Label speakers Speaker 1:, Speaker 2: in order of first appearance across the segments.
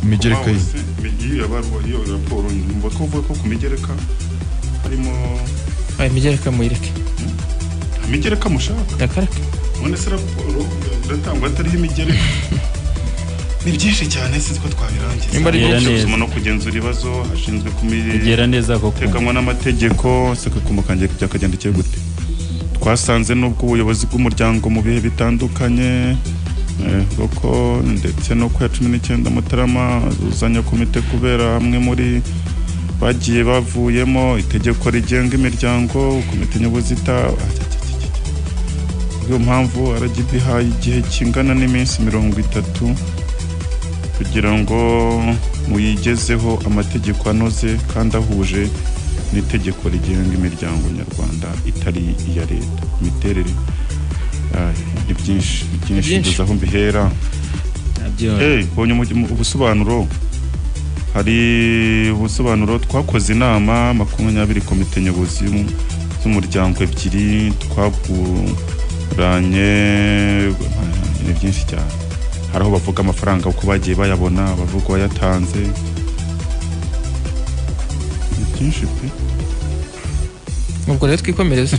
Speaker 1: imigereka
Speaker 2: iyo yabarwa iyo raporo numva ko uvuga ko ku migereka harimo
Speaker 3: imigereka muyireke
Speaker 2: imigereka mushaka
Speaker 3: yakaraka
Speaker 2: none se raporo iratangwa atariho imigereka ni byinshi cyane sinzi ko twabirangiza gusoma no kugenzura ibibazo hashinzwe
Speaker 4: kumigera neza koko
Speaker 2: teganywa n'amategeko se kumukanje byakagendekeye gute twasanze n'ubwo ubuyobozi bw'umuryango mu bihe bitandukanye koko ndetse no ku ya 19 Mutarama uzanya komite kubera hamwe muri bagiye bavuyemo itegeko rigenga imiryango komite nyobozi iyo mpamvu RGB haye igihe kingana n'iminsi 30 kugira ngo muyigezeho amategeko anoze kandi ahuje n'itegeko rigenga imiryango nyarwanda itari iya leta imiterere ni byinshi duzaho mbihera bonye ubusobanuro hari ubusobanuro twakoze inama 20 komite nyobozi z'umuryango ebyiri twaguranye ni byinshi cyane haraho bavuga amafaranga uko bagiye bayabona bavuga wayatanze byinshi pe
Speaker 3: ubwo rero twikomereza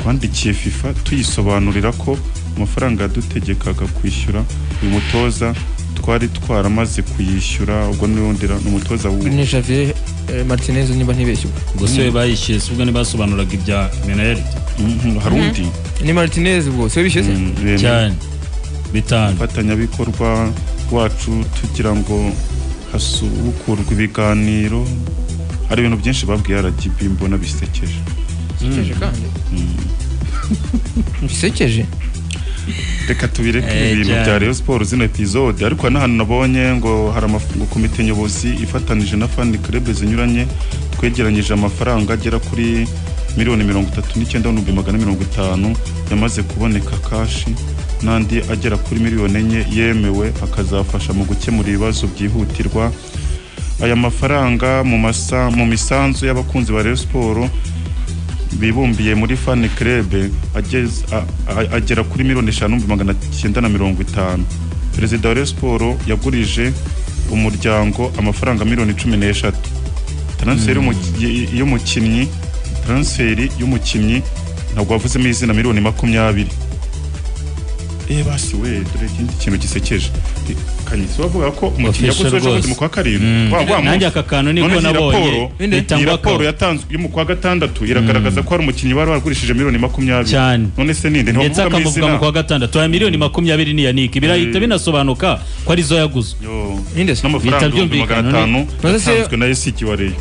Speaker 2: twandikiye FIFA tuyisobanurira ko amafaranga yadutegekaga kwishyura uyu mutoza twari twaramaze kuyishyura ubwo n'uwundira n'umutoza
Speaker 3: ni Javier Martinez niba ntibeshye
Speaker 4: ubwo se bayishyuye ubwo nibasobanuraga ibya Menel
Speaker 2: harundi
Speaker 3: ni Martinez ubwo se bishyuye
Speaker 4: cyane bitanu
Speaker 2: fatanya bikorwa wacu tugira ngo hasubukurwa ibiganiro hari ibintu byinshi babwiye RGB mbona bisekeje
Speaker 3: kandi bisekeje
Speaker 2: reka tubireke ibintu bya Rayon Sport zino episode ariko n'ahantu nabonye ngo hari amafungo komite nyobozi ifatanije na fan club zinyuranye twegeranyije amafaranga agera kuri $39,950 yamaze kuboneka kashi nandi agera kuri 4 yemewe akazafasha mu gukemura ibibazo byihutirwa aya mafaranga mu misanzu y'abakunzi ba Rayon Sport bibumbiye muri fan club agera kuri 5,950 Perezida wa Rayon Sport yagurije umuryango amafaranga 10,13 transferi y'umukinnyi ntabwo wavuzemo izina 20,20 basi we dore ikindi kintu gisekeje kanyisi bavuga ko umukinnyi yaguze mu kwa karindwi
Speaker 4: nanjye aka kantu niko nabonye
Speaker 2: raporo yatanzwe mu kwa gatandatu iragaragaza ko ari umukinnyi bari baragurishije 20,20 none se ninde
Speaker 4: ndetse akamuvuga mu kwa gatandatu aya 20,20 ni Yannick birahita binasobanuka ko ari zo yaguze
Speaker 2: n'amafaranga 500 yatanzwe na SC wa Rayon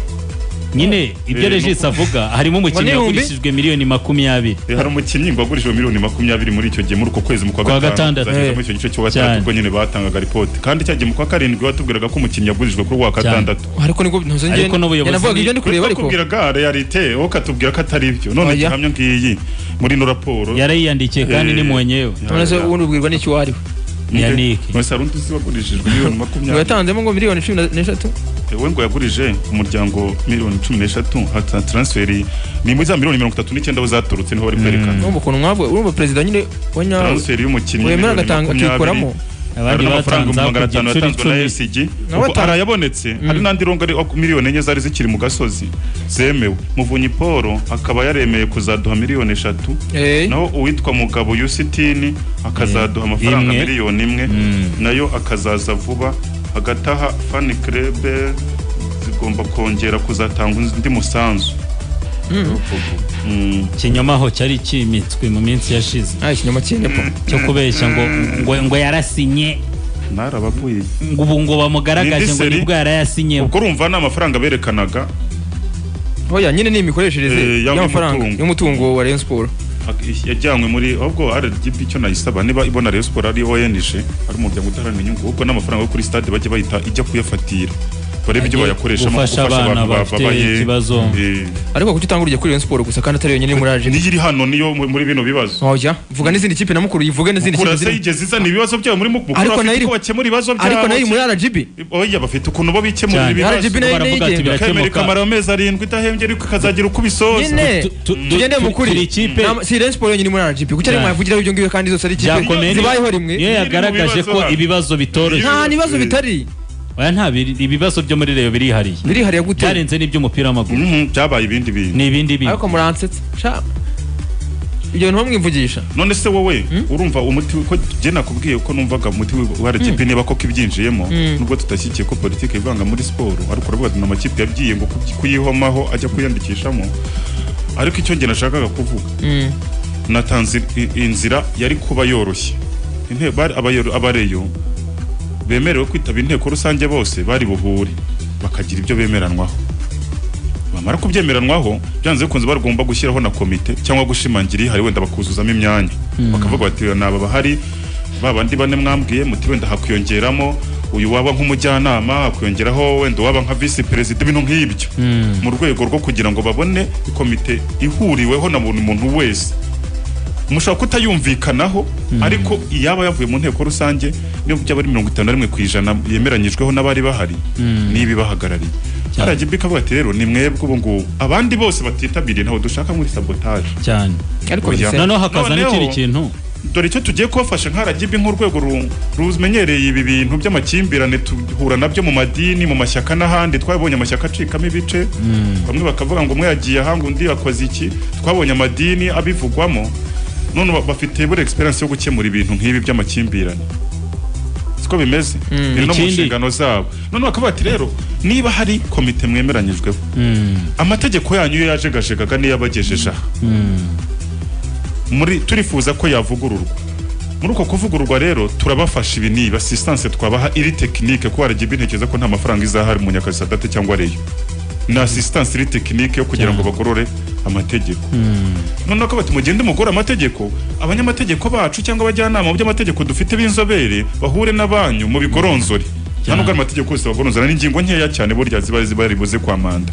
Speaker 4: nyine ibyo Regis avuga harimo umukinnyi yagurishijwe 20,20
Speaker 2: hari umukinnyi ngo wagurishijwe 20,20 muri icyo gihe muri uko kwezi mu kwa gatandatu muri icyo gice cyo gatatu ubwo nyine batangaga report kandi cyagiye mu kwa karindwi watubwiraga ko umukinnyi yagurishijwe kuri wa gatandatu
Speaker 3: ariko niko ntuzongeye navuga ibyo ndi kureba ariko
Speaker 2: kubwiraga realite wowe katubwira ko atari ibyo none gihamya ngiyi muri no raporo
Speaker 4: yarayiyandikiye kandi ni mwenyewe
Speaker 3: none ubundi ubwirwa n'icyo wari
Speaker 4: Yannick
Speaker 2: wese arundi si wagurishijwe 20,20
Speaker 3: yatanzemo ngo 13
Speaker 2: we ngo yagurije umuryango 13 hata transferi ni muri za 39 zaturutse niho bari kwerekana
Speaker 3: no mukono mwabwe urumva president nyine wanya
Speaker 2: transferi y'umukinnyi
Speaker 3: wemera gatanga kikoramo
Speaker 4: abandi
Speaker 2: batanze 500 yatanzwe na SG uko arayabonetse hari nandi rongo ari 4,000,000 zari zikiri mu gasozi zemewe Muvunyi Paul akaba yaremeye kuzaduha 3,000,000 naho uwitwa Mugabo Yusitini akazaduha amafaranga 1,000,000 nayo akazaza vuba agataha fan club zigomba kongera kuzatanga undi musanzu
Speaker 4: kinyoma ho cyari kimitswe mu minsi yashize
Speaker 3: kinyoma cyenepo
Speaker 4: cyo kubeshya ngo yarasinye
Speaker 2: narabavuye
Speaker 4: ngo bamugaragaje ngo nibwo yarayasinye
Speaker 2: ubwo urumva n'amafaranga berekanaga
Speaker 3: hoya nyine ni imikoreshereze y'amafaranga y'umutungo wa Rayon Sport
Speaker 2: yajyanywe muri ahubwo RGB cyo nayisaba niba ibona Rayon Sport ari ONG ari umuryango udaharanira inyungu ubwo n'amafaranga yo kuri stade bajye bahita ijya kuyafatira barebe ibyo bayakoresha mu
Speaker 4: gufasha abana bafite ikibazo.
Speaker 3: Ariko kuki utanguriye kuri Rayon Sport gusa kandi atari yonyine muri RGB
Speaker 2: niyo iri hano niyo muri bino bibazo.
Speaker 3: Oya vuga n'izindi kipe namukuru yivuge n'izindi kipe
Speaker 2: ziri yigeze izana ibibazo byayo muri mukuru
Speaker 3: ariko
Speaker 2: bakemura ibibazo byayo
Speaker 3: ariko nayo muri RGB
Speaker 2: oya bafite ukuntu bo bikemura ibibazo
Speaker 3: RGB nayo
Speaker 2: Amerika amara amezi 7 idahembye ariko kazagira uko bisoza
Speaker 3: tugende mukuri si Rayon Sport yonyine muri RGB kuki ari mwavugira ibyo ngiyo kandi zose ari kipe zibayeho rimwe
Speaker 4: niyo yagaragaje ko ibibazo bitoroshye
Speaker 3: nta nibazo bitari
Speaker 4: oya nta ibibazo byo muri Rayon birihariye
Speaker 3: gute
Speaker 4: byarenze n'ibyo umupira w'amaguru
Speaker 2: byabaye ibindi bintu
Speaker 4: ni ibindi bintu
Speaker 3: ariko muransetse ibyo bintu mwimvugisha
Speaker 2: none se wowe urumva umuti ko je nakubwiye ko numvaga umuti wa RGB niba ko kibyinjiyemo nubwo tutashyikiye ko politike ivanga muri sport ariko uravuga na makipe yagiye ngo kuyihomaho ajya kuyandikishamo ariko icyo nge nashakaga kuvuga natanze inzira yari kuba yoroshye abareyo bemerewe kwitaba inteko rusange bose bari buhure bakagira ibyo bemeranwaho bamara kubyemeranwaho byanze bikunze bagomba gushyiraho na komite cyangwa gushimangira ihari wenda bakuzuzamo imyanya bakavuga bati naba bahari babandi bane mwambwiye muti wenda hakwiyongeramo uyu waba nk'umujyanama hakwiyongeraho wenda waba nka vice president ibintu nk'ibyo mu rwego rwo kugira ngo babone komite ihuriweho na buri muntu wese mushaka kutayumvikanaho ariko iyaba yavuye mu nteko rusange niyo byaba ari 51% yemeranyijweho n'abari bahari nibi bahagarariye RGB kavuga ati rero ni mwebwe ubu ngubu abandi bose batitabiriye ntaho dushaka muri sabotage
Speaker 4: cyane ariko noneho hakaza n'ikindi kintu
Speaker 2: dore icyo tugiye kubafasha nka RGB nk'urwego rumenyereye ibi bintu by'amakimbirane tuhura nabyo mu madini mu mashyaka n'ahandi twabonye amashyaka acikamo ibice bamwe bakavuga ngo umwe yagiye ahanga undi yakoze iki twabonye amadini abivugwamo none bafite buri experience yo gukemura ibintu nk'ibi by'amakimbirane siko bimeze no mu nshingano zabo none bakavuga ati rero niba hari komite mwemeranyijweho amategeko yanyu yo yajegajegaga niyo abagejeje aha muri turifuza ko yavugururwa muri uko kuvugururwa rero turabafasha ibi niba assistance twabaha iri technique ko RGB ntekereza ko nta mafaranga izahari mu Nyakazi Sadate cyangwa Reyo na assistance iri technique yo kugira ngo bagorore amategeko none ko bati mugende mugora amategeko abanyamategeko bacu cyangwa abajyanama mu by'amategeko dufite b'inzobere bahure n'abanyu mu bigoronzori cyane ko amategeko yose bagoronzora n'ingingo nkeya cyane burya ziba ribuze kwa manda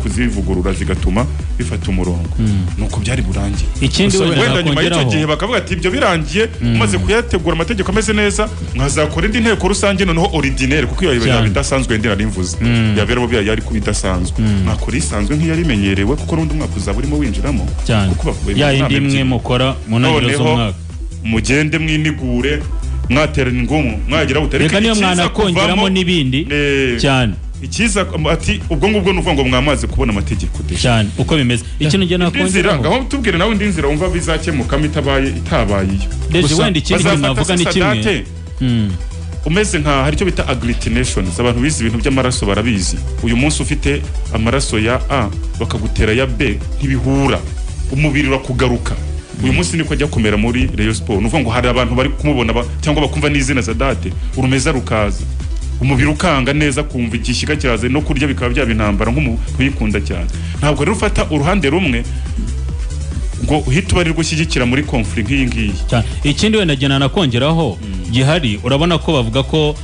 Speaker 2: kuzivugurura zigatuma bifata umurongo nuko byari burangiye
Speaker 4: ikindi
Speaker 2: wenda nyuma y'icyo gihe bakavuga ati ibyo birangiye maze kuyategura amategeko ameze neza mwazakora indi nteko rusange noneho ordinaire kuko iyo yaba idasanzwe ndira rimvuze yabera bo yari kubidasanzwe mwakora isanzwe nk'iyari imenyerewe kuko rundi mwaka uzaba urimo winjiramo
Speaker 4: kuko bakuye ya indi mwe mukora mu ntangiriro z'umwaka
Speaker 2: mugende mwinigure mwaterana ingumu mwagira utareke
Speaker 4: reka niyo mwana kongeramo nibindi cyane
Speaker 2: ikiza ati ubwo ngubwo nuvuga ngo mwamaze kubona amategeko
Speaker 4: cyane uko bimeze ikintu nge nakongera
Speaker 2: ngaho tubwire nawe indi nzira umva bizakemuka itabaye
Speaker 4: deje wenda ikindi navuga ni kimwe
Speaker 2: umeze nka hari icyo bita agglutination abantu bizi ibintu by'amaraso barabizi uyu munsi ufite amaraso ya A bakagutera ya B ntibihura umubiri urakugaruka uyu munsi niko ajya kumera muri Rayon Sport nuvuga ngo hari abantu bari kumubona cyangwa bakumva n'izina za date urumeza rukaza umubiri ukanga neza kumva igishiga kiraze no kurya bikaba byabintambara nk'umuntu uyikunda cyane ntabwo rero ufata uruhande rumwe ngo uhita bari gushyigikira muri conflict nk'iyi ngiyi
Speaker 4: ikindi wenda gena nakongeraho gihari urabona ko bavuga ko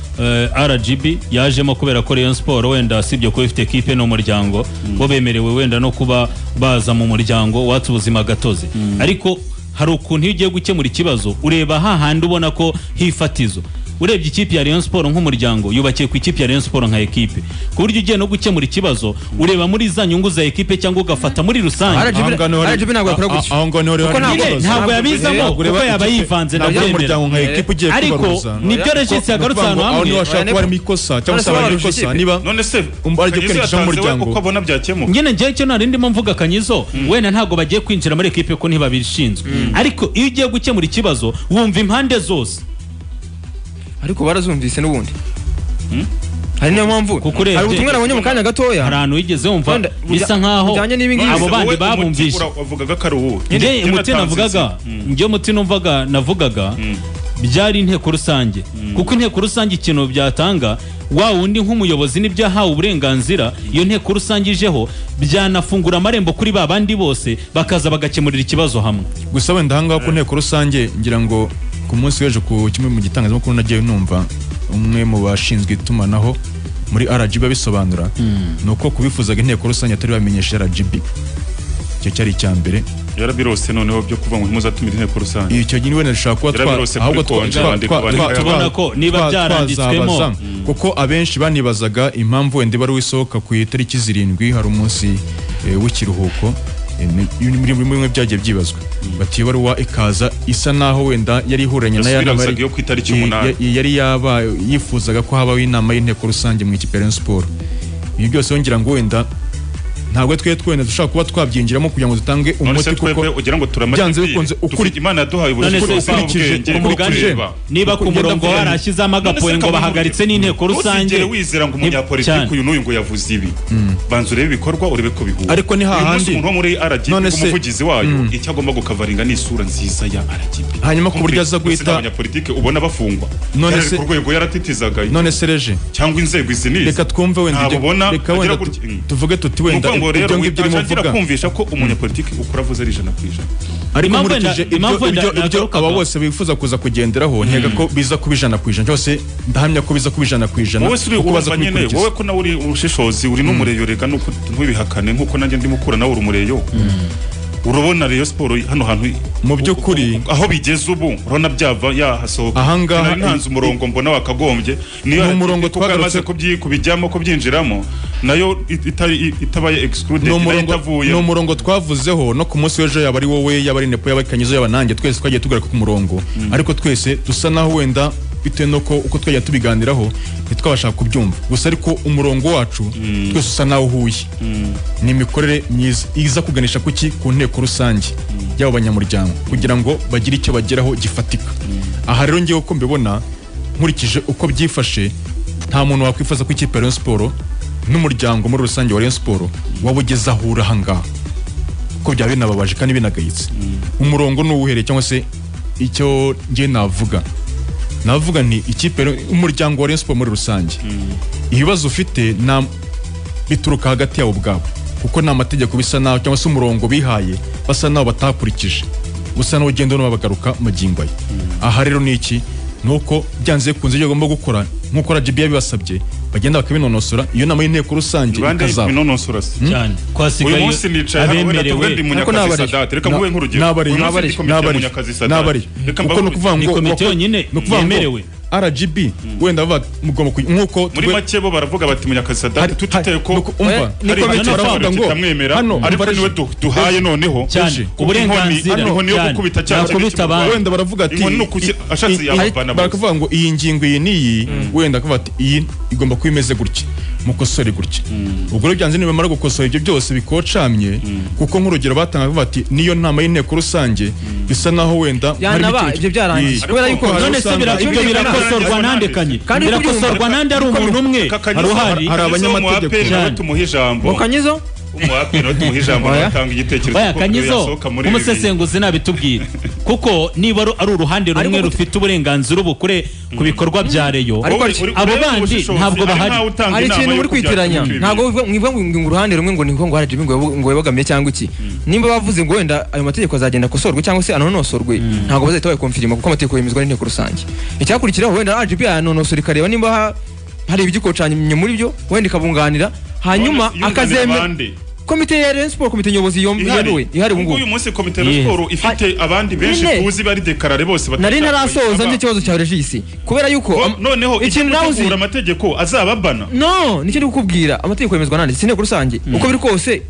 Speaker 4: RGB yajemo kubera ko Rayon Sport wenda sibyo ko ifite equipe no muryango bo bemerewe wenda no kuba baza mu muryango watse ubuzima gatoze ariko hari ukuntu iyo ugiye gukemura ikibazo ureba hahandi ubona ko hifatizo urebye ikipe ya Rayon Sport nk'umuryango yubakiye ku ikipe ya Rayon Sport nka equipe ku buryo ugiye no gukemura ikibazo ureba muri za nyungu za equipe cyangwa ugafata muri rusange
Speaker 3: RGB ntabwo yakora gutyo
Speaker 1: aho ngo
Speaker 4: ntabwo yabizamo kuko yaba yivanze na
Speaker 1: umuryango nka equipe ugiye
Speaker 4: ariko nibyo regisi yagarutse hano hamwe
Speaker 1: aho washaka harimo ikosa cyangwa se abari ikosa niba
Speaker 2: none se
Speaker 1: umbaje kwinjira mu muryango
Speaker 2: uko abona byakemuka
Speaker 4: nyine ngiye cyo nari ndimo mvuga kanyizo wenda ntabwo bagiye kwinjira muri equipe ko ntibabishinzwe ariko iyo ugiye gukemura ikibazo wumva impande zose
Speaker 3: ariko barazumvise n'ubundi hari niyo mpamvu hari ubutumwa nabonye mu kanya gatoya
Speaker 4: hari ahantu wigeze wumva bisa nkaho abo bandi babumvishe
Speaker 2: wavugaga ko ari uwo
Speaker 4: njye umuti navugaga byari inteko rusange kuko inteko rusange ikintu byatanga wa wundi nk'umuyobozi n'ibyahawe uburenganzira iyo nteko rusange ijeho byanafungura amarembo kuri ba bandi bose bakaza bagakemurira ikibazo hamwe
Speaker 1: gusa wenda ahangaho ku nteko rusange ngira ngo ku munsi w'ejo ku kimwe mu gitangazamakuru nagiye numva umwe mu bashinzwe itumanaho muri RGB bisobanura nuko kubifuzaga inteko rusange atari bamenyesha RGB icyo cyari icyambere
Speaker 2: yarabirose noneho byo kuva ngo muzatumira inteko rusange
Speaker 1: icyo gihe wenda nshaka kuba ahubwo
Speaker 4: tubona ko niba byaranditswemo
Speaker 1: kuko abenshi banibazaga impamvu wenda bari wisohoka ku itariki 7 hari umunsi w'ikiruhuko muri bimwe byagiye byibazwa bati baruwa ikaza isa naho wenda yari ihuranye na yana bari yari yaba yifuzaga ko habaho inama y'inteko rusange mu ikipe ya Sport ibi byose wongera ngo wenda ntabwo twenda dushaka kuba twabyinjiramo kugira ngo dutange umuti kuko
Speaker 2: ugira ngo turamate ukuri Imana yaduhaye
Speaker 4: ubushake niba ku murongo warashizamo agapoye ngo bahagaritse n'inteko rusange
Speaker 2: wizera ngo umunyapolitiki uyu n'uyu ngo yavuze ibi banzu rebe ibikorwa urebe ko bihura
Speaker 1: ariko ni hahandi
Speaker 2: umuntu wo muri RGB umuvugizi wayo icyo agomba gukavaringa n'isura nziza ya RGB
Speaker 1: hanyuma ku buryo aza guhita
Speaker 2: abanyapolitiki ubona bafungwa
Speaker 1: none se
Speaker 2: ku rwego yaratitizaga
Speaker 1: none se reje
Speaker 2: cyangwa inzego izinize
Speaker 1: reka twumve wenda reka wenda tuvuge tuti wenda
Speaker 2: ibyo ngibyo irimo vuga kumvisha ko umunyapolitiki ukora avuze ari 100%.
Speaker 1: ariko nkurikije ibyo aba bose bifuza kuza kugenderaho ntega ko biza kuba 100% cyose ndahamya ko biza kuba 100%
Speaker 2: wowe suri ubaza nyene wowe ko na uri urushishozi uri n'umureyo reka nuko ntubihakane nkuko nanjye ndimo kura nawe uri umureyo urabona Rayon Sport hano hantu
Speaker 1: mu by'ukuri
Speaker 2: aho bigeze ubu urabona byava yahasohoka
Speaker 1: ahangaha
Speaker 2: ntanze umurongo mbona wakagombye niyo
Speaker 1: umurongo
Speaker 2: twagarutse kubijyamo ko byinjiramo nayo itabaye excluded
Speaker 1: no umurongo twavuzeho no ku munsi w'ejo yaba ari wowe yaba ari nepo yabakanyizo yabanange twese twagiye tugaruka ku murongo ariko twese dusa naho wenda bitewe nuko uko twagiye tubiganiraho ntitwabashaka kubyumva gusa ariko umurongo wacu twese usa naho uhuye ni imikorere myiza iza kuganisha kuki ku nteko rusange y'abo banyamuryango kugira ngo bagire icyo bageraho gifatika aha rero ngiye uko mbibona nkurikije uko byifashe nta muntu wakwifuza ko ikipe ya Rayon Sport n'umuryango muri rusange wa Rayon Sport wabugeze ahura hangaha ko byaba binababaje kandi binagayitse umurongo n'uwuhereye cyangwa se icyo ngiye navuga ni ikipe umuryango wa Rayon Sport muri rusange ibibazo ufite na bituruka hagati yabo ubwabo kuko nta mategeko bisa naho cyangwa se umurongo bihaye basa naho batakurikije gusa no ugenda no babagaruka magingo ye aha rero ni iki nuko byanze kunze cyo agomba gukora nkuko RGB yabibasabye bagenda bakabinonosora iyo nama y'inteko rusange
Speaker 2: ikazaba binonosora
Speaker 4: cyane kwasigaye
Speaker 2: uyu munsi nicaye abemerewe munyakazi Sadat reka nguwe nk'urugero
Speaker 1: nabari kuko no kuvuga ngo
Speaker 4: komite yonyine yemerewe
Speaker 1: RGB wenda bava mugomba nkuko
Speaker 2: muri make bo baravuga bati munyakazi Sadat tutitaye ko
Speaker 1: umva
Speaker 2: ni komite baravuga ngo hano ariko niwe duhaye noneho
Speaker 4: uburenganzira
Speaker 2: niyo gukubita cyane
Speaker 1: wenda baravuga ati
Speaker 2: ashatse yabana
Speaker 1: bakavuga ngo iyi ngingo iyi niyi wenda akavuga ati iyi igomba kuba imeze gutya mukosore gutya ubwo rero byanze nibamara gukosora ibyo byose bikocamye kuko nk'urugero batanga bavuga ati niyo nama y'inteko rusange bisa naho wenda
Speaker 3: ibyo byarangiye kubera yuko
Speaker 4: none se ibyo birakosorwa nandekanye birakosorwa nande ari umuntu umwe
Speaker 1: hari abanyamategeko
Speaker 2: tumuha ijambo
Speaker 3: mukanyizo
Speaker 2: umwapiro tumuha ijambo batanga igitekerezo
Speaker 4: ko Kanyizo umusesenguzi nabitubwira kuko niba ari uruhande rumwe rufite uburenganzira ubukure ku bikorwa bya Rayon abo bandi ntabwo bahari
Speaker 3: ari ikintu muri kwitiranya ntabwo mwivuga ngo uruhande rumwe ngo niko ngo RGB ngo yabagamiye cyangwa iki nimba bavuze ngo wenda ayo mategeko azagenda kosorwe cyangwa se anonosorwe ntabwo bazahita bayikonfirima kuko amategeko yemezwa n'inteko rusange icyakurikiraho wenda RGB anonosora ikareba nimba hari ibigikocanye muri byo wenda ikabunganira hanyuma akazemera komite ya Rayon Sport komite nyobozi yemewe ihari bungu
Speaker 2: uyu munsi komite ya Rayon Sport ifite abandi benshi tuzi bari dekarare bose
Speaker 3: nari narasoza n'ikibazo cya regisi kubera yuko
Speaker 2: noneho ikintu nawuzi amategeko azababana
Speaker 3: no nicyo ndikubwira amategeko yemezwa nande sine rusange uko biri kose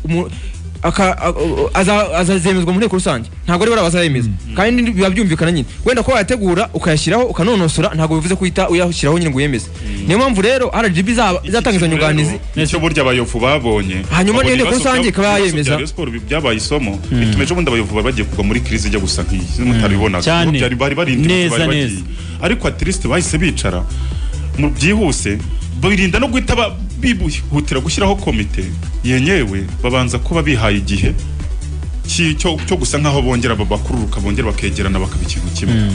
Speaker 3: azazemezwa mu nteko rusange ntabwo ari bara bazayemeza kandi biba byumvikana nyine wenda ko wayategura ukayashyiraho ukanonosora ntabwo bivuze kwita uyashyiraho nyine ngo uyemeze niyo mpamvu rero RGB izatangiza nyunganizi
Speaker 2: nicyo burya abayofu babonye
Speaker 3: hanyuma n'inteko rusange ikaba yemeza
Speaker 2: byabaye isomo bitumeje ubundi abayofu bagiye kugwa muri crise ijya gusa nk'iyi mutabibonaga byari bari barindiriye bari bagiye ariko atriste bahise bicara mu byihuse birinda no guhita bihutira gushyiraho komite yenyewe babanza kuba bihaye igihe cyo gusa nkaho bongera bakururuka bongera bakegerana bakaba ikintu kimwe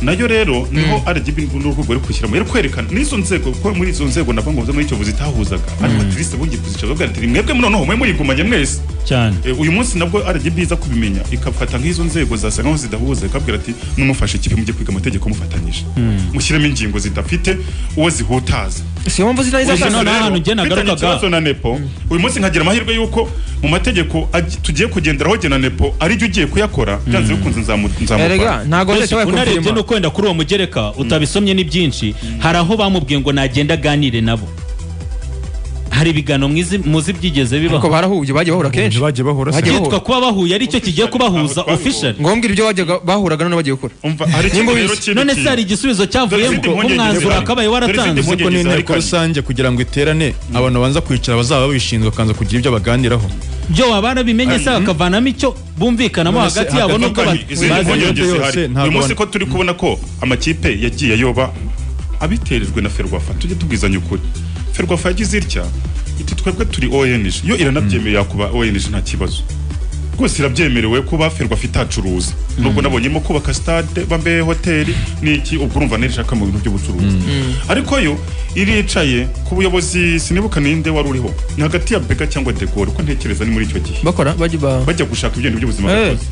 Speaker 2: nayo rero niho RGB n'urwego rwo kushyira mu kwerekana n'izo nzego ko muri izo nzego navango muri icyo buzitahuzaga ariko atriste bungiye kuzicaza bwatiri mwebwe munono mwe muyigumanye mwese
Speaker 4: cyane
Speaker 2: uyu munsi nabwo RGB iza kubimenya ikafata nk'izo nzego zasaga nko zidahuza ikabwira ati numufashe ikipe mujye kwiga amategeko mufatanyije mushyiremo ingingo zidafite uwo zihutaza
Speaker 3: si mpamvu zinayiza
Speaker 4: none ahantu nge nagarukaga
Speaker 2: ikibazo na Nepo uyu munsi nkagira amahirwe yuko mu mategeko tugiye kugenderaho je na Nepo ari byo ugiye kuyakora byanze bikunze nzamufara
Speaker 3: ntago leta
Speaker 4: unarebye no kwenda kuri uwo mugereka utabisomye ni byinshi hari aho bamubwiye ngo nagenda aganire nabo hari ibigano muzi byigeze bibaho
Speaker 3: ariko barahuye bagiye bahura kenshi
Speaker 4: cyitwa kuba bahuye aricyo kigiye kubahuza official
Speaker 3: ngombwa ibyo bajyaga bahuraga none bagiye gukora
Speaker 4: none se hari igisubizo cyavuyemo umwanzuro akabaye waratanze
Speaker 1: ko ni inteko rusange kugira ngo iterane abantu banza kwicara bazaba babishinzwe kanza kugira ibyo baganiraho
Speaker 4: byo wabana bimenye se bakavanamo icyo bumvikanamo hagati yabo nubwo
Speaker 2: uyu munsi ko turi kubona ko amakipe yagiye ayoba abiterejwe na Ferwafa tujye tubwizanya ukuri Ferwafa yagize itya iti twebwe turi ONG yo iranabyemeye yakuba ONG nta kibazo rwose irabyemerewe kuba Ferwafa itacuruza nubwo nabonyemo kubaka stade bambe hoteli niki ubwo urumva nishaka mu bintu by'ubucuruzi ariko yo iricaye ku buyobozi sinibuka ninde wari uriho ni hagati ya Bega cyangwa Decor uko ntekereza ni muri icyo gihe
Speaker 3: bakora bajya
Speaker 2: gushaka ibintu by'ubuzima bwose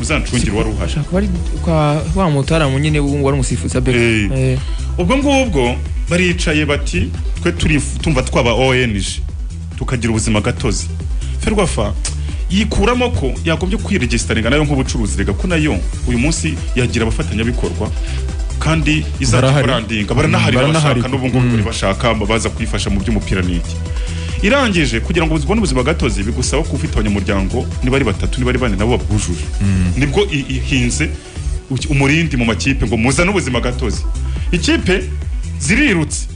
Speaker 2: uzancungire wari uhasha
Speaker 3: bari kwa wa mutaramu nyine wari umusifuzi Bega
Speaker 2: ubwo ngubwo baricaye bati twe tumva twaba ONG tukagira ubuzima gatozi Ferwafa yikuramo ko yagombye kwiregistaringa nayo nk'ubucuruzi rega ko nayo uyu munsi yagira abafatanya bikorwa kandi izabrandinga baranahari n'ubu ngubu bari bashaka baza kwifasha mu by'umupira n'iki irangije kugira ngo ubone ubuzima gatozi bigusaba ko ufite abanyamuryango niba ari 3 niba ari 4 nabo babujuje nibwo ihinze umurindi mu makipe ngo muza n'ubuzima gatozi ikipe zirirutse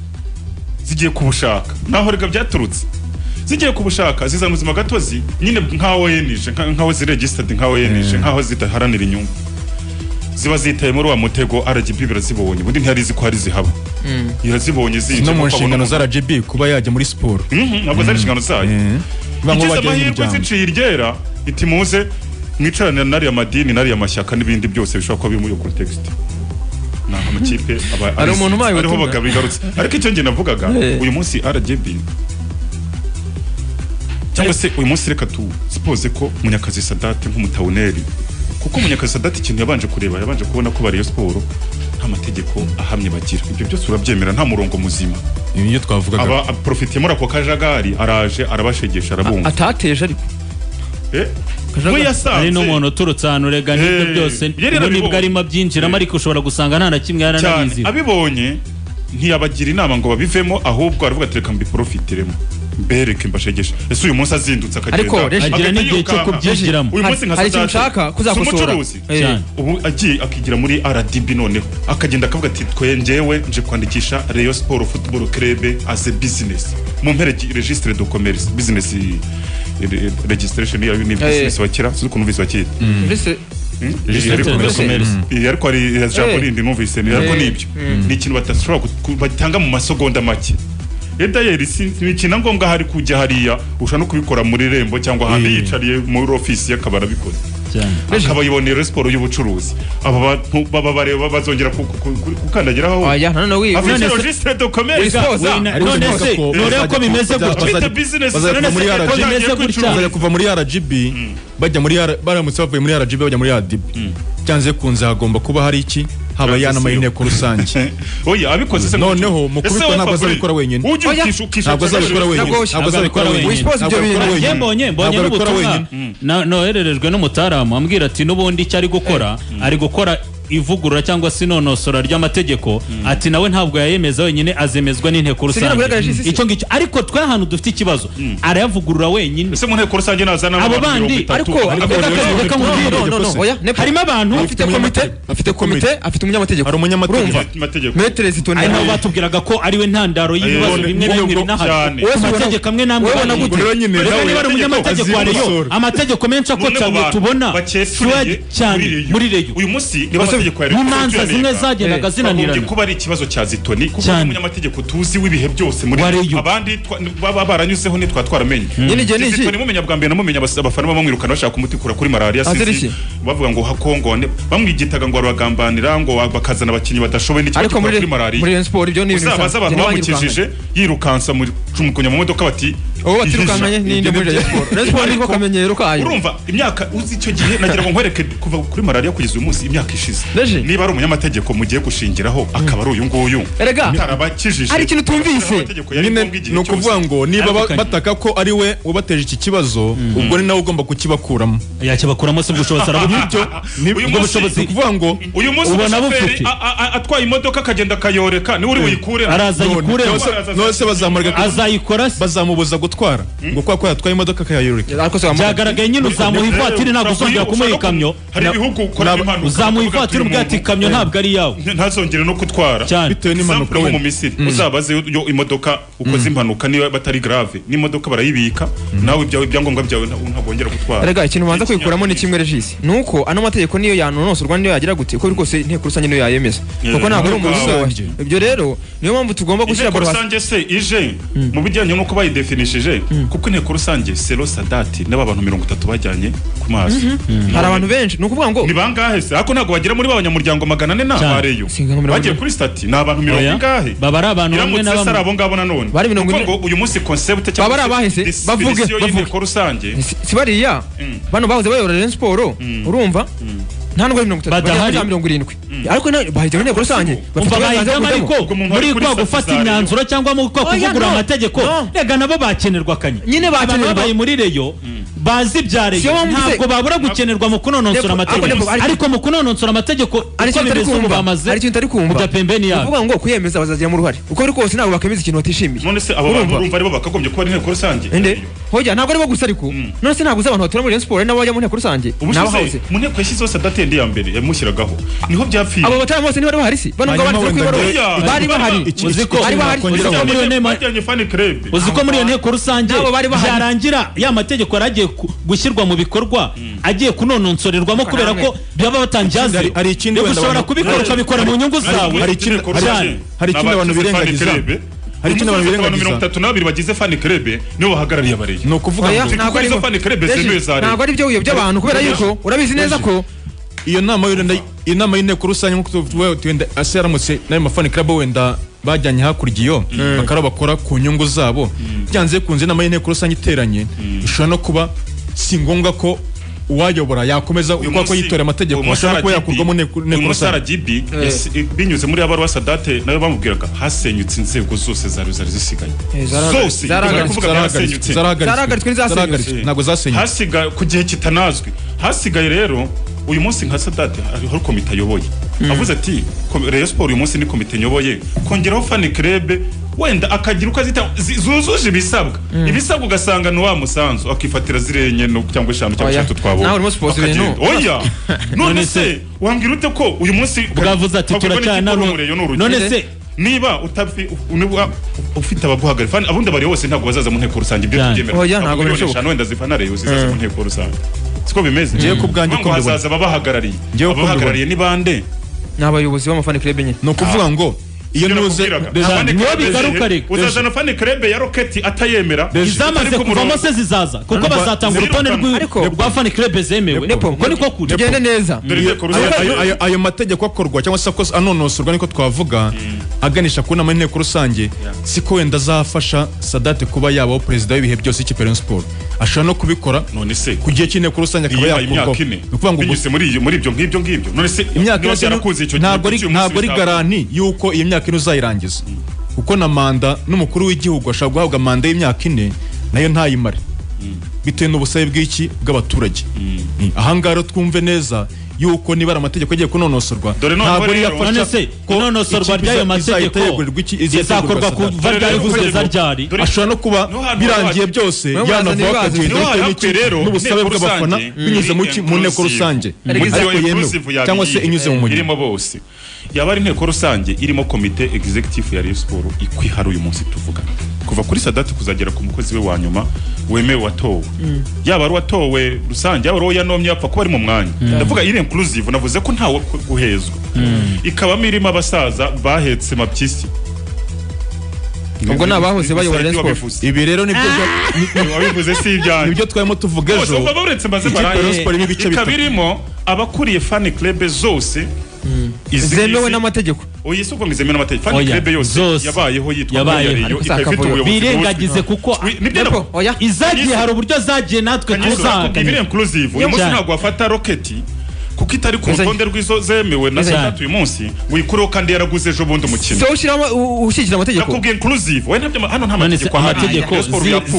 Speaker 2: zigiye kubushaka naho rega byaturutse zigiye kubushaka zizana ubuzima gatozi nyine nkaho ONG nkaho ziregistered nkaho ONG nkaho zidaharanira inyungu ziba zitaye muri wa mutego RGB birazibonye ubundi ntihari ko hari zihaba irazibonye zinje
Speaker 1: no mu nshingano za RGB kuba yajya muri siporo
Speaker 2: ntabwo zari inshingano zayo igize amahirwe ziciye iryera iti muze mwicarane nari amadini nari amashyaka n'ibindi byose bishobora kuba biri muri context naho amakipe
Speaker 3: ari umuntu mayo
Speaker 2: ariho bagabigarutse ariko icyo nge navugaga uyu munsi RGB cyangwa se uyu munsi reka tu suppose ko Munyakazi Sadate nk'umutawuneri kuko Munyakazi Sadate ikintu yabanje kureba yabanje kubona ko bari siporo nta mategeko ahamye bagira ibyo byose urabyemera nta murongo muzima
Speaker 1: ibyo twavugaga
Speaker 2: aba profitiye muri ako kajagari araje arabashegesha arabumva
Speaker 3: atateje ariko
Speaker 4: ari n'umuntu uturutse ahantu rega n'ibyo byose nibwo arimo abyinjiramo ariko ushobora gusanga nta na kimwe yaranabizi
Speaker 2: abibonye ntiyabagira inama ngo babivemo ahubwo aravuga ati reka mbiprofitiremo mbereke mbashegesha ese uyu munsi azindutse akagenda
Speaker 3: ariko
Speaker 4: agira n'igihe cyo kubyinjiramo
Speaker 2: uyu munsi nka
Speaker 3: Sadate nshaka kuzakosora
Speaker 2: ubu agiye akigira muri RDB noneho akagenda akavuga ati twe njyewe nje kwandikisha Rayon Sport Football Club as a business mu mpere registre de commerce business registration ya ni business wakira suko numvise wakira ariko ari jambo rindi numvise ariko nibyo ni ikintu batashobora batanga mu masegonda make Edayeri sinikina ngombwa hari kujya hariya usha no kubikora muri Rembo cyangwa handi yicariye muri office yakabara bikoze akabayibonera siporo y'ubucuruzi aba bantu baba bareba bazongera kukandagiraho
Speaker 3: aya none wi
Speaker 2: none registre de commerce
Speaker 4: none se nore ko bimeze gutya
Speaker 1: bazajya kuva muri RGB bajya muri baramutse bavuye muri RGB bajya muri RDB cyanze kunza hagomba kuba hari iki haba yanama inteko rusange
Speaker 2: oya abikoze se
Speaker 1: noneho mu kubikora ntabwo azabikora wenyine ntabwo azabikora wenyine ntabwo azabikora wenyine
Speaker 4: mbonye n'ubutumwa nohererejwe n'umutaramu ambwira ati n'ubundi icyo ari gukora ivugurura cyangwa se inonosora ry'amategeko ati nawe ntabwo yayemeza wenyine azemezwa n'inteko rusange icyo ngicyo ariko twe ahantu dufite ikibazo arayavugurura wenyine
Speaker 2: ese mu nteko rusange nazana
Speaker 4: abo bandi ariko harimo abantu
Speaker 3: afite komite afite umunyamategeko
Speaker 1: hari umunyamategeko
Speaker 3: metre zitone
Speaker 4: ari nabo batubwiraga ko ari we ntandaro y'ibibazo bimwe na bimwe binahari amategeko amwe namwe bari umunyamategeko ariyo amategeko menshi akotanye tubona cyane muri reyo
Speaker 2: uyu munsi
Speaker 4: n'imanza zimwe zagendaga zinanirana
Speaker 2: kuba ari ikibazo cya Zitoni kuko umunyamategeko tuzi w'ibihe byose muri abandi baba baranyuzeho nitwa twaramenye Zitoni mumenya bwa mbere namumenya abafana bamwirukana bashaka kumutikura kuri malaria sisi bavuga ngo hakongo bamwigitaga ngo aragambanira ngo bakazana abakinyi badashoboye n'icyo kuri malaria
Speaker 3: muri sport ibyo ni
Speaker 2: ibintu abantu bamukijije yirukansa cumukunya mu modoka bati
Speaker 3: uwo batirukanganye n'inde muri Rayon Sport. Rayon Sport niko kamenyero kayo.
Speaker 2: Urumva imyaka uzi icyo gihe nagira ngo nkwereke kuva kuri malaria kugeza uyu munsi imyaka ishize. Niba ari umunyamategeko mugiye gushingiraho akaba ari uyu nguyu.
Speaker 3: Erega
Speaker 2: tarabakijije.
Speaker 3: Ari ikintu tumvise.
Speaker 1: No kuvuga ngo niba bataka ko ari we ubateje iki kibazo ubwo ni nawe ugomba kukibakuramo.
Speaker 4: Yakibakuramo se ubushobozi arabufite.
Speaker 1: Nibwo bushobozi kuvuga ngo
Speaker 2: uyu munsi ubona bufite atwaye imodoka akagenda kayoreka ni uri uyikure
Speaker 4: araza yikure
Speaker 1: nose bazamurga
Speaker 4: azayikora
Speaker 1: bazamubuza gutwara ngo kwa yatwaye imodoka kayayoreka
Speaker 4: byagaragaye nyine uzamuha ivatiri ntabwo uzongera kumuha ikamyo
Speaker 2: hari ibihugu ukora impanuka
Speaker 4: uzamuha ivatiri ubwati ikamyo ntabwo ari yawe
Speaker 2: ntazongere no gutwara
Speaker 1: bitewe n'impanuka
Speaker 2: mu Misiri uzabaze yo imodoka ukoze impanuka niba batari grave n'imodoka barayibika nawe ibyangombwa byawe ntagongera gutwara
Speaker 3: erega ikintu banza kwikuramo ni kimwe Regis nuko ano mategeko niyo yanonosorwa niyo yagira gute uko rwose inteko rusange niyo yayemeza kuko ntabwo ari umusange ibyo rero niyo mpamvu tugomba gushyira
Speaker 2: inteko rusange se ije mu bijyanye nuko bayidefinishije kuko inteko rusange Selo Sadati n'aba bantu 30 bajyanye ku mazi
Speaker 3: hari abantu benshi nuko uvuga ngo
Speaker 2: ni bangahe se ariko ntabwo bagira muri abanyamuryango 400 na bareyo bagiye kuri stati ni abantu 40
Speaker 4: baba ari abantu bamwe na bamwe
Speaker 2: abo ngabo nanone kuko uyu munsi concept
Speaker 3: cyangwa baba abahese bavuge
Speaker 2: inteko rusange
Speaker 3: si bariya bano bahoze bayobora Rayon Sport urumva nta nubwo 30 ariko bahita mu nteko rusange
Speaker 4: bafite bahitamo ariko muri kwa gufata imyanzuro cyangwa mu kwa kuvugura amategeko rega nabo bakenerwa kanye
Speaker 3: nyine bakenerwa
Speaker 4: bayi muri reyo bazi byareyo ntabwo babura gukenerwa mu kunononsora amategeko ariko mu kunononsora amategeko
Speaker 3: ariko bimeze ubu bamaze ari kintu ari kumva
Speaker 4: kujya pembeni yabo
Speaker 3: uvuga ngo kwiyemeza bazagira mu ruhare uko ariko bose nabo bakemeza ikintu batishimiye
Speaker 2: none se abo bantu urumva aribo bakagombye kuba inteko rusange
Speaker 3: ende hoya ntabwo aribo gusa ariko none se ntabwo abantu batora muri Rayon Sport nabo bajya mu nteko rusange
Speaker 2: nabo hose mu nteko yashyizeho Sadatende ya mbere yamushyiragaho niho byapfiye
Speaker 3: abo batara bose niba bahari si bano ngabo bari bahari
Speaker 4: uziko muri iyo nteko rusange byarangira ya mategeko aragiye gushyirwa mu bikorwa agiye kunononsorerwamo kubera ko byaba batangiye
Speaker 1: hari ikindi
Speaker 4: ushobora kubikora ukabikora mu nyungu zawe
Speaker 1: hari ikindi abantu birengagiza
Speaker 2: hari ikindi abantu birengagiza 32 bagize fan club nibo bahagarariye abareye
Speaker 1: no kuvuga ngo
Speaker 2: ntabwo ari fan club zemewe za
Speaker 3: ntabwo ari byo uyobya abantu kubera yuko urabizi neza ko
Speaker 1: iyo nama y'inteko rusange nk'uko tuwenda aseramutse n'ayo mafani club wenda bajyanye hakurya iyo bakara bakora ku nyungu zabo byanze kunze inama y'inteko rusange iteranye ishobora no kuba si ngombwa ko uwayobora yakomeza uko yitora amategeko ashobora kuba yakurwa mu nteko rusange
Speaker 2: binyuze muri abarwa Sadate nayo bamubwiraga hasenyutse inzego zose zari zisigaye zose
Speaker 3: zarahagaritswe
Speaker 1: ntabwo zasenyutse
Speaker 2: hasigaye ku gihe kitanazwi hasigaye rero uyu munsi nka Sadate hariho komite ayoboye avuze ati Rayon Sport uyu munsi ni komite nyoboye kongeraho fan club wenda akagira uko azita zuzuje ibisabwa ibisabwa ugasanga no wa musanzu akifatira zirenye no cyangwa eshanu cyangwa eshatu twabonye
Speaker 3: nawe urimo sport ibintu
Speaker 2: oya none se wambwira ute ko uyu munsi
Speaker 4: bwavuze ati turacyana none se
Speaker 2: niba ufite abaguhagarira fan abundi bari bose ntabwo bazaza mu nteko rusange ibyo tubyemera
Speaker 3: oya ntabwo bishoboka
Speaker 2: wenda zifana Rayon zizaza mu nteko rusange siko bimeze
Speaker 1: ngiye ku bwanjye ko
Speaker 2: bazaza babahagarariye ni bande
Speaker 3: n'abayobozi b'amafani club nye
Speaker 1: no kuvuga ngo iyo nuze
Speaker 4: niyo bigaruka reka
Speaker 2: uzazana fan club ya Rocket atayemera
Speaker 4: izamaze kuvamo se zizaza kuko bazatanga urutonde rwa fan club zemewe ko niko kuri
Speaker 3: tugende neza
Speaker 1: ayo mategeko akorwa cyangwa se ko anonosorwa niko twavuga aganisha ku nama y'inteko rusange siko wenda azafasha Sadate kuba yabaho perezida w'ibihe byose ikipe Rayon Sport ashobora no kubikora
Speaker 2: none se
Speaker 1: ku gihe cy'inteko rusange akaba yakurwaho
Speaker 2: ukuvuga ngo binyuze muri ibyo ngibyo none se
Speaker 1: imyaka ntabwo ari garanti yuko iyi myaka ino uzayirangiza kuko na manda n'umukuru w'igihugu ashobora guhabwa manda y'imyaka 4 nayo ntayimare bitewe n'ubusabe bw'iki bw'abaturage ahangaha twumve neza yuko niba amategeko agiye kunonosorwa
Speaker 2: ntabwo
Speaker 4: ari yafasha se kunonosorwa ry'ayo mategeko izakorwa ku varyari kugeza ryari
Speaker 1: ashobora no kuba birangiye byose yanava akagenda n'ubusabe bw'abafana binyuze mu nteko rusange cyangwa se inyuze mu mujyi
Speaker 2: irimo bose yaba ari inteko rusange irimo komite executive ya Rayon Sport ikwihara uyu munsi tuvuga kuva kuri Sadate kuzagera ku mukozi we wa nyuma wemewe watowe yaba ari watowe rusange yaba ari yanomye yapfa kuba ari mu mwanya ndavuga iri inclusive navuze ko ntawe guhezwa ikaba mirimo abasaza bahetse mapyisi
Speaker 3: ubwo nabahoze bayobora Rayon Sport
Speaker 1: ibi rero nibyo
Speaker 2: wabivuze si ibyanyu
Speaker 1: nibyo twayemo tuvuga ejo
Speaker 2: bose baburetse maze baraye ikabirimo abakuriye fan club zose
Speaker 3: zemewe n'amategeko
Speaker 2: oya soko ngizeme n'amategeko fan club yose yabayeho yitwa Rayon ifite ubuyobozi
Speaker 4: birengagize kuko
Speaker 3: oya
Speaker 4: izagiye hari uburyo zagiye natwe
Speaker 2: tuzanga ibi inclusive uyu munsi ntabwo afata rocket kuko itari ku rutonde rw'izo zemewe na Sadati uyu munsi wikureho kandi yaraguze ejo bundi umukino
Speaker 3: so ushyikira amategeko
Speaker 2: nakubwiye inclusive we ntabyo hano nta
Speaker 4: mategeko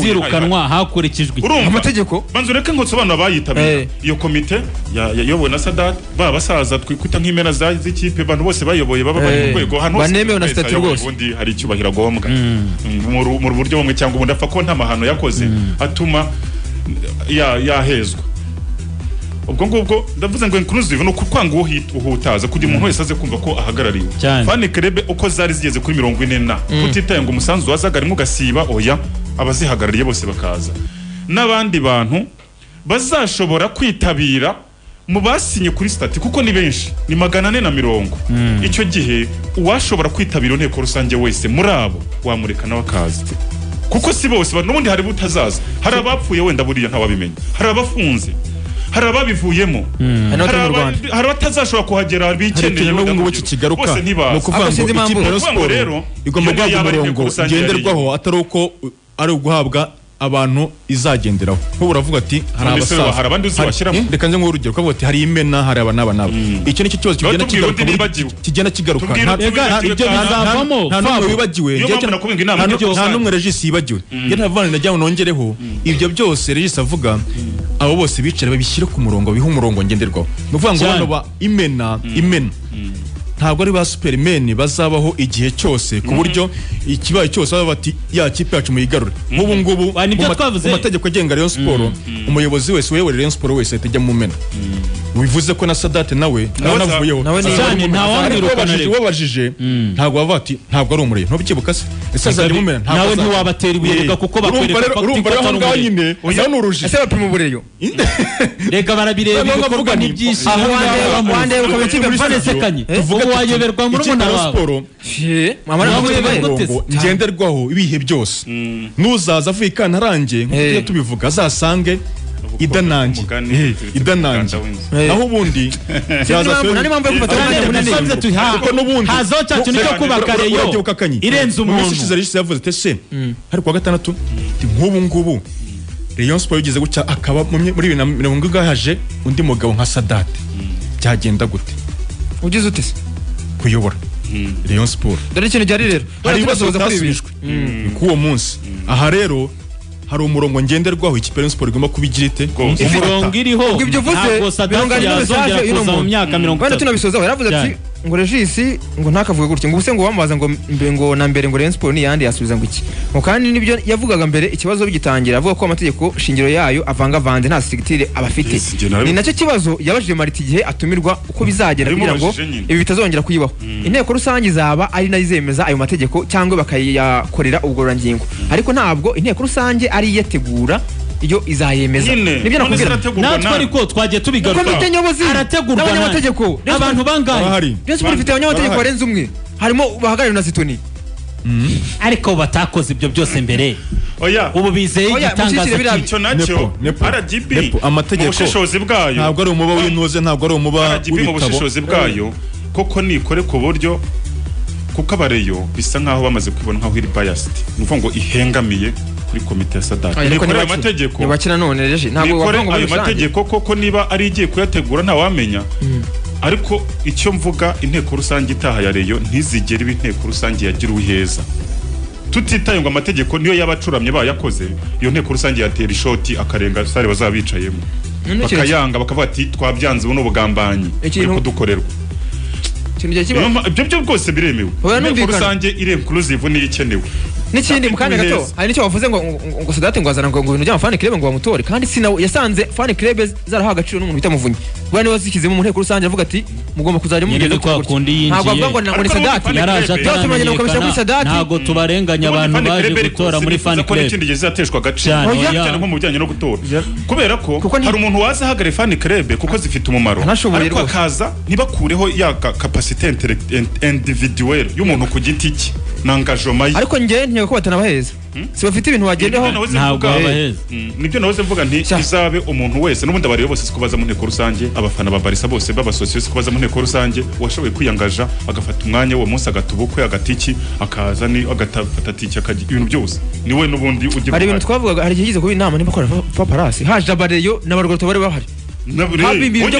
Speaker 4: zirukanwa hakurikijwe
Speaker 3: amategeko
Speaker 2: banzo reke nkosobanura abayitabira iyo komite yayobowe na Sadati basaza twikuta nk'imena z'ikipe abantu bose bayoboye baba bari mu rwego hano
Speaker 3: banemewe na statut rwose
Speaker 2: ubundi hari icyubahiro agombwa mu buryo bumwe cyangwa ubundi apfa ko nta mahano yakoze atuma yahezwa ubwo ngubwo ndavuze ngo inclusive no kwanga uhutaza kugira umuntu wese aze kumva ko ahagarariwe fan club uko zari zigeze kuri 40 kutitaye ngo umusanzu wazagari mugasiba oya abazihagarariye bose bakaza n'abandi bantu bazashobora kwitabira mu basinye kuri stati kuko ni benshi ni 440 icyo gihe uwashobora kwitabira inteko rusange wese muri abo wamureka nawe akaza kuko si bose n'ubundi hari butazaza hari abapfuye wenda buriya ntawabimenya hari abafunze hari ababivuyemo hari batazashobora kuhagera bikeneye
Speaker 1: n'ubwo kigaruka
Speaker 2: bose ntibaza
Speaker 1: no kuvuga rero igomba guhabwa umurongo ngenderwaho atari uko ari uguhabwa abantu izagenderaho nk'ubu uravuga ati hari abasaza
Speaker 2: hari abandi uzibashyiramo
Speaker 1: reka nze nk'urugero ukavuga ati hari imena hari aba n'aba n'aba icyo nicyo kibazo kigenda kigaruka nta n'umwe wibagiwe nta n'umwe Regis yibagiwe njye ntavana najyaho nongereho ibyo byose Regis avuga abo bose bicara babishyire ku murongo biha umurongo ngenderwaho ni ukuvuga ngo bano ba imena ntabwo ari ba supermen bazabaho igihe cyose ku buryo ikibaye cyose baba bati ya kipe yacu muyigarure nk'ubu ngubu mu mategeko agenga Rayon Sport umuyobozi wese uyobora Rayon Sport wese atajya mu mena bivuze ko na Sadate nawe navuyeho
Speaker 4: cyane nta wangirukana rero
Speaker 1: wabajije ntabwo bava ati ntabwo ari umureye ntubikibuka se ese azajya mu mena
Speaker 4: nawe ntiwabatera ibuye kuko bakwereka
Speaker 1: urumva rero ngaho nyine oya n'uruji
Speaker 3: ese bapima ubureyo
Speaker 4: reka barabireba ibikorwa n'ibyisi
Speaker 3: aho wande ukabikiga
Speaker 4: banesekanye tuvuga wayoberwa muri muna wawe
Speaker 1: ngenderwaho ibihe byose nuzaza avuye Kantarange nk'uko tubivuga azasange idanange aho ubundi
Speaker 4: hazaho cyacu nicyo kubaka reyo irenze umuntu
Speaker 1: Regis yavuze ati se hari kuwa gatandatu nk'ubu ngubu Rayon Sport yigeze gutya akaba muri 2020 haje undi mugabo nka Sadate byagenda gute
Speaker 3: ugize ute
Speaker 1: kuyobora Rayon Sport
Speaker 3: dore ikintu cyari rero
Speaker 1: hari ibibazo byasubijwe kuwo munsi aha rero hari umurongo ngenderwaho ikipe Rayon Sport igomba kubigira ite
Speaker 4: umurongo iriho
Speaker 3: ibyo uvuze
Speaker 4: Sadate yazongera kuza mu myaka 30
Speaker 3: bane tunabisoza yaravuze ati ngo Regis ngo ntakavuge gutyo ngo ubuse ngo bamabaza ngo na mbere ngo Rayon Sport ni yandi yasubiza ngo iki ngo kandi nibyo yavugaga mbere ikibazo bigitangira avuga ko amategeko shingiro yayo avangavanze nta sigitire abafite ni nacyo kibazo yabajije Mariti igihe atumirwa uko bizagera kugira ngo ibi bitazongera kuyibaho inteko rusange zaba ari nayo izemeza ayo mategeko cyangwa bakayakorera ubugororangingo ariko ntabwo inteko rusange ari iyategura iyo izayemeza nibyo nakubwira
Speaker 4: natwe ariko twagiye tubigaruka arategurwa
Speaker 3: n'abanyamategeko
Speaker 4: abantu bangaye
Speaker 3: Rayon Sport ifite abanyamategeko barenze umwe harimo bahagarariwe na Zitoni
Speaker 4: ariko batakoze ibyo byose mbere
Speaker 2: oya
Speaker 4: ubu bizeye igitangaza
Speaker 2: cyo nacyo RGB
Speaker 1: amategeko
Speaker 2: ubushishozi bwayo
Speaker 1: ntabwo ari umuba w'intuze ntabwo ari umuba
Speaker 2: RGB mu bushishozi bwayo koko nikore ku buryo kuko abareyo bisa nkaho bamaze kwibona nkaho iri biased nuvuga ngo ihengamiye kuri komite ya Sadate nikore amategeko
Speaker 3: ntibakina none reje ntabwo
Speaker 2: bavuga ayo mategeko koko niba ari igiye kuyategura nta wamenya ariko icyo mvuga inteko rusange itaha ya Rayon ntizigera iba inteko rusange yagira uwiheza tutitaye ngo amategeko niyo yabacuramye bayakoze iyo nteko rusange yatera ishoti akarenga sare bazabicayemo bakayanga bakavuga ati twabyanze ubu n'ubugambanyi ariko dukorerwa ibyo rwose biremewe inteko rusange iri inclusive niyo ikenewe
Speaker 3: n'ikindi mu kanya gato hari nicyo bavuze ngo Sadate ngo azana ngo ibintu by'ama fan club ngo bamutore kandi sinawe yasanze fan club zaraha agaciro n'umuntu bita Muvunyi bwa niwe zikizemo mu nteko rusange avuga ati mugomba kuzajya mugenda
Speaker 4: kwa kundi yinjiye
Speaker 3: ntabwo avuga ngo ni Sadate
Speaker 4: yaraje ataramenyekana ntabwo tubarenganya abantu baje gutora muri fan club
Speaker 2: n'ikindi gihe zateshwa agaciro cyane nko mu bijyanye no gutora kubera ko hari umuntu waza hagare fan club kuko zifite umumaro ariko akaza ntibakureho ya capacité individuelle y'umuntu ku giti cye n'engagement
Speaker 3: ariko njye ntiyego ko batanabaheza si bafite ibintu wagendaho
Speaker 4: ntabwo babaheza
Speaker 2: nibyo nahoze mvuga nti izabe umuntu wese n'ubundi abari bose sikubaza mu nteko rusange abafana ba Barca bose b'abasosiyo sikubaza mu nteko rusange washoboye kwiyangaja agafata umwanya wo munsi agatubukwe agatiki akaza ni agatafata tiki akagira ibintu byose niwe n'ubundi ujye
Speaker 3: hari ibintu twavugaga hari igihe kuba inama niba kora paparazzi haje abareyo n'abarwato bari bahari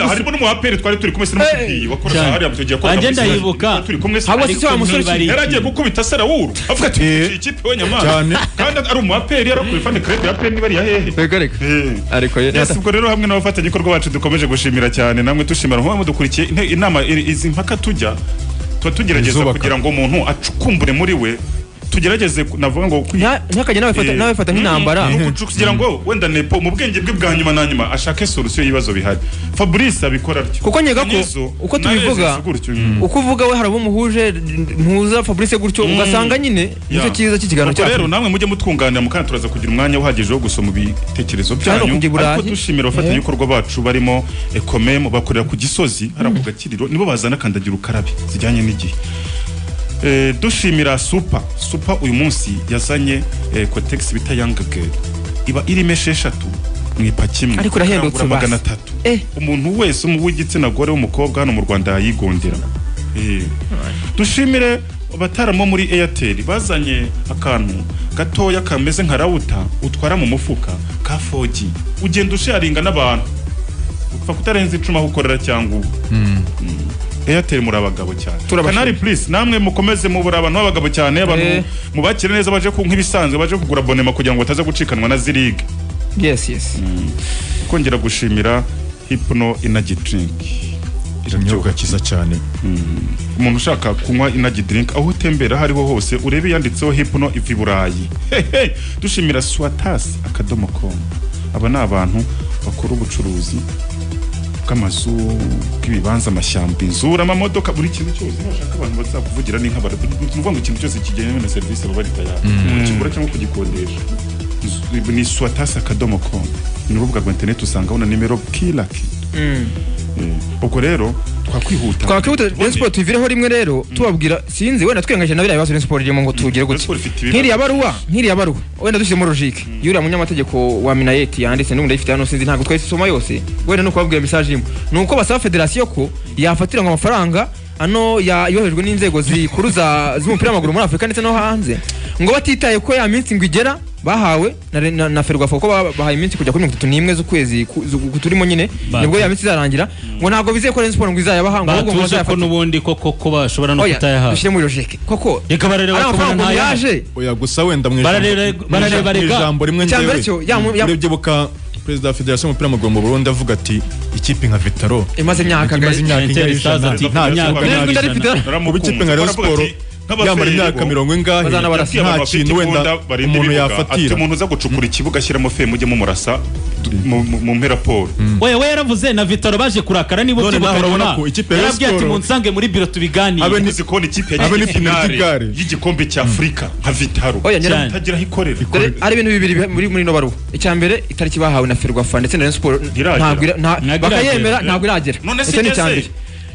Speaker 2: harimo n'umuhaperi twari turi kumwe sinamubwiye wakoresha hariya tugiye kwa
Speaker 4: agenda yibuka
Speaker 2: turi kumwe
Speaker 3: yaragiye
Speaker 2: gukubita Sarawuru avuga ati ikipe we nyamana kandi ari umuhaperi yarakuye fane crete ya pen bari yahehe
Speaker 3: ariko
Speaker 2: ubwo rero hamwe n'abafatanye ikorwa bacu dukomeje gushimira cyane namwe dushimira aho mudukurikiye inama izi mpaka tujya tugerageza kugira ngo umuntu acukumbure muri we tugerageze navuga ngo
Speaker 3: ntakajya n'abafata nk'intambara
Speaker 2: kugira ngo wenda nepo mu bwenge bwe bwa nyuma na nyuma ashake solution y'ibibazo bihari Fabrice abikora atyo
Speaker 3: kuko nyega ko uko tubivuga uko uvuga we harabo muhuje ntuza Fabrice gutyo ugasanga nyine nicyo cyiza cy'ikiganiro
Speaker 2: cyacu rero namwe mujye mutwunganira mukana turaza kugira umwanya uhagije wo gusoma ibitekerezo byanyu ariko dushimira abafatanye ikorwa bacu barimo Ekomem bakorera ku Gisozi hari ku Gakiriro nibo bazana kandagira ukarabe zijyanye n'igihe dushimira super uyu munsi yazanye Kotex bita Young Girl iba irimo 6 mu ipaki imwe
Speaker 3: ariko irahendutse
Speaker 2: $300 umuntu wese w'igitsina gore w'umukobwa hano mu Rwanda yayigondera dushimire abataramo muri Airtel bazanye akantu gatoya kameze nka router utwara mu mufuka ka 4G ugenda usharinga n'abantu upfa kutarenza 10 aho ukorera cyangwa Airtel muri abagabo cyane Canal Plus namwe mukomeze mu buri abantu b'abagabo cyane abantu mubakire neza baje ku nk'ibisanzwe baje kugura abonema kugira ngo bataza gucikanwa na Ziriga
Speaker 3: yes
Speaker 2: kongera gushimira Hypno Energy Drink
Speaker 1: iraryoga kiza cyane
Speaker 2: umuntu ushaka kunywa energy drink aho utembera hariho hose urebe yanditseho Hypno ivi Burayi dushimira swatas.com aba ni abantu bakora ubucuruzi kamazu kibibanza amashyamba inzura amamodoka buri kintu cyose bashaka abantu bazakuvugira n'inka baravuga ngo ikintu cyose kigenewe na service baba barita ya kigura cyangwa kugikodesha ni swatas.com ni urubuga rwa internet usangaho na nimero kilaki ubwo rero twakwihuta
Speaker 3: Sport tuvireho rimwe rero tubabwira sinzi wenda twengaje na biriya bibazo Sport irimo ngo tugire gute nkiriya baruwa wenda dushyire mu logique yuri munyamategeko wa Minayeti yanditse n'undi ifite hano sinzi ntago twese soma yose wenda no kubabwira message imwe nuko basaba federation ko yafatira ngo amafaranga ano yohejwe n'inzego zikuru z'umupira w'amaguru muri Afrika ndetse no hanze ngo batitaye ko ya minsi ngo igera bahawe na Ferwafa ko bahaye iminsi kujya kuri 31 z'ukwezi turimo nyine nibwo ya minsi izarangira ngo ntago bizeye ko Rayon Sport ngo izayabahanga ahubwo ngo
Speaker 4: bazafata nubundi koko bashobora no kutayaha
Speaker 3: dushire muri logique koko
Speaker 4: reka barareba ko bana
Speaker 3: yaje
Speaker 1: oya gusa wenda
Speaker 4: barareba
Speaker 1: ijambo rimwe ngewe urabyibuka Perezida wa Federation y'umupira w'amaguru mu Burundi avuga ati ikipe nka Vitaro
Speaker 3: imaze imyaka
Speaker 1: mu ikipe nka Rayon Sport yamara imyaka 40 nta kintu wenda umuntu yafatira
Speaker 2: umuntu uza gucukura ikibuga ashyiramo fe mujye mu murasa mu mpera Paul
Speaker 4: we yaravuze na Vitaro baje kurakara nibo
Speaker 1: urabona ko ikipe ya
Speaker 4: Sport ati munsange muri biro tubiganire
Speaker 2: abe nizi ko ikipe y'igare y'igikombe cya Afrika nka Vitaro tagira hikorera
Speaker 3: ari ibintu bibiri muri no baruwa icyambere itariki bahawe na Ferwafa ndetse na Rayon Sport bakayemera ntabwo iragera icyo ni cyambere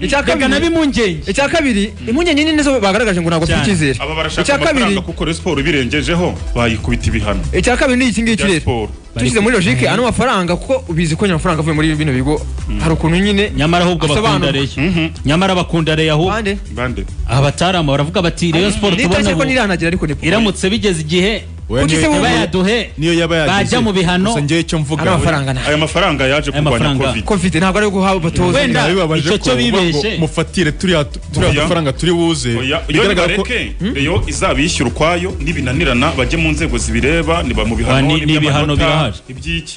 Speaker 3: icya kabiri impungenge nyine nizo bagaragaje ngo ntabwo twikizere
Speaker 2: icya kabiri kuko Rayon Sport birengejeho bayikubita ibihano
Speaker 3: icya kabiri ni iki ngiki rero tushyize muri logique ano mafaranga kuko ubizi ko amafaranga avuye muri bino bigo hari ukuntu nyine
Speaker 4: nyamara ahubwo bakundareye nyamara bakundareye aho
Speaker 2: bande
Speaker 4: abatarama baravuga bati Rayon Sport tubona
Speaker 3: ko niranagira ariko ne
Speaker 4: iramutse bigeze igihe bayaduhe
Speaker 1: niyo yabayagize
Speaker 4: bajya mu bihano
Speaker 1: gusa ngiye cyo mvuga
Speaker 2: aya mafaranga yaje kurwanya
Speaker 3: covid ntabwo ari guhawe batoza
Speaker 4: wenda icyo cyo bibeshe
Speaker 1: mufatire turi amafaranga turi buze
Speaker 2: bigaragara ko Rayon izabishyura ukwayo nibinanirana bajye mu nzego zibireba niba mu bihano
Speaker 4: n'ibihano birahari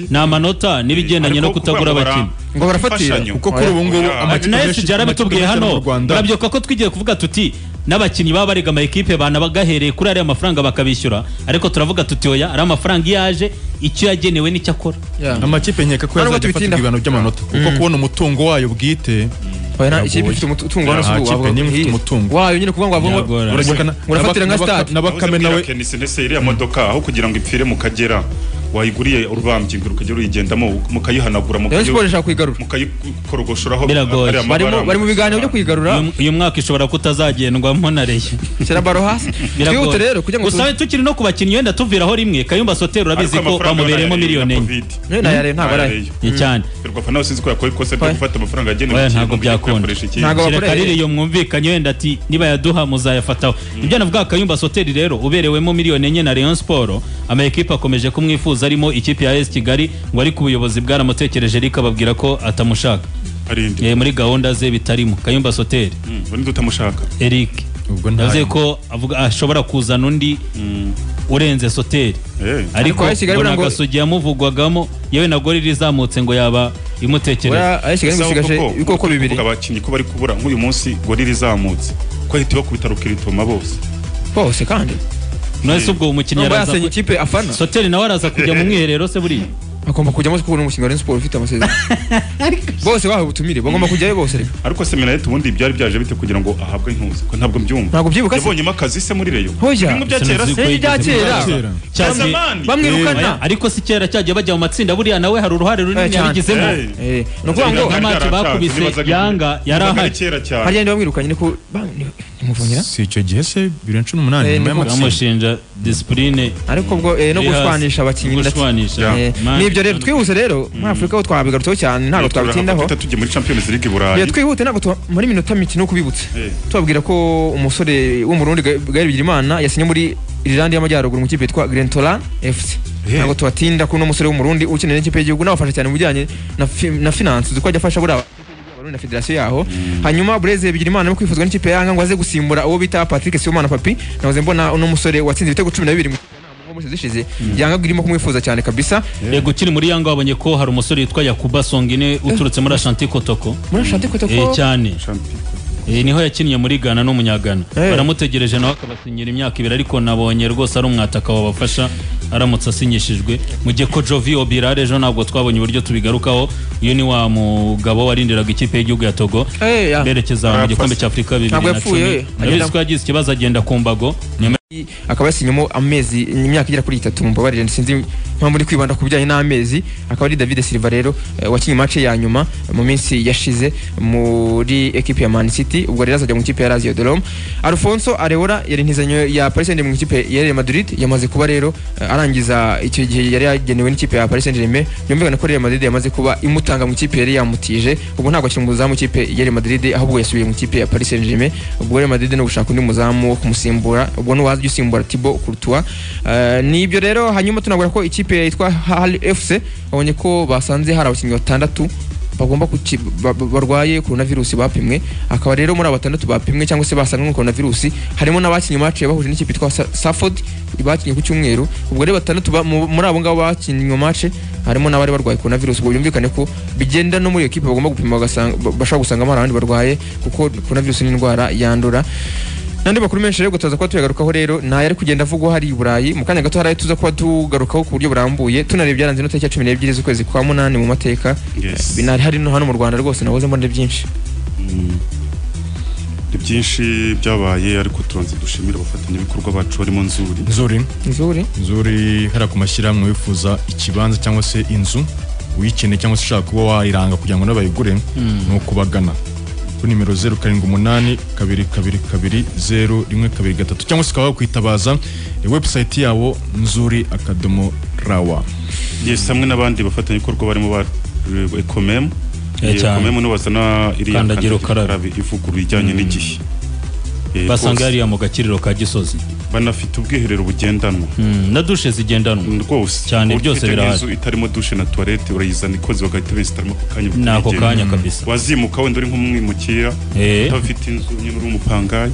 Speaker 4: na manota nibigendanye no kutagura abakinnyi
Speaker 3: ngo barafatira
Speaker 1: kuko kuri ubu ngubu
Speaker 4: amakipe yarabitubwiye hano urabyoka ko twigiye kuvuga tuti n'abakinnyi baba bariga ama equipe banabagahereye kuri ari amafaranga bakabishyura ariko turavuga tuti oya ari amafaranga yaje icyo yagenewe n'icyo akora
Speaker 1: amakipe nkeka ko yazajya afatirwa ibihano by'amanota kuko kubona umutungo wayo bwite
Speaker 3: ikipe ifite umutungo wayo nyine kuvuga ngo urafatira nka stade
Speaker 1: n'abakame nawe
Speaker 2: iriya modoka aho kugira ngo ipfire mu Kagera wayiguriye urubambye ngo ukajya uyigendamo mukayihanagura mukayikorogoshuraho
Speaker 3: bari mu biganiro byo kuyigarura
Speaker 4: uyu mwaka ishobora kutazagendwamo na Reyo
Speaker 3: shyira baro hasi twihute rero kugira ngo
Speaker 4: gusa tukiri no ku bakinnyi wenda tuviraho rimwe Kayumba Soter urabizi ko bamubereyemo miliyoni enye
Speaker 3: na yare ntabwo ari
Speaker 2: cyane Ferwafa nawe sinzi ko yakora ikosa ryo gufata amafaranga agenewe
Speaker 4: ntabwo byakunda ntabwo bakorera iyo mwumvikanye wenda ati niba yaduha muzayafataho ibyo navuga Kayumba Soter rero uberewemo miliyoni enye na Rayon Sport ama equipe akomeje kumwifuza arimo ikipe ya AS Kigali ngo ari ku buyobozi bwaramutekereje rikababwira ko atamushaka muri gahunda ze bitarimo Kayumba Soter
Speaker 2: bari tutamushaka
Speaker 4: Eric ubwo ndavuze ko avuga ashobora kuzana undi urenze Soter ariko Gasogi yamuvugwagamo yewe na gori rizamutse ngo yaba imutekereza
Speaker 3: ayisigaje ibikoko bibiri
Speaker 2: abakinyi ko bari kubura nk'uyu munsi gori rizamutse ko hitiwe ku bitaro kiritoma
Speaker 3: bose kandi
Speaker 4: none ubwo umukinnyi
Speaker 3: araza ikipe afana
Speaker 4: Soter nawe araza kujya mu mwiherero se buri
Speaker 3: agomba kujyamo kuko n'umushinga wa Rayon Sport ufite amasezerano bose bahawe ubutumire bagomba kujyayo bose reka
Speaker 2: ariko seminari ubundi byari byaje bite kugira ngo ahabwe intuzi ko ntabwo mbyumva
Speaker 3: ntabwo byibuka
Speaker 2: yabonyemo akazi se muri Rayon
Speaker 3: bimwe
Speaker 2: bya kera
Speaker 3: se bamwirukana
Speaker 4: ariko si kera cyagiye bajya mu matsinda buriya nawe hari uruhare runini yabigizemo
Speaker 3: no kuvuga ngo
Speaker 4: nk'amaci bakubise Yanga yari ahari
Speaker 3: hariya bamwirukanye niko muvunyira
Speaker 1: si icyo gihe se 2018 nyuma
Speaker 4: y'amushinja discipline
Speaker 3: ariko ubwo no gushwanisha abakinnyi nibyo rero twihuse rero muri Afrika ho twabigarutseho cyane ntabwo twabitindaho
Speaker 2: tujye muri Champions League Burayi
Speaker 3: twihute ntabwo muri minota mike no kubibutse tubabwira ko umusore w'umurundi Gaël Bigirimana yasinye muri Irlande y'Amajyaruguru mu kipe yitwa Grentola FC ntabwo tubatinda ko no musore w'umurundi ukeneye ikipe y'igihugu nabafasha cyane mu bijyanye na finance uko ajya afasha buri na federasiyo yaho hanyuma Blaise Bigirimana no kwifuzwa n'ikipe ya Yanga ngo aze gusimbura uwo bita Patrick Sibomana Papi nahoze mbona uno musore watsinze ibitego 12 mu zishize Yanga girimo kumwifuza cyane kabisa
Speaker 4: yego ukiri muri Yanga wabonye ko hari umusore yitwa Yakuba Songine uturutse muri Ashanti Kotoko cyane niho yakinnye muri Ghana no munyagana baramutegereje nawe akabasinyira imyaka 2 ariko nabonye rwose ari umwataka wabafasha aramutse asinyishijwe mu gihe ko Jovi Obirare ejo ntabwo twabonye uburyo tubigarukaho iyo ni wa mugabo warindiraga ikipe y'igihugu ya Togo berekeza mu gikombe cya Afrika 2010 yabizi ko yagize ikibazo agenda ku mbago
Speaker 3: akaba yasinyemo amezi imyaka igera kuri 3 mbabarire sinzi mpamvu ndi kwibanda ku bijyanye n'amezi akaba ari David Silva rero wakinye match ya nyuma mu minsi yashize muri equipe ya Man City ubwo rero azajya mu ikipe ya Lazio de Rome Alfonso Areola yari ntizanyo ya Paris Saint-Germain mu ikipe ya Real Madrid yamaze kuba rero arangiza icyo gihe yari yagenewe n'ikipe ya Paris Saint-Germain yumvikana ko Real Madrid yamaze kuba imutanga mu ikipe yari yamutije ubwo ntabwo akiri muzamu ikipe ya Real Madrid ahubwo yasubiye mu ikipe ya Paris Saint-Germain ubwo Real Madrid no gushaka undi muzamu wo kumusimbura ubwo no wazi usimbura Thibaut Courtois nibyo rero hanyuma tunabura ko ikipe yitwa Hull FC babonye ko basanze hari abakinnyi 6 bagomba barwaye coronavirus bapimwe akaba rero muri abo 6 bapimwe cyangwa se basanga coronavirus harimo n'abakinnyi match bahuje n'ikipe yitwa Safford bakinnye ku cyumweru ubwo rero 6 muri abo ngabo bakinnye match harimo n'abari barwaye coronavirus ubwo byumvikane ko bigenda no muri equipe bagomba gupima bashaka gusanga abandi barwaye kuko coronavirus ni indwara yandura nandi bakuru menshi rero gutaza kwa tuyagarukaho rero naye ari kugenda avugwa hari i Burayi mu kanya gato haraye tuza kuba tugarukaho ku buryo burambuye tunarebye byaranze no tariki 12 z'ukwezi kwa 8 mu mateka binari hari no hano mu Rwanda rwose nahoze mbona byinshi
Speaker 2: byinshi byabaye ariko turanze dushimira abafatanya bikorwa bacu barimo
Speaker 1: Nzuri hara ku mashyirahamwe wifuza ikibanza cyangwa se inzu uyikeneye cyangwa se ushaka kuba wayiranga kugira ngo nabayigure no kubagana nimero 0782222013 cyangwa se ukaba wakwitabaza website yabo nzuri.rawa
Speaker 2: hamwe n'abandi bafatanya ibikorwa barimo ba Ekomem no bazana iriya
Speaker 4: kandagira ukarabe
Speaker 2: ivuguru ijyanye n'igihe
Speaker 4: basanga yari mu gakiriro ka Gisozi
Speaker 2: banafite ubwiherero bugendanwa
Speaker 4: na douche zigendanwa
Speaker 2: rwose
Speaker 4: cyane byose birahari
Speaker 2: itarimo douche na toilette urayizana ikoze bagahita besitaramo
Speaker 4: nako kanya kabisa
Speaker 2: wazimuka wenda uri nk'umwimukira utafite inzu nyine uri umupangayi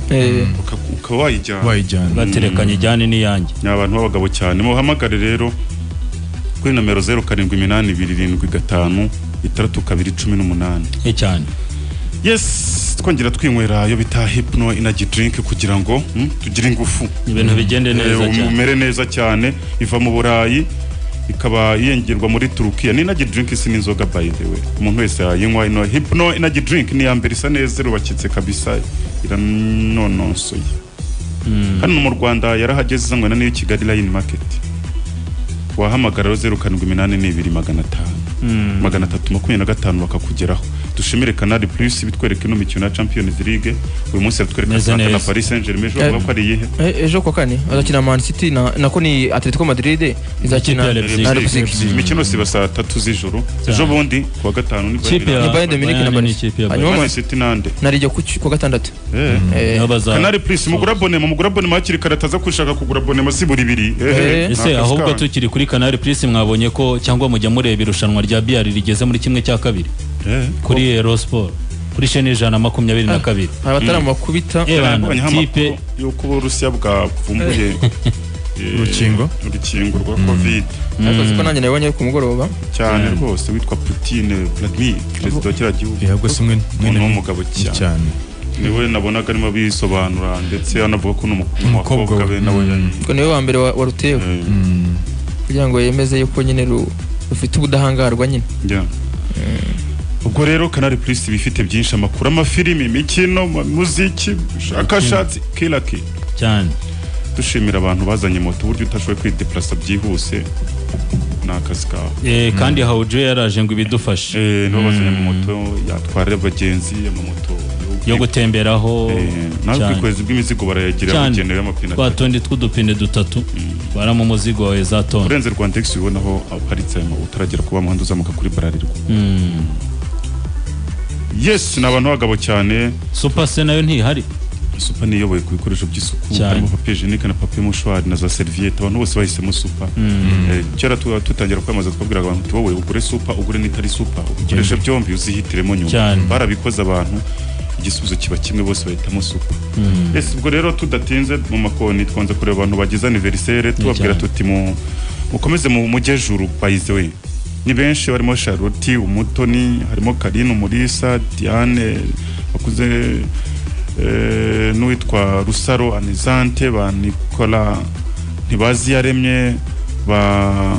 Speaker 2: ukaba wayijyana
Speaker 4: baterekanye ijyane n'iyange
Speaker 2: ni abantu b'abagabo cyane muhamagare rero kuri nomero 0788562218
Speaker 4: cyane
Speaker 2: twongera twinywera yo bita Hypno Energy Drink kugira ngo tugire ingufu
Speaker 4: ibintu bigende neza cyane
Speaker 2: umere neza cyane iva mu Burayi ikaba yengerwa muri Turukiya ni Energy Drink isi n'inzoga by the way umuntu wese yayinywa ino Hypno Energy Drink ni yambere isa neza rubakitse kabisa iranononsoye hano mu Rwanda yarahageze zangwana n'iyo Kigali Line Market wahamagara 0782 325 bakakugeraho. Dushimire Canal Plus bitwereka ino mikino ya Champions League uyu munsi yatwereka Santa na Paris Saint-Germain ejo ko ari yihe
Speaker 3: ejo ko kane azakina Man City nako ni Atletico Madrid izakina na Leipzig.
Speaker 2: Imikino siba saa 3 z'ijoro ejo bundi kuwa gatanu ni
Speaker 3: Bayern Munich na
Speaker 2: Man City nande
Speaker 3: narijya ku gatandatu.
Speaker 2: Canal Plus mugura abonema hakiri karataza kushaka kugura abonema siburi bibiri
Speaker 4: ese ahubwo tukiri kuri Canal Plus mwabonye ko cyangwa mujya mureba irushanwa rya BR rigeze muri kimwe cya kabiri kuri Eurosport kuri chaîne 122
Speaker 3: abatara makubita
Speaker 2: tipe yuko Uburusiya bwavumbuye
Speaker 1: urukingo
Speaker 2: rwa Covid
Speaker 3: ariko siko nanjye nabonye ku mugoroba
Speaker 2: cyane rwose witwa Putin Vladimir president kira gihugu
Speaker 1: yego simwe
Speaker 2: n'umugabo cyane niwe nabonaga arimo bisobanura ndetse anavuga ko n'umukobwa we nawe
Speaker 3: ko niwe wa mbere warutewe kugira ngo yemeze yuko nyine rufite ubudahangarwa nyine.
Speaker 2: Ubwo rero Canal Plus bifite byinshi amakuru amafilimi imikino muziki shakashatsi kilaki
Speaker 4: cyane.
Speaker 2: Dushimira abantu bazanye moto buryo utashoboye kwideplasa byihuse n'akazi kawe
Speaker 4: kandi Haujo yaraje ngo ibidufashe
Speaker 2: no bazanye moto yatwara abagenzi amamoto
Speaker 4: yo gutemberaho
Speaker 2: nawe kwezi bw'imizigo barayagira bugenera amapine
Speaker 4: twatundi tw'udupine dutatu bara mu muzigo wawe za tone
Speaker 2: urenze Rwandex ubonaho aparitse utaragera kuba muhanda uzamuka kuri Bararirwa. Yes n'abantu bagabo cyane.
Speaker 4: Super se nayo ntihari.
Speaker 2: Super niyoboye ku bikoresho by'isuku harimo papier hygienique na papier mouchoir na za serviette abantu bose bahisemo Super. Cyara tutangira kwamaza twabwira abantu wowe ugure Super ugure n'itari Super ukoresha byombi uzihitiremo nyuma barabikoza abantu igisubizo kiba kimwe bose bahitamo Super. Yes ubwo rero tudatinze mu makoni twanze kureba abantu bagize anniversaire tubabwira tuti mukomeze mu mujejuru by the way ni benshi barimo Charlotte Umutoni harimo Karine Umulisa Diane bakuze n'uwitwa Rusaro Anizante ba Nicola Ntibazi yaremye ba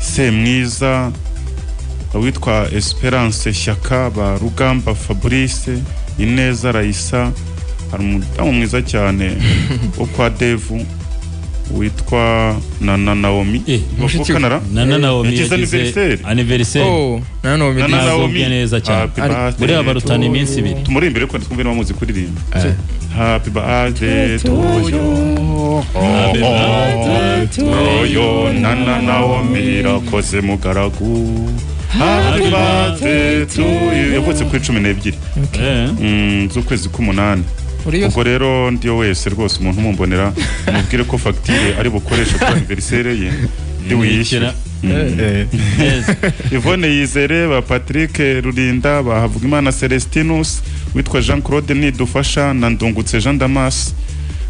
Speaker 2: Semwiza witwa Esperance Shyaka ba Rugamba Fabrice Ineza Raisa hari umudamu mwiza cyane wo kwa Devu witwa Nana Naomi
Speaker 4: Mushikana Nana Naomi yagize anniversaire Nana Naomi neza cyane muri abarutana iminsi ibiri
Speaker 2: tumuri imbere ko twumve n'abamuzi kuririmba happy birthday to you happy birthday to you Nana Naomi rakoze mugaragu happy birthday to you yavutse ku 12 z'ukwezi k'umunani. Ubwo rero ndiyo wese rwose umuntu mumbonera mubwire ko facture ari bukoresha ku anniversaire ye ndi wiyishyura. Yvonne Yizere ba Patrick Rurinda ba Havugimana Celestinus witwa Jean Claude Nidufasha na Ndungutse Jean Damas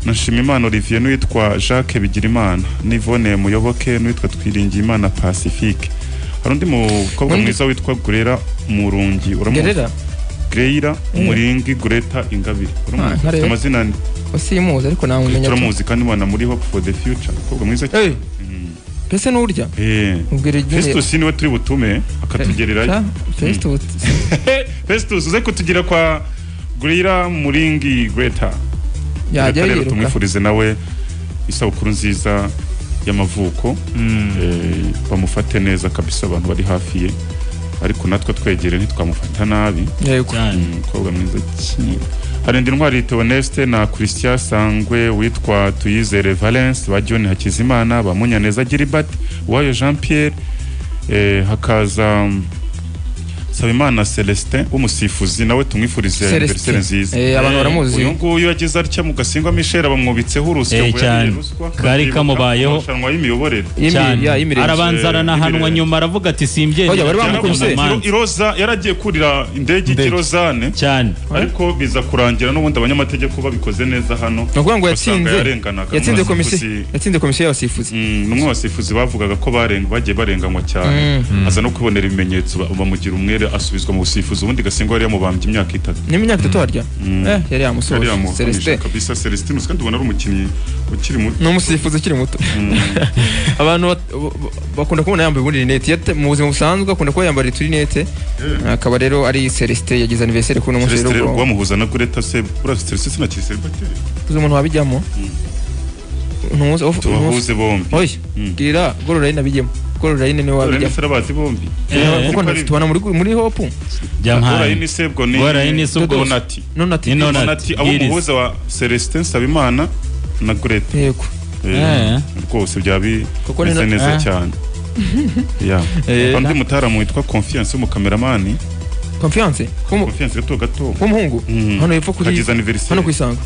Speaker 2: na Shimimana Olivier n'uwitwa Jacques Bigirimana n'Yvonne Muyoboke n'uwitwa Twiringiyimana Pacifique. Hari undi mukobwa mwiza witwa Gurera Murungi uramuzi Greira Umuringi Greta Ingabire uramuzi amazina ni
Speaker 3: osimuzi ariko nawe umenya
Speaker 2: turamuzi kandi mwana muri Hope for the Future kobwa mwiza cyane
Speaker 3: pese n'urya
Speaker 2: ubwire Festus niwe turi butume akatugererayo Festus uze kutugira kwa Greira Muringi Greta
Speaker 3: yajya
Speaker 2: yiruka tumwifurize nawe isabukuru nziza y'amavuko bamufate neza kabisa abantu bari hafi ye ariko natwe twegere ntitwamufata nabi kobwa mwiza cyane. Hari ndi ntwari Theoneste na Christian Sangwe witwa Tuyizere Valence ba John Hakizimana ba Munyaneza Gilbert Uwayo Jean Pierre hakaza Sabimana Celestin umusifuzi nawe tumwifurize anniversaire nziza
Speaker 3: abantu baramuzi
Speaker 2: uyu nguyu yagize atya mu Gasingwa Michel abamwubitseho urusyo
Speaker 4: kari kamubayeho
Speaker 2: shanwa y'imiyoborere
Speaker 4: arabanzara nahanwa nyuma aravuga ati simbyeye
Speaker 3: bari bamukubise
Speaker 2: Iroza yaragiye kurira indege y'Irozane
Speaker 4: cyane
Speaker 2: ariko biza kurangira n'ubundi abanyamategeko babikoze neza hano
Speaker 3: no ngo yatsinze komisiyo y'abasifuzi
Speaker 2: n'umwe wasifuzi bavugaga ko bagiye barenganywa cyane aza no kubonera ibimenyetso bamugira umwere asubizwa mu busifuzi ubundi Gasingwa yari yamubambye imyaka 3
Speaker 3: ni imyaka 3 harya yari yamusoje
Speaker 2: Celestin kabisa Celestin kandi ubona ari umukinnyi ukiri muto
Speaker 3: no musifuzi ukiri muto abantu bakunda kubona yambaye ubundi rinete mu buzima busanzwe akunda kuba yambara rinete akaba rero ari Celestin yagize anniversaire kuno munsi
Speaker 2: rero bamuhuza na Greta se Celestin na Celestin
Speaker 3: umuntu wabijyamo
Speaker 2: tubahuze bombi
Speaker 3: oya gira Gol Rain abijyemo Gol Rain ni wabijyamo
Speaker 2: sarabazi bombi
Speaker 3: uko tubana muri hope
Speaker 2: Gol Rain sebwo ni
Speaker 4: Gol Rain sebwo
Speaker 2: Nonati abo muhuza wa Celestin Sabimana na Grete
Speaker 3: yego
Speaker 2: rwose byabi neza cyane kandi mutaramu witwa Confiance mu cameraman
Speaker 3: Confiance
Speaker 2: gato
Speaker 3: umuhungu hano yepfo kuri hano kwisanga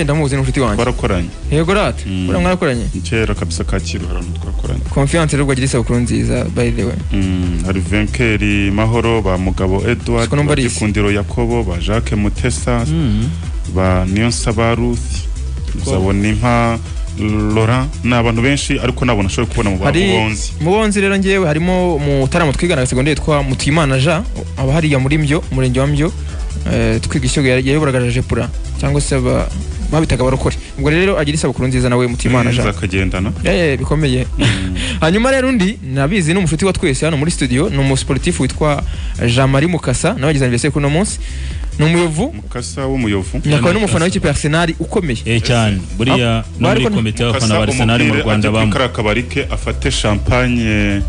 Speaker 3: ndamuzi n'unshuti wanjye
Speaker 2: barakoranye
Speaker 3: yego rate ura mwarakoranye
Speaker 2: kera kabisa Kacyiru harano twakoranye
Speaker 3: Confiance rero agira isabukuru nziza by the way
Speaker 2: hari Venkeri Mahoro ba Mugabo Edward Gikundiro Yakobo ba Jacques Mutesa ba Niyonsaba Ruth zabona impa Laurent n'abantu benshi ariko nabona ashobora kubona mu babonzi
Speaker 3: mubonzi rero ngewe harimo mutaramo twigana secondaire twa Mutuyimana Jean aba hariya muri Mbyo murenge wa Mbyo twiga ishyogwe yayoboraga Jepura cyangwa se babitaga barokore ubwo rero agira isabukuru nziza nawe Mutuyimana Jean
Speaker 2: zakagendana
Speaker 3: bikomeye hanyuma rero undi nabizi n'umushuti wa twese hano muri studio ni umusportif witwa Jean Marie Mukasa nawe agize anniversaire kuno munsi numuyovu
Speaker 2: Mukasa w'umuyovu
Speaker 3: nakaba n'umufana w'ikipe Arsenal ukomeye
Speaker 4: cyane buriya no muri komite y'abafana ba Arsenal mu Rwanda bamwe
Speaker 2: karakabarike afate champagne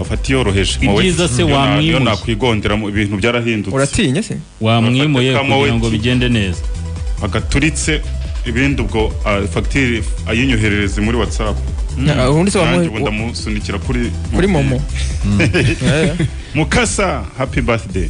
Speaker 2: afati yoroheje
Speaker 4: ibyiza se wamwimuye
Speaker 2: nakwigondera mu ibintu byarahindutse
Speaker 3: uratinya se
Speaker 4: wamwimuye kugira ngo bigende neza
Speaker 2: agaturitse ibindi ubwo facture ayinyoherereze muri WhatsApp
Speaker 3: ubundi se
Speaker 2: ndamusunikira
Speaker 3: kuri momo
Speaker 2: Mukasa happy birthday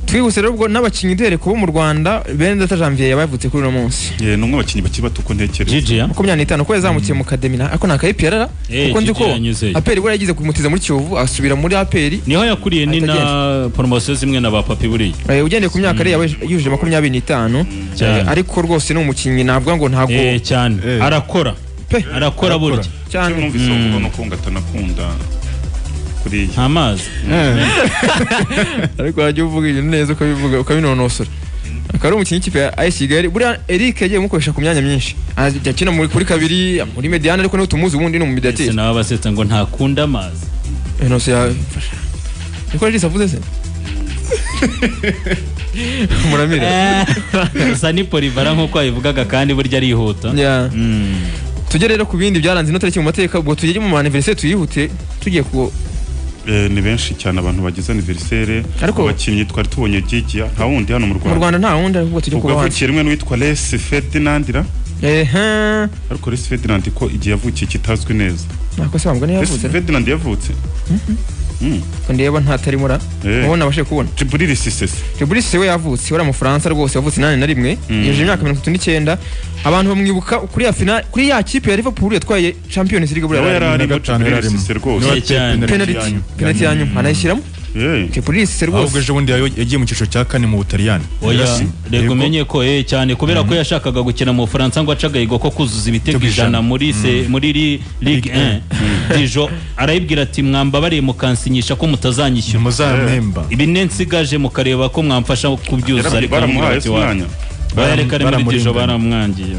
Speaker 3: twihuse rero ubwo n'abakinyi dere kubo mu Rwanda Benedata Janvier yabavutse kuri uno munsi
Speaker 2: numwe abakinyi bakiri bato uko ntekereza
Speaker 3: 25 ko yazamukiye mu academy ariko naka IPR kuko ndi ko APR bwo yagize kumutiza muri Kiyovu asubira muri APR
Speaker 4: niho yakuriye ni na promotion zimwe na ba papi buri
Speaker 3: ugendeye ku myaka rero yujuje 25 ariko rwose ni umukinyi navuga ngo ntago
Speaker 4: cyane arakora burya
Speaker 2: cyane numvise uvuga no kunga tanakunda
Speaker 4: amazi
Speaker 3: ariko wajya uvuga ibintu neza ukabivuga ukabinonosora akari umukinyi w'ikipe ya AS Kigali buriya Eric yagiye mukoresha ku myanya myinshi akina kuri kabiri muri mediane ariko niho tumuzi ubundi no mu mediateur
Speaker 4: nawe basetsa ngo ntakunda amazi
Speaker 3: nose yafasha niko rero savuze se muramire
Speaker 4: sani polivara nkuko ayivugaga kandi burya arihuta
Speaker 3: tujye rero ku bindi byaranze no tariki mu mateka ubwo tujye mu anniversaire tuyihute tugiye ku
Speaker 2: ni benshi cyane abantu bagize anniversaire abakinnyi twari tubonye Gigia nta wundi hano mu Rwanda
Speaker 3: nta wundi ahubwo tujye kuba
Speaker 2: hanze rimwe n'uwitwa Les Ferdinand ariko Les Ferdinand ko igihe yavukiye kitazwi neza
Speaker 3: nako se bambwa ne yavutse
Speaker 2: Ferdinand yavutse
Speaker 3: kandi yaba ntatari mura ubona abashe kubona
Speaker 2: Djibril Cissé
Speaker 3: we yavutse wari mu France rwose yavutse 81 yeje imyaka 39 abantu bamwibuka kuri ya final kuri ya kipe ya Liverpool yatwaye Champions League buriya
Speaker 2: yari
Speaker 3: penalty yanyu anayishyiramo Djibril Cissé rwose
Speaker 1: ahubwo ejo bundi yagiye mu cyiciro cya kane mu Butaliyani
Speaker 4: rego umenye ko cyane kubera ko yashakaga gukina mu France ngo acaga yigo ko kuzuza ibitego 100 muri Ligue 1 Dijo arayibwira ati mwambabariye mukansinyisha ko mutazanyishyura
Speaker 1: muzamemba
Speaker 4: ibi nensigaje mukareba ko mwamfasha kubyuza
Speaker 2: ariko baramuhaye
Speaker 4: bayarekare muri Dijo baramwangiye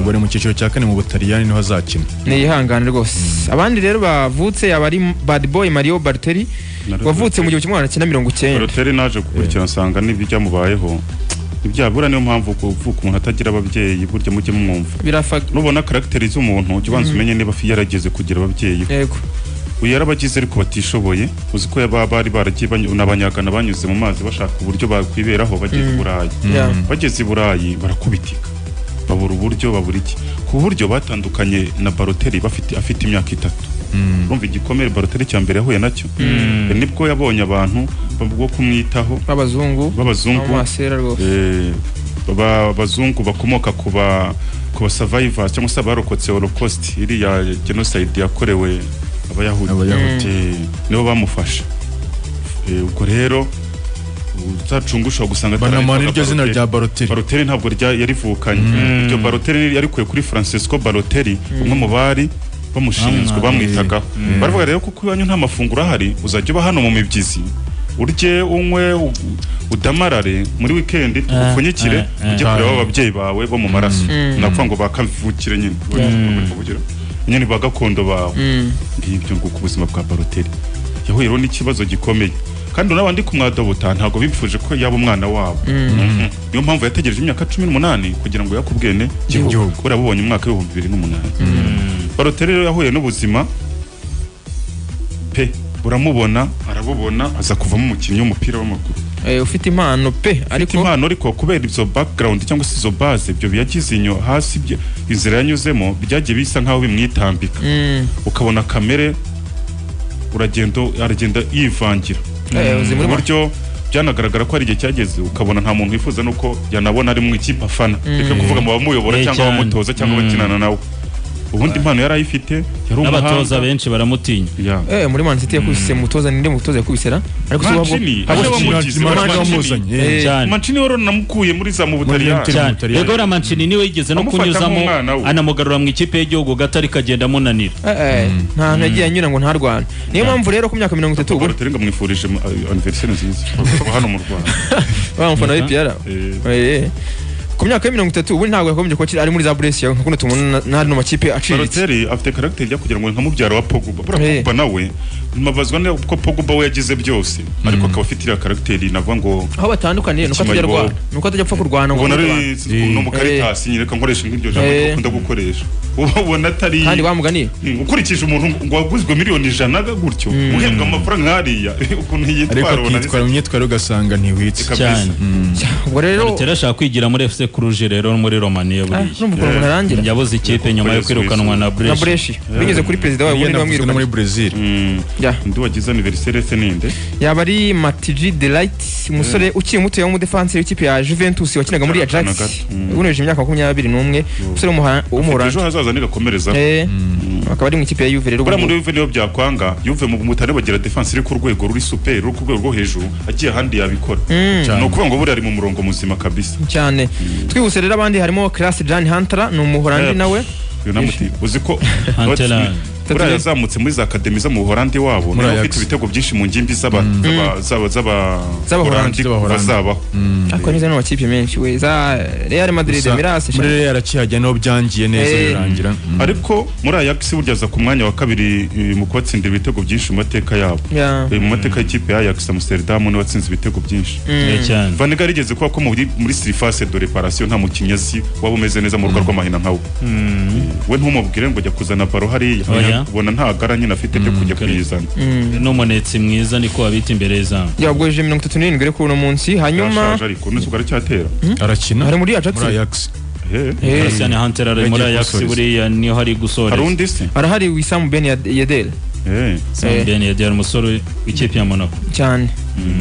Speaker 1: ngo mu cyiciro cya kane mu Butaliyani niho azakina
Speaker 3: ni ihangane rwose abandi rero bavutse yabari Bad Boy Mario Balotelli wavutse mu gihe cy'umwana 1990
Speaker 2: Balotelli naje gukurikirana nsanga n'ibyamubayeho ibyabura niyo mpamvu kuvuka umuntu atagira ababyeyi burya mujye mumwumva nubona karakterize umuntu ujye ubanza umenye niba yarageze kugira ababyeyi
Speaker 3: yego
Speaker 2: yarabagize ariko batishoboye uzi ko bari baragiye n'abanyagana banyuze mu mazi bashaka uburyo bakwiberaho bageze i Burayi bageze i Burayi barakubitika babura uburyo babura iki ku buryo batandukanye na Balotelli afite imyaka 3 urumva igikomere Balotelli cya mbere yahuye nacyo nibwo yabonye abantu bwo kumwitaho
Speaker 3: b'abazungu
Speaker 2: abazungu bakomoka ku ba survivors cyangwa se abarokotse Holocaust iri ya genocide yakorewe abayahudi nibo bamufasha ubwo rero uzacungusha gusanga
Speaker 1: banamana iryo zina rya
Speaker 2: Balotelli ntabwo yarivukanye iryo Balotelli yarikuye kuri Francesco Balotelli umwe mu bari bamushinzwe bamwitagaho baravuga rero kuko iwanyu nta mafunguro ahari uzajya uba hano mu mibyizi urye unywe udamarare muri weekend tugupfunyikire ujye kureba ababyeyi bawe bo mu maraso nakuvuga ngo bakavukire nyine bagakondo bawe ngibyo ngo ku buzima bwa Balotelli yahuye n'ikibazo gikomeye kandi n'abandi kumwadobota ntago bipfuje ko yaba umwana wabo niyo mpamvu yategereje imyaka 18 kugira ngo yakubwene gihugu urabubonye umwaka wa 2008 Balotelli rero yahuye n'ubuzima pe buramubona arabubona aza kuvamo umukinnyi w'umupira w'amaguru
Speaker 3: ufite impano pe
Speaker 2: ariko kubera izo background cyangwa se izo base ibyo biyagize inyo hasi inzira yanyuzemo byagiye bisa nkaho bimwitambika ukabona kamere aragenda yivangira mu buryo byanagaragara ko ari igihe cyageze ukabona nta muntu wifuza nuko yanabona ari mu ikipe afana reka kuvuga mu bamuyobora cyangwa abamutoza cyangwa bakinana nawe ubundi impano yari ayifite yari umuhanga
Speaker 4: n'abatoza benshi baramutinya
Speaker 3: muri Man City yakubise mutoza ninde mutoza yakubisera ariko
Speaker 2: Mancini waro namukuye muri za mu Butaliyani
Speaker 4: yego Mancini niwe yigeze no kunyuzamo anamugarura mu ikipe y'igihugu gatari kagenda munanira
Speaker 3: nta nagiye anyura ngo ntarwana niyo mpamvu rero ku myaka 30
Speaker 2: ubu Balotelli ngamwifurije anniversaire nziza hano mu Rwanda
Speaker 3: bamufana y'PR ku myaka ya 30 ubu ntabwo yakomeje ko ari muri za Brescia nkuko tumubona n'ari no makipe aciriritse
Speaker 2: Balotelli afite character ya kugira ngo nkamubyara wa Pogba Pogba nawe mabazwa ne ko Pogba we yagize byose ariko akaba afite iriya character navuga ngo
Speaker 3: aho batandukaniye nuko atajya rwana nuko atajya pfa kurwana
Speaker 2: ngo no mu Caritas nyereka nkoresha nk'iryo jambo ukunda gukoresha ubona atari
Speaker 3: kandi bamuganiye
Speaker 2: ukurikije umuntu ngo waguzwe miliyoni 100 gutyo uhembwa amafaranga hariya ukuntu yitwara
Speaker 1: ubona ariko imyitwaro ugasanga ntiwitse
Speaker 4: cyane
Speaker 3: ubwo rero
Speaker 4: Balotelli ashaka kwigira muri FC Cruz rero muri Romania buriya yabuze ikipe nyuma yo kwirukanwa na
Speaker 3: Brescia binyuze kuri president wawe muri bamwiruka
Speaker 1: muri Brazil
Speaker 2: ndi wagize anniversaire se ninde
Speaker 3: yaba ari Matiji Delight umusore ukiri muto mu defense y'ikipe ya Juventus wakinaga muri Ajax uneje imyaka 21 umusore w'umuhorandi
Speaker 2: ejo hazaza nigakomereza
Speaker 3: akaba ari mu ikipe ya Juve rero
Speaker 2: bura muri Juve niyo byakwanga Juve mu mutane bagira defense iri ku rwego ruri super ruri ku rwego rwo hejuru agiye handi yabikora no kuvuga ngo buri ari mu murongo muzima kabisa
Speaker 3: cyane twihuse rero abandi harimo Klaas Jan Huntelaar ni umuhorandi nawe
Speaker 2: uziko buriya yazamutse muri za akademi zo mu Buholandi wabo niyo ufite ibitego byinshi mu ngimbi z'abaholandi bazabaho
Speaker 3: ariko nizo n'amakipe menshi we za Real Madrid Miras
Speaker 1: muri Real akihajya no byangiye neza birangira
Speaker 2: ariko muri Ajax burya za ku mwanya wa kabiri mu kwatsindira ibitego byinshi mu mateka yabo mu mateka y'ikipe ya Ajax Amsterdam ni watsinze ibitego byinshi
Speaker 4: cyane
Speaker 2: Van Gaal rigeze kuba ko muri surface de réparation nta mukinnyi azi waba umeze neza mu rugo rw'amahina nkawe we ntumubwire ngo jya kuzana baro hariya ubona nta gara nyine afite byo kujya kwizana
Speaker 4: n'umunetsi mwiza niko wabita imbere y'izamu
Speaker 3: yabwoje 37 rero kuno munsi hanyuma
Speaker 2: ariko n'uzugara cyatera
Speaker 1: arakina
Speaker 3: hari muri Ajax
Speaker 4: Klaas Huntelaar ari muri Ajax buriya niyo hari gusoreza
Speaker 2: harundi se
Speaker 3: arahari Wissam Ben Yedder
Speaker 4: Ben Yedder umusore w'ikipe ya Monaco
Speaker 3: cyane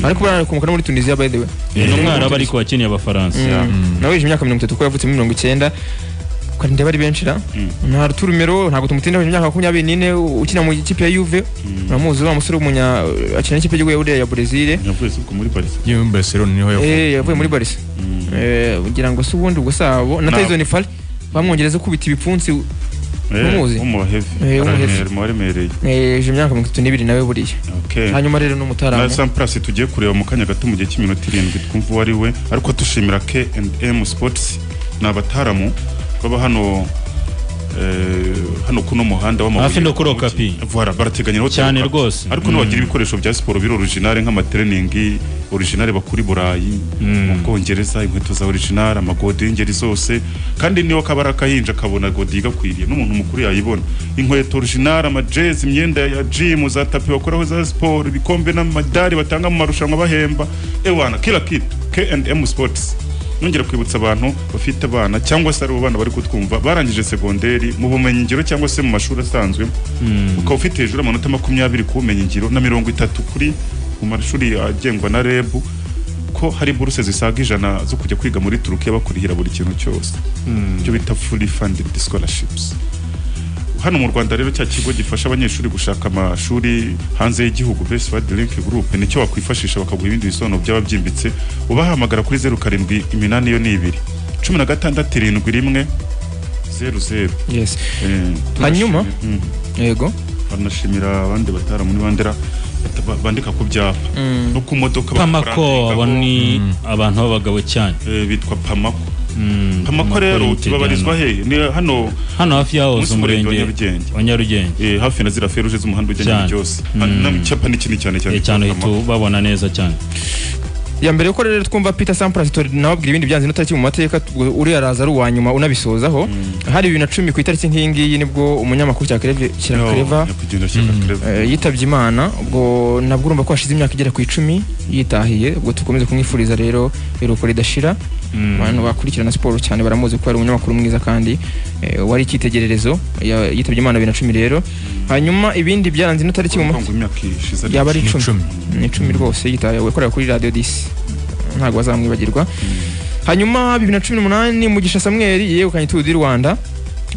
Speaker 3: ariko barakomoka muri Tunisia by the way
Speaker 4: n'umwara bari kubakiniye abafaransa
Speaker 3: nawe imyaka 30 ko yavutse muri 90 kandi ndabari benshi ra nta Ruturumero ntago tumutinda imyaka 24 ukina mu ikipe ya Juve uramuzi wa musore w'umunya akina ikipe y'igihugu ya Brazil
Speaker 2: yavuye muri Paris
Speaker 1: mu Barcelona niho
Speaker 3: yavuye muri Paris ugira ngo se ubundi ubwo sabo na Tyson Fall bamwongereza kubita ibipfunsi umuzi
Speaker 2: umuhemereye
Speaker 3: imyaka 32 nawe buriya hanyuma rero n'umutaramu
Speaker 2: na Sampras tugiye kureba mu kanya gato mu gihe cy'iminota 7 twumva wari we ariko tushimira K&M Sports n'abataramu baba hano kuno muhanda w'amabuye
Speaker 4: hafi no kuri Okapi
Speaker 2: voilà barateganyiraho
Speaker 4: cyane rwose
Speaker 2: ariko no bagira ibikoresho bya siporo biro original nk'amatraining original bakuri Burayi mu Bwongereza inkweto za original amagodi y'ingeri zose kandi niyo kabara kahinja kabona godi gakwiriye n'umuntu mukuru yayibona inkweto original amajezi imyenda ya gym za tapi bakoraho za sport ibikombe n'amadari batanga mu marushanwa bahemba ewana kila kitu K&M Sports nongera kwibutsa abantu bafite abana cyangwa se ari abo bana bari kutwumva barangije segonderi mu bumenyi ngiro cyangwa se mu mashuri asanzwe ukaba ufite hejuru amanota 20 ku bumenyi ngiro na 30 kuri mu mashuri agengwa na REB ko hari buruse zisaga 100 zo kujya kwiga muri Turukiya bakurihira buri kintu cyose byo bita fully funded scholarships hano mu Rwanda rero cya kigo gifasha abanyeshuri gushaka amashuri hanze y'igihugu Best World Link Group nicyo wakwifashisha bakaguha ibindi bisobanuro by'ababyimbitse ubahamagara kuri 07 yo ni 2 16 00
Speaker 3: yes hanyuma yego
Speaker 2: banashimira abandi batara muri bandera bandika ku byapa no ku modoka
Speaker 4: Pamako aboni abantu b'abagabo cyane
Speaker 2: bitwa Pamako Pamako rero kibabarizwa he ni hano
Speaker 4: hafi yaho z'umurenge wa Nyarugenge
Speaker 2: hafi na zira feruje z'umuhanda ujya byose cyapa n'ikindi cyane
Speaker 4: hito babona neza cyane
Speaker 3: ya mbere ko rero twumva Peter Sampras nababwira ibindi byanze no tariki mu mateka uri araza ari wanyuma unabisozaho hari 2010 ku itariki nkingi nibwo umunyamakuru cya Cleva yitabye Imana ubwo nabwo urumva ko hashize imyaka igera ku 10 yitahiye ubwo tukomeze kumwifuriza rero iruko ridashira abantu bakurikirana siporo cyane baramuzi ko ari umunyamakuru mwiza kandi wari ikitegererezo yitabye Imana 2010 rero hanyuma ibindi byaranze no tariki mu yaba ari 10 rwose yitaye wekorera kuri Radio 10 ntago bazamwibagirwa hanyuma 2018 Mugisha Samuel yegukanye Tour du Rwanda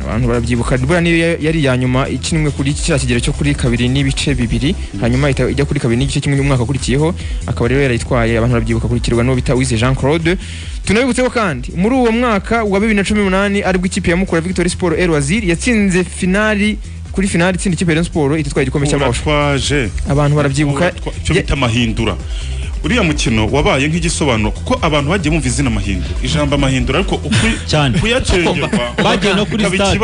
Speaker 3: abantu barabyibuka bura niyo yari yanyuma ikinimwe kuri kira kigero cyo kuri 2 n'ibice 2 hanyuma ijya kuri 2 n'igice kimwe mu mwaka kurikiyeho akaba rero yarayitwaye abantu barabyibuka kurikirwa no bita Wize Jean Claude tunabibutseho kandi muri uwo mwaka wa 2018 aribwo ikipe ya Mukura Victory Sport El Wazir yatsinze finali kuri finali itsinda ikipe ya Sport ititwaye igikombe cy'amahoro abantu barabyibuka
Speaker 2: cyo bita mahindura uriya mukino wabaye nk'igisobanuro kuko abantu bagiye bumva izina mahindura ijambo mahindura ariko kuyacengerwa
Speaker 4: bagiye no kuri stade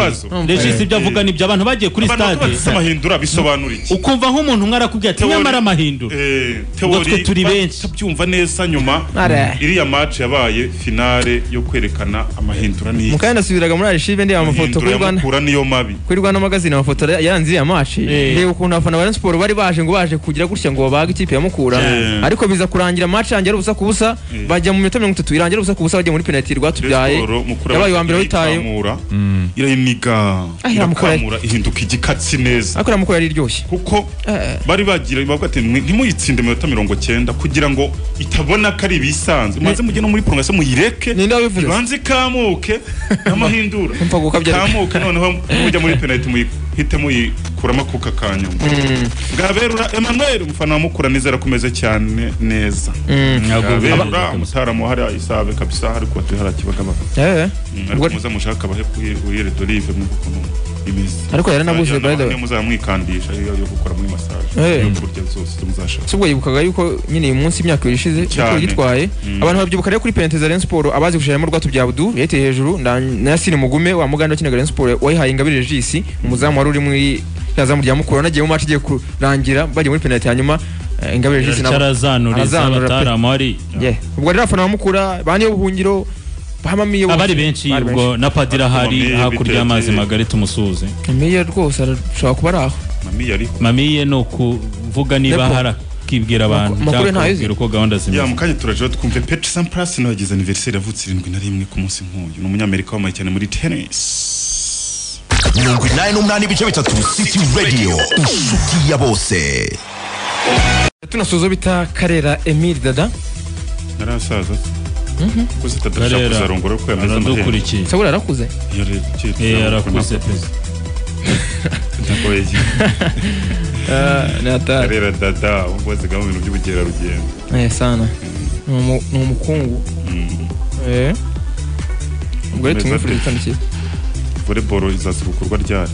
Speaker 4: Regis ibyo avuga nibyo abantu bagiye kuri stade
Speaker 2: mahindura bisobanura iki
Speaker 4: ukumva nk'umuntu mwarakubwiye ati nyamara mahindura
Speaker 2: teori
Speaker 4: turi benshi
Speaker 2: byumva neza nyuma iriya match yabaye finale yo kwerekana amahindura ni
Speaker 3: mukanya nasubiraga muri archive ndi amafoto kuri Rwanda
Speaker 2: kuri niyo mabi
Speaker 3: kuri Rwanda magazine amafoto yaranze iriya match reba ukuntu abafana ba Sport bari baje ngo baje kugira gutya ngo babaga ikipe ya Mukura ariko biza kurangira match yanjye ubusa kubusa bajya mu minota 30 irangira ubusa kubusa bajya muri penalty rwatubyaye yabaye wa mbere witaye
Speaker 2: irayimiga Mukura ihinduka igikatsi neza
Speaker 3: akora Mukura yari iryoshye
Speaker 2: kuko bari bagira bavuga ati ntimuyitsinde mu minota 90 kugira ngo itabona kari ibisanzwe maze mujye no muri prolongation muyireke banze kamuke n'amahindura kamuke noneho mujya muri penalty muyihite muyikuramo kuka kanyu Gaberura Emmanuel umufana wa Mukura nizera kumeze cyane neza Gaberura mutaramo hari isabe kabisa hari ko tuhara kibagaba ariko muza mushaka bahe kuyere dolive mu kuno imizi
Speaker 3: ariko yaranabuze by the way
Speaker 2: muzamwikandisha yo gukora muri massage yo kurya zose muzashaka
Speaker 3: subwo yibukaga yuko nyine uyu munsi imyaka irishize ko yitwaye abantu babyibuka rero kuri penalty za Rayon Sport abazi gushiramo rwatubya Abdu yete hejuru na Yasine Mugume wa Muganda wakinaga Rayon Sport wayihaye Ingabire Regis umuzamu wari uri muri yazamu rya Mukura nagiye mu match igiye kurangira bagiye muri penalty hanyuma Ingabire Regis na
Speaker 4: arazanuriza abataramari
Speaker 3: ubwo rero afana wa Mukura baniyo buhungiro bahamamiye
Speaker 4: abari benshi ubwo na Padira hari hakurya amazi magari tumusuze
Speaker 3: Mamiye rwose arashobora kuba araho
Speaker 4: Mamiye no kuvuga niba hari kibwira abantu cyangwa uko gahunda zimeze
Speaker 2: mukanye turaje twumve Peter Sampras no yagize anniversaire yavutse 71 ku munsi nk'uyu n'umunyamerika wamaye cyane muri tennis
Speaker 5: 98 ibice bitatu City Radio inshuti ya bose
Speaker 3: tunasuzo bita Karera Emile Dada
Speaker 2: narasaza kuzi tadashaka kuzarongora ko yameze
Speaker 4: amahembe
Speaker 3: sabura arakuze
Speaker 4: yarakuze
Speaker 2: ndakoye
Speaker 3: nata
Speaker 2: Karera Dada umboze gamu ibintu by'ubugera rugendo
Speaker 3: sana n'umukungu ubwo tumufurira cyane
Speaker 2: volleyball izasubukurwa ryari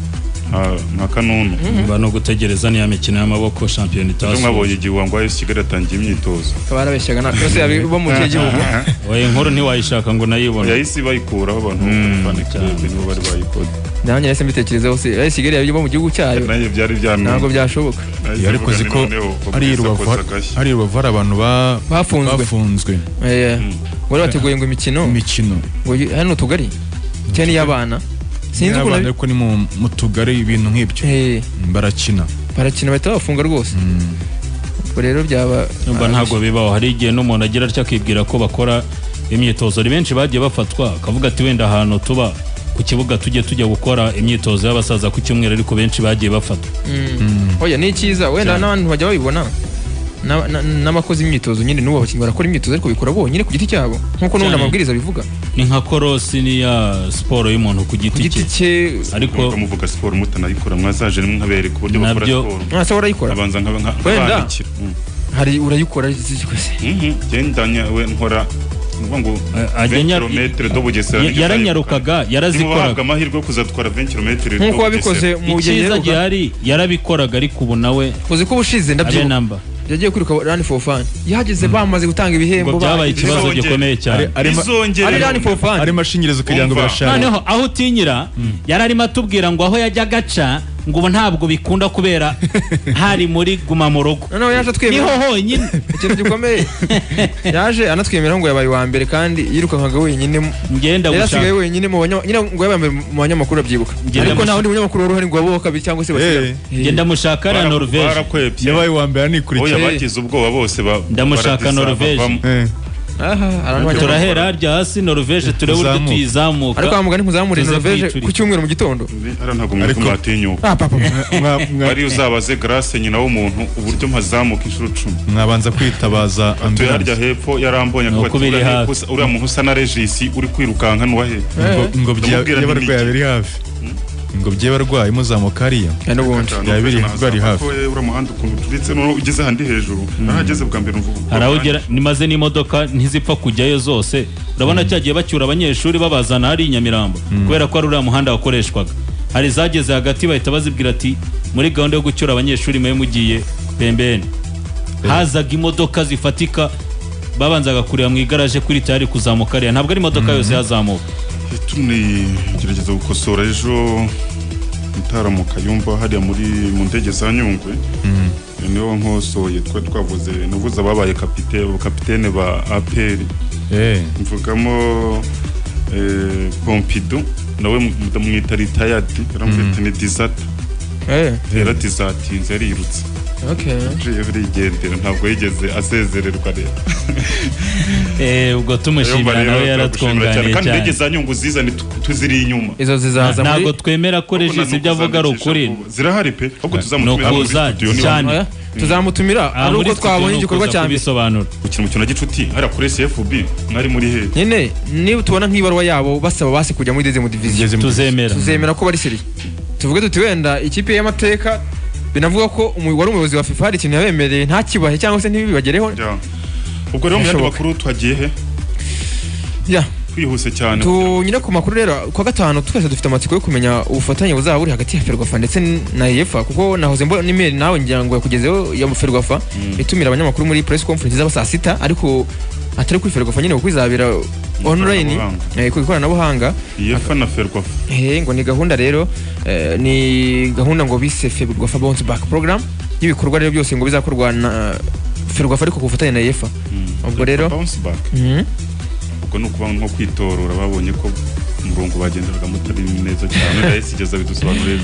Speaker 2: nka kanunu
Speaker 4: no gutegereza niya mikino y'amaboko champion itaso
Speaker 2: mwabonye igihugu AS Kigali atangiye imyitozo
Speaker 3: barabeshyaga nakose yabo mu gihugu
Speaker 4: oye nkuru ntiwayishaka ngo nayibone
Speaker 2: yahise bayikuraho abantu nibo bari bayikoze
Speaker 3: nanjye nese mbitekereza hose AS Kigali yabo mu gihugu cyayo
Speaker 2: nanjye byari byano
Speaker 3: ntabwo byashoboka
Speaker 1: ariko ziko ari Rubavu abantu bafunzwe
Speaker 3: wari wateguye ngo imikino ngo hano tugari cyane y'abana sinzi uko
Speaker 1: ariko ni mu tugari ibintu nk'ibyo barakina
Speaker 3: bahita bafunga rwose ubwo rero byaba
Speaker 4: ntabwo bibaho hari igihe n'umuntu agira atya akibwira ko bakora imyitozo ari benshi bagiye bafatwa akavuga ati wenda ahantu tuba ku kibuga tujya gukora imyitozo y'abasaza ku cyumweru ariko benshi bagiye bafatwa
Speaker 3: oya ni cyiza wenda n'abantu bajya babibona n'amakozi imyitozo nyine n'ubu abakinnyi barakora imyitozo ariko bikora bonyine ku giti cyabo nkuko n'ubundi amabwiriza bivuga
Speaker 4: ni nka korosi niya siporo y'umuntu ku giti cye
Speaker 2: ariko muvuga siporo mutanayikora mwazaje nk'abere ku buryo bakora siporo
Speaker 3: mwasa urayikora
Speaker 2: abanza
Speaker 3: wenda hari urayikora zikose
Speaker 2: gendanya we nkora ngo
Speaker 4: yaranyarukaga yarazikoraga
Speaker 2: amahirwe yo kuzatwara 20 km
Speaker 3: nkuko wabikoze mu
Speaker 4: gihe yarabikoraga ariko ubu nawe
Speaker 3: uzi ko ubushize ndabyibuka yagiye kwiruka run for fun yahageze bamaze gutanga ibihembo
Speaker 4: byabaye ikibazo gikomeye cyane
Speaker 3: ari run for fun
Speaker 1: ari mashinyirizo kugira ngo birashaka
Speaker 4: noneho aho utinyira yararimo atubwira ngo aho yajya gaca ngo ubu ntabwo bikunda kubera hari muri guma mu rugo
Speaker 3: noneho yaje twemera
Speaker 4: niho honyine
Speaker 3: ikintu gikomeye yaje anatwemera ngo yabaye wa mbere kandi yirukankaga wenyine
Speaker 4: ngenda
Speaker 3: gushaka wenyine mu ngo yabaye mu banyamakuru abyibuka ariko nta wundi munyamakuru wari uhari ngo waboka kabiri cyangwa se basigaye
Speaker 4: ngenda mushaka na Norvège
Speaker 1: yabaye wa mbere anikurikira
Speaker 2: bakize ubwoba bose
Speaker 4: ndamushaka Norvège turahera harya hasi Norvège turebe uburyo tuyizamuka
Speaker 3: ariko amugani kuzamura Norvège ku cyumweru mu gitondo
Speaker 2: ntabwo muri kumatinyuka bari uzabaze Grace nyina w'umuntu uburyo mpazamuka inshuro 10
Speaker 1: mwabanza kwitabaza
Speaker 2: ambulance harya hepfo yarambonye ko uriya muntu usa na Regis uri kwirukanka nuwahe
Speaker 1: ngo byabarwaye biri hafi ngo byebarwaye muzamuka hariya yabiri bari hafi
Speaker 2: uramuhanda ukuntu turitse no ugeze handi hejuru narageze bwa mbere mvuga
Speaker 4: harawugera nimaze n'imodoka ntizipfa kujyayo zose urabona cyagiye bacyura abanyeshuri babazana hari Nyamirambo kubera ko ari uriya muhanda wakoreshwaga hari zageze hagati bahita bazibwira ati muri gahunda yo gucyura abanyeshuri mwe mugiye pembeni hazaga imodoka zifatika babanzaga kurira mu igaraje kuri tayari kuzamuka hariya ntabwo ari imodoka yose yazamuka
Speaker 2: gerageza gukosora ejo Mutarama Kayumba hariya mu ndege za Nyungwe niho nkosoye twavuze navuze ababaye kapitene ba APR mvugamo Pompidou nawe mwita retired yaramwita ni Dizata yari dizatinze yarirutse ntabwo yigeze asezererwa rero
Speaker 4: ubwo tumushimira nawe yaratwunganiye
Speaker 2: kandi ndege za Nyungwe zizane tuziri inyuma
Speaker 3: izo zizaza
Speaker 4: ntabwo twemera ko Regis ibyo avuga ari ukuri
Speaker 2: zirahari pe ahubwo tuzamutumira
Speaker 3: tuzamutumira ari uko twabonye igikorwa cyane
Speaker 4: bisobanura
Speaker 2: ukina umukino gicuti hari kuri CFB mwari muri he
Speaker 3: nyine niba tubona nk'ibarwa yabo basaba basi kujya muri deuxième division tuzemera ko bari seri tuvuge tuti wenda ikipe y'amateka binavuga ko wari umuyobozi wa FIFA hari ikintu yabemereye nta kibahe cyangwa se ntibibagereho
Speaker 2: ubwo rero mu yandi makuru twagiye he twihuse cyane
Speaker 3: tunyine ku makuru rero kwa gatanu twese dufite amatsiko yo kumenya ubufatanye buzaba buri hagati ya Ferwafa ndetse na UEFA kuko nahoze mbona email nawe ngira ngo yakugezeho ya Ferwafa itumira abanyamakuru muri press conference z'aba saa 6 ariko atari kuri Ferwafa nyine kuko izabira online ku ikoranabuhanga
Speaker 2: UEFA na Ferwafa
Speaker 3: ngo ni gahunda rero ni gahunda ngo bise Ferwafa Bounce Back Program y'ibikorwa rero byose ngo bizakorwa na Ferwafa ariko ku bufatanye na UEFA ubwo rero
Speaker 2: Bounce Back ubwo no kuba nko kwitorora babonye ko umurongo bagenderaga mutari neza cyane ndayisigeza bidusobanurira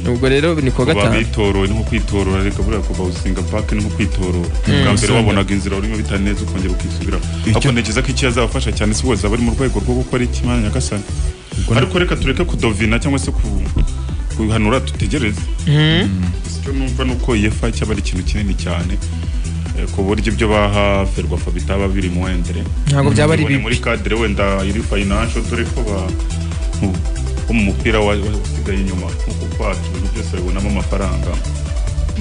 Speaker 3: ubwo rero ni kwa gatanu
Speaker 2: babitoroye nko kwitorora reka buriya ko bawusinga back nko kwitorora bwa mbere wabonaga inzira urimo bitari neza ukongera ukisubira ariko ntekereza ko iki yazabafasha cyane si boza bari mu rwego rwo gukora ikimanya Nyagasani ariko reka tureke kudovina cyangwa se kuhanura tutegereze cyo numva nuko UEFA cyaba ari ikintu kinini cyane ku buryo ibyo baha Ferwafa bitaba biri mu wendere
Speaker 3: ntabwo byaba ari
Speaker 2: muri cadre wenda iri financial dore ko mu mupira wasigaye inyuma nkuko kwacu byose babonamo amafaranga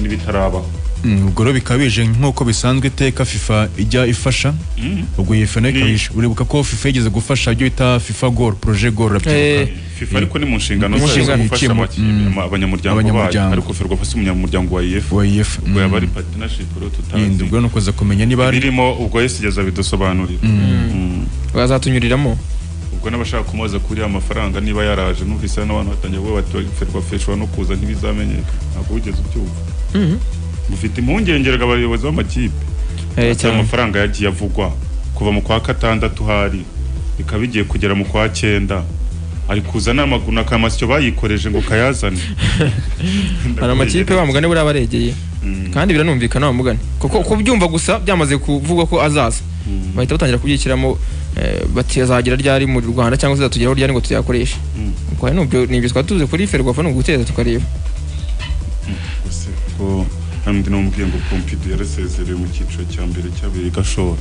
Speaker 2: n'ibitarabaho
Speaker 1: ubwo rero bikabije nk'uko bisanzwe iteka FIFA ijya ifasha ubwo UEFA nayo ikabije uribuka ko FIFA yigeze gufasha ibyo bita FIFA Goal Projet Goal
Speaker 2: FIFA ariko ni mu nshingano zo gufasha abanyamuryango bayo ariko Ferwafa si umunyamuryango wa UEFA ubwo yaba ari partnership rero tutazi
Speaker 1: ubwo no kuza kumenya niba ari
Speaker 2: birimo ubwo yesigeza bidusobanurira
Speaker 3: bazatunyuriramo
Speaker 2: ubwo n'abashaka kumoza kuri amafaranga niba yaraje numvise n'abantu batangiye kuvuga bati Ferwafa ishobora no kuza ntibizamenyeka ntabwo wigeze ubyumva mufite impungengeraga abayobozi b'amakipe amafaranga yagiye avugwa kuva mu kwa 6 hari bikaba bigiye kugera mu kwa 9 ari kuzana amaguru n'akamasyo bayikoreje ngo kayazane
Speaker 3: ara amakipe bamugane buri abaregeye kandi biranumvikana bamugane kuko kubyumva gusa byamaze kuvugwa ko azaza bahita batangira kubyikiramo bati azagira ryari mu Rwanda cyangwa se zatugeraho ryari ngo tuyakoreshe uko nibyo twatuze kuri Ferwafa no guteza tukareba
Speaker 2: ko kandi n'umbwiye ngo Pompidou yarasezereye mu cyiciro cya mbere cyabiri Gashora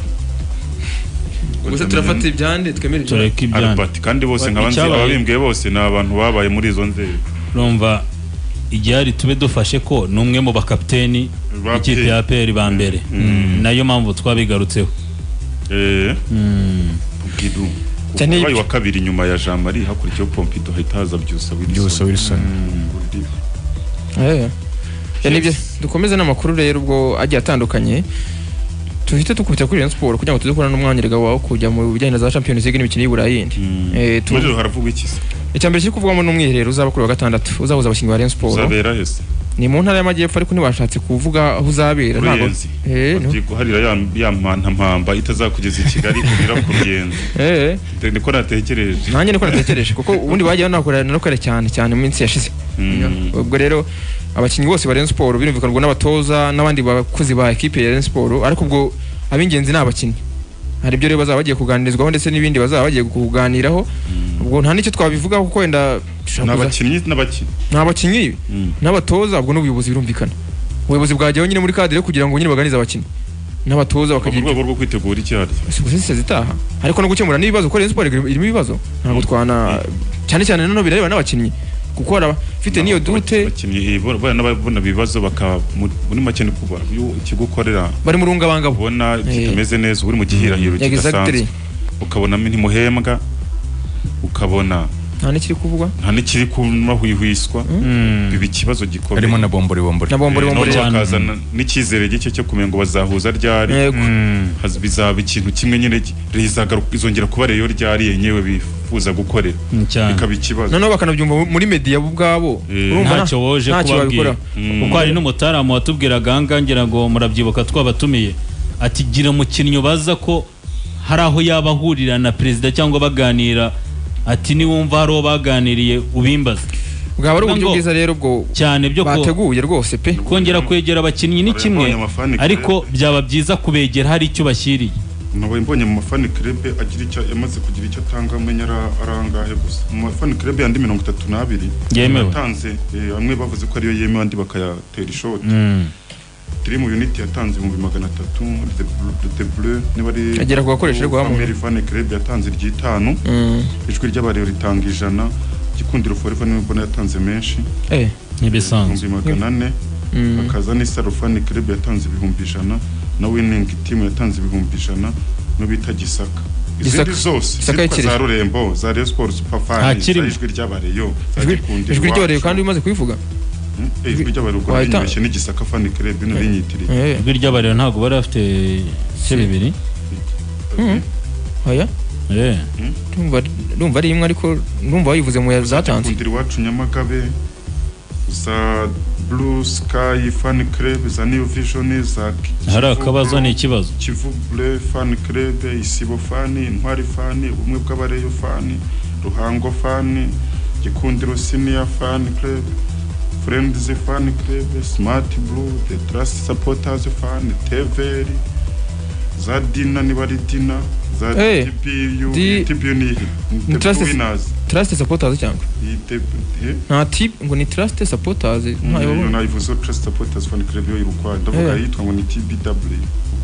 Speaker 3: gusa turafata ibyande twemera
Speaker 2: Albert kandi bose nkabanzi ababimbwiye bose ni abantu babaye muri izo nzego
Speaker 4: urumva igihari tube dufashe ko numwe mu bakapiteni ikipe ya APR ba mbere nayo mpamvu twabigarutseho
Speaker 2: Pompidou kubaye wa kabiri nyuma ya Jean Marie hakurikiyeho Pompidou hahita haza Byusa Wilson
Speaker 3: nibyo dukomeze n'amakuru rero ubwo agiye atandukanye tuhite tukubita kuri Rayon Sport kugira ngo tuze kubona n'umwanya rega wawo kujya mu bijyanye na za Champions League n'imikino y'Iburayi yindi
Speaker 2: muri haravuga iki
Speaker 3: icyambere kiri kuvugwamo n'umwiherero uzaba kuri wa gatandatu uzahuza abakinnyi ba Rayon Sport
Speaker 2: uzabera hese
Speaker 3: ni mu ntara y'amajyepfo ariko ntibashatse kuvuga aho uzabera
Speaker 2: ntago guharira ya mpamba itazakugeza i Kigali kugira ku rugendo niko natekereje
Speaker 3: nanjye niko natekereje kuko ubundi bagiye banakorana no kwera cyane mu minsi yashize ubwo rero abakinnyi bose ba Rayon Sport birumvikana ngo n'abatoza n'abandi bakozi ba equipe ya Rayon Sport ariko ubwo ab'ingenzi n'abakinnyi hari ibyo rero bazaba bagiye kuganirizwaho ndetse n'ibindi bazaba bagiye kuganiraho ubwo nta nicyo twabivugaho kuko wenda n'abakinnyi n'abatoza ubwo n'ubuyobozi birumvikana ubuyobozi bwajyaho nyine muri cadre kugira ngo nyine baganize abakinnyi n'abatoza bakagira
Speaker 2: urwego rwo kwitegura icyari
Speaker 3: sisi zitaha ariko no gukemura n'ibibazo ko Rayon Sport irimo ibibazo ntabwo twana cyane noneho birareba n'abakinnyi kuko arafite niyo dute
Speaker 2: abakinnyi n'ababona bibazo bakaba muri make ni kuba ikigukorera
Speaker 3: bari mu rungabanga
Speaker 2: ubona kitameze neza uri mu gihirahiro kidasanzwe ukabona ntimuhembwa ukabona
Speaker 3: nta n'ikiri kuvugwa
Speaker 2: nta n'ikiri kumahwihwiswa biba ikibazo gikomeye
Speaker 1: harimo na bombori
Speaker 2: bakazana n'icyizere gike cyo kumenya ngo bazahuza ryari bizaba ikintu kimwe nyine izongera kuba reyo ryari yenyewe bifuza gukorera bikaba ikibazo
Speaker 3: noneho bakanabyumva muri media ubwabo
Speaker 4: ntacyo woje kubabwira kuko hari n'umutaramu watubwiraga ahangaha ngo murabyibuka twabatumiye ati gira umukinnyi ubaza ko hari aho yaba ahurira na perezida cyangwa baganira ati niwumva hari uwo baganiriye ubimbaza
Speaker 3: bwaba ari uburyo bwiza rero bwo
Speaker 4: cyane byo
Speaker 3: bateguye rwose pe
Speaker 4: kongera kwegera abakinnyi ni kimwe ariko byaba byiza kubegera hari icyo bashyiriye
Speaker 2: nawe mbonye mu mafani club agira icyo yamaze kugira icyo atanga amenya arangahe gusa mu mafani club yandi 32
Speaker 4: yemewe
Speaker 2: yatanze bamwe bavuze ko ariyo yemewe andi bakayatera ishoti Dream Unity yatanze 300 The Bleu nibari
Speaker 3: agera ku bakoresha rwa mu
Speaker 2: Fan Club yatanze ry'itanu ijwi ry'abarero ritanga 100 gikundiro Forever nibona yatanze menshi
Speaker 4: nibisanzwe
Speaker 2: 400 akaza ni Fan Club yatanze 100 na Winning Team yatanze 100 no bita Gisaka izindi zose za Rurembo za Rayon Sport Super Fan ijwi ry'abareyo
Speaker 3: ijwi ry'abareyo kandi bimaze kubivuga
Speaker 2: ijwi ry'abareyo ni Gisaka Fan Club no rinyitiriye
Speaker 4: ijwi ry'abareyo ntago bari afite se bibiri
Speaker 3: oya ndumva ari imwe ariko ndumva bayivuze mu zatanze
Speaker 2: kundiri wacu Nyamagabe za Blue Sky Fan Club za New Vision za
Speaker 4: hari akabazo ni ikibazo
Speaker 2: Kivu Blue Fan Club Isibo Fan Intwari Fan ubumwe bw'abareyo Fan Ruhango Fan Gikundiro Senior Fan Club Friends Fan Club Smart Blue The Trust Supporters Fan TVR za Dina nibari Dina za TPU ni
Speaker 3: Trust Supporters cyangwa nta tip ngo ni Trust Supporters
Speaker 2: ntayo ivuze Trust Supporters Fan Club yo irukwa ndavuga yitwa ngo ni TBW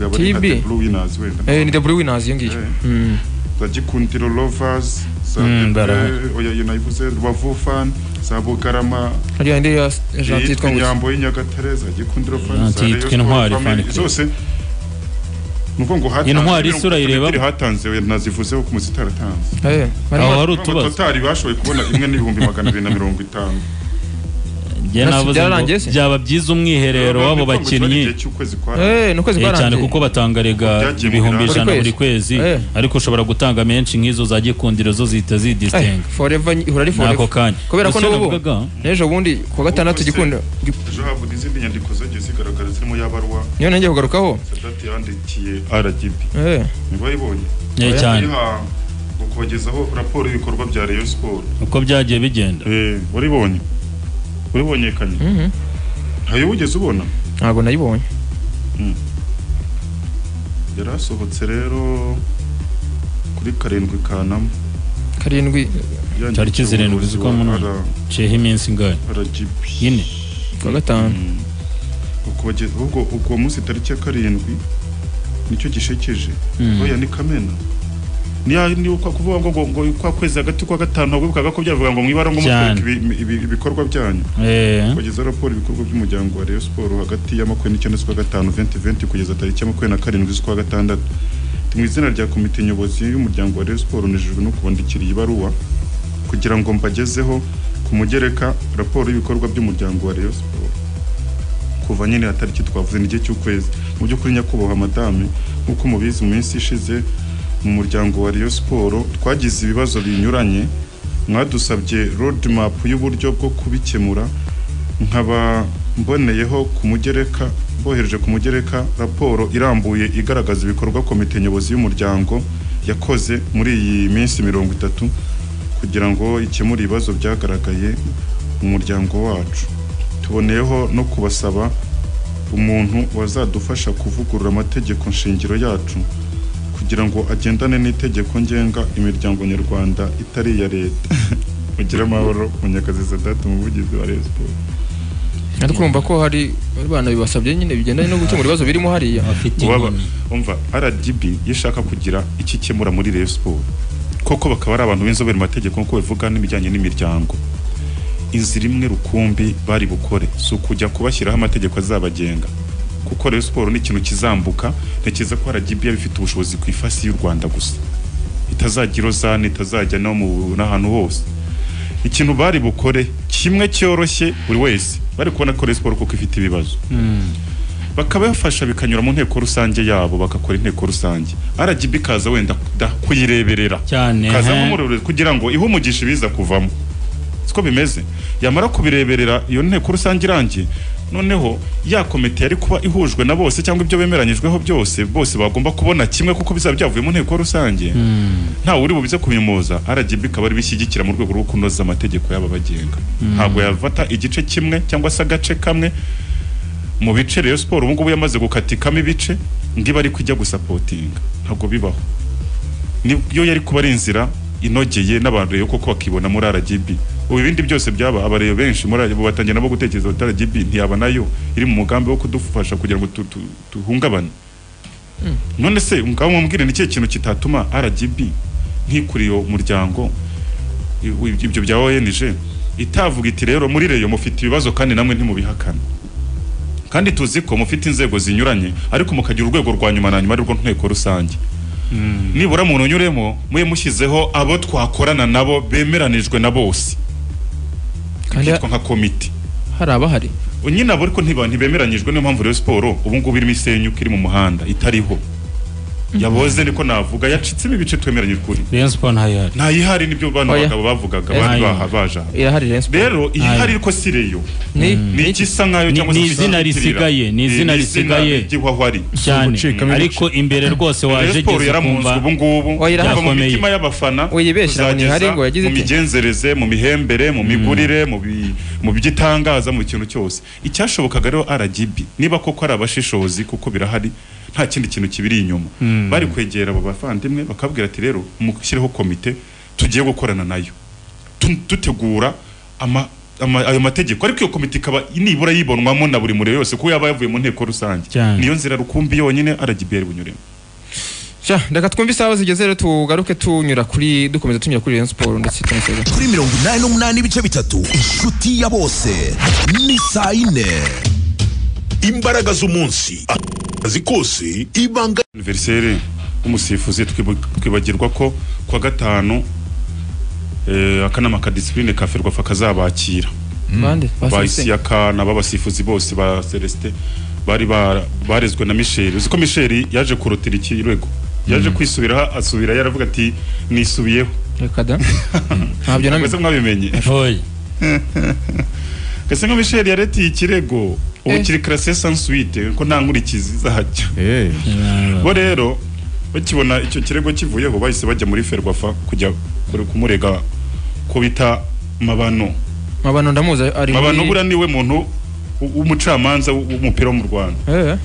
Speaker 2: ubwo yabari The Blue Winners wenda
Speaker 3: ni The Blue Winners iyo ngiyo
Speaker 2: za Gikundiro Lovers za oya yunayivuze Rubavu Fan za Bugarama
Speaker 3: hariya ndi ya Gentil
Speaker 2: yitwa Nyambo y'Inyagatare za Gikundiro Fan
Speaker 4: za Intwari Fan
Speaker 2: zose nuko ngo hatanze
Speaker 4: Intwari isura ireba
Speaker 2: hatanze nazivuzeho ku muzitara tanze
Speaker 4: aho hari utubazo
Speaker 2: totari bashoboye kubona imwe n'ibihumbi 250
Speaker 4: byaba byiza umwiherero w'abo bakinnyi cyane kuko batanga rega 100 buri kwezi ariko ushobora gutanga menshi nk'izo za Gikundiro zo zita zidistinga
Speaker 3: forever urari forever kubera ko n'ubu n'ejo bundi ku gatandatu Gikundiro
Speaker 2: ejo habuze izindi nyandiko zagiye zigaragara zirimo yabarwa
Speaker 3: niyo nanjye kugarukaho
Speaker 2: Sadati yandikiye RGB niba yibonye
Speaker 4: cyane
Speaker 2: kubagezaho raporo y'ibikorwa bya Rayon Sport
Speaker 4: uko byagiye bigenda
Speaker 2: waribonye uribonyekanye ntayo wigeze ubona
Speaker 3: ntago nayibonye
Speaker 2: yarasohotse rero kuri 7 Kanama
Speaker 3: 7
Speaker 4: tariki 7 z'ukwa munani cehe iminsi ngahe ine
Speaker 3: kwa gatanu
Speaker 2: ubwo munsi tariki ya 7 nicyo gishekeje oya ni Kamena ni uko kuvuga ngo kwa kwezi hagati kwa gatanu ntabwo bikaga ko byavuga ngo mwibara ngo ibikorwa byanyu kugeza raporo ibikorwa by'umuryango wa Rayon Sport hagati ya 29 z'ukwa gatanu 2020 kugeza tariki ya 27 z'ukwa gatandatu mu izina rya komite nyobozi y'umuryango wa Rayon Sport nejejwe no kubandikira ibaruwa kugira ngo mbagezeho kumugereka raporo y'ibikorwa by'umuryango wa Rayon Sport kuva nyine atariki twavuze n'igihe cy'ukwezi mu by'ukuri nyakubahwa madame nk'uko mubizi mu minsi ishize mu muryango wa Rayon Sport twagize ibibazo binyuranye mwadusabye road map y'uburyo bwo kubikemura nkaba mboneyeho kumugereka bohereje kumugereka raporo irambuye igaragaza ibikorwa komite nyobozi y'umuryango yakoze muri iyi minsi 30 kugira ngo ikemure ibibazo byagaragaye mu muryango wacu. Tuboneyeho no kubasaba umuntu wazadufasha kuvugurura amategeko nshingiro yacu kugira ngo agendane n'itegeko ngenga imiryango nyarwanda itari ya leta. Mugira amahoro Munyakazi Sadat umuvugizi wa Rayon Sport.
Speaker 3: Ariko urumva ko hari bana bibasabye nyine bigendanye no gukemura ibibazo birimo hariya.
Speaker 2: Umva RGB yishaka kugira iki kemura muri Rayon Sport koko bakaba ari abantu b'inzobere mu mategeko nko bivuga n'ibijyanye n'imiryango. Inzira imwe rukumbi bari bukore so kujya kubashyiraho amategeko azabagenga kuko Rayon Sport ni ikintu kizambuka ntekereza ko RGB bifite ubushobozi ku ifasi y'u Rwanda gusa itazagira ozane itazajya no mu nahantu hose. Ikintu bari bukore kimwe cyoroshye buri wese bari kubona ko Rayon Sport kuko ifite ibibazo bakaba bafasha bikanyura mu nteko rusange yabo bakakora inteko rusange RGB kaza wenda kuyireberera kaza mu kugira ngo ihumugisha ibiza kuvamo siko bimeze yamara kubireberera iyo nteko rusange irangiye noneho ya komite yari kuba ihujwe na bose cyangwa ibyo bemeranyijweho byose bose bagomba kubona kimwe kuko bizaba byavuye mu nteko rusange nta uri bubize kubimoza RGB kabari bishyigikira mu rwego rwo kunoza amategeko yaba bagenga ntabwo yavata igice kimwe cyangwa se agace kamwe mu bice Rayon Sport ubu ngubu yamaze gukatikamo ibice ndiba ari kujya gusapotinga ntabwo bibaho niyo yari kuba ari inzira inogeye n'abantu yo koko bakibona muri RGB ubu ibindi byose byaba abareyo benshi muri abo batangiye nabo gutekereza ko RGB ntiyaba nayo iri mu mugambi wo kudufasha kugira ngo tuhungabane none se ngabo mumbwire ni cyo kintu kitatuma RGB nkikuriyo umuryango ibyo bya ONG itavuga iti rero muri reyo mufite ibibazo kandi namwe ntimubihakana kandi tuzi ko mufite inzego zinyuranye ariko mukagira urwego rwa nyuma na nyuma rwo nteko rusange nibura muntu unyuremo muye mushyizeho abo twakorana nabo bemeranijwe na bose kandi nka komite
Speaker 3: hari abahari
Speaker 2: nyine abo ariko ntibemeranyijwe niyo mpamvu Rayon Sport ubu ngubu irimo isenyuka iri mu muhanda itariho yaboze niko navuga yacitsemo ibice twemeranyije kuri
Speaker 4: Rayon Sport
Speaker 2: ntayihari nibyo bantu bagabo bavugaga bari bahabaja rero ihari ko sireyo ni ikisa nkayo cyangwa
Speaker 4: se izina risigaye ni izina risigaye
Speaker 2: gihwahwari
Speaker 4: cyane ariko imbere rwose waje
Speaker 2: kumva ubu ngubu mu mitima y'abafana
Speaker 3: uyibeshya ni hari ngo yagize
Speaker 2: mu migenzereze mu mihembere mu migurire mu byitangaza mu kintu cyose icyashobokaga rero RGB niba koko ari abashishozi kuko birahari nta kindi kintu kibiri inyuma bari kwegera abo bafandimwe bakabwira ati rero mushyireho komite tugiye gukorana nayo tutegura ayo mategeko ariko iyo komite ikaba nibura yibonwamo na buri murebe yose ko yaba yavuye mu nteko rusange niyo nzira rukumbi yonyine RGB yari bunyuremo.
Speaker 3: Reka twumve isaha zigeze rero tugaruke tunyura kuri dukomeza tunyura kuri Rayon Sport ndetse tumuseze
Speaker 5: kuri 88 ibice bitatu inshuti ya bose ni saa 4 imbaraga z'umunsi zikose ibanga
Speaker 2: anniversaire umusifuzi twibagirwa ko kwa gatanu akanama ka discipline ka Ferwafa kazabakira bahisi yakana babasifuzi bose ba Celestin bari barezwe na Michel uziko Michel yaje kurotira ikirego yaje kwisubira asubira yaravuga ati nisubiyeho
Speaker 3: reka da ntabyo
Speaker 2: nameze mwabimenye
Speaker 4: hoye
Speaker 2: kase nka Michel yareti ikirego ubu kiri classé sans suite ko nta nkurikizi zacyo bo rero bakibona icyo kirego kivuyeho bahise bajya muri Ferwafa kujya kumurega ko bita mabano
Speaker 3: ndamuza ari
Speaker 2: mabano bura niwe muntu umucamanza w'umupira wo mu Rwanda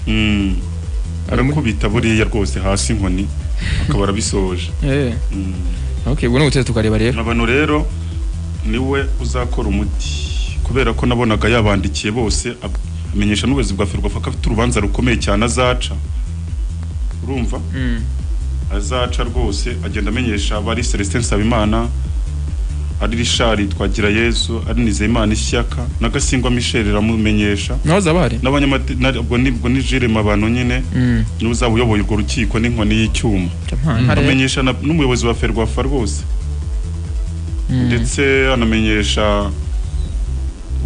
Speaker 2: arakubita buriya rwose hasi inkoni akaba arabisoje
Speaker 3: okay ubwo n'ubuteze tukareba rero
Speaker 2: mabano rero niwe uzakora umuti kubera ko nabonaga yabandikiye bose amenyesha n'ubuyobozi bwa Ferwafa ko afite urubanza rukomeye cyane azaca urumva azaca rwose agenda amenyesha abari Celestin Sabimana ari Richard Twagira Yesu ari Nizeyimana Ishyaka na Gasingwa Michel ramumenyesha
Speaker 3: naza bari
Speaker 2: n'abanyamategeko nibwo ni Jire Mabano nyine n'uzaba uyoboye urwo rukiko n'inkoni y'icyuma amenyesha n'umuyobozi wa Ferwafa rwose ndetse anamenyesha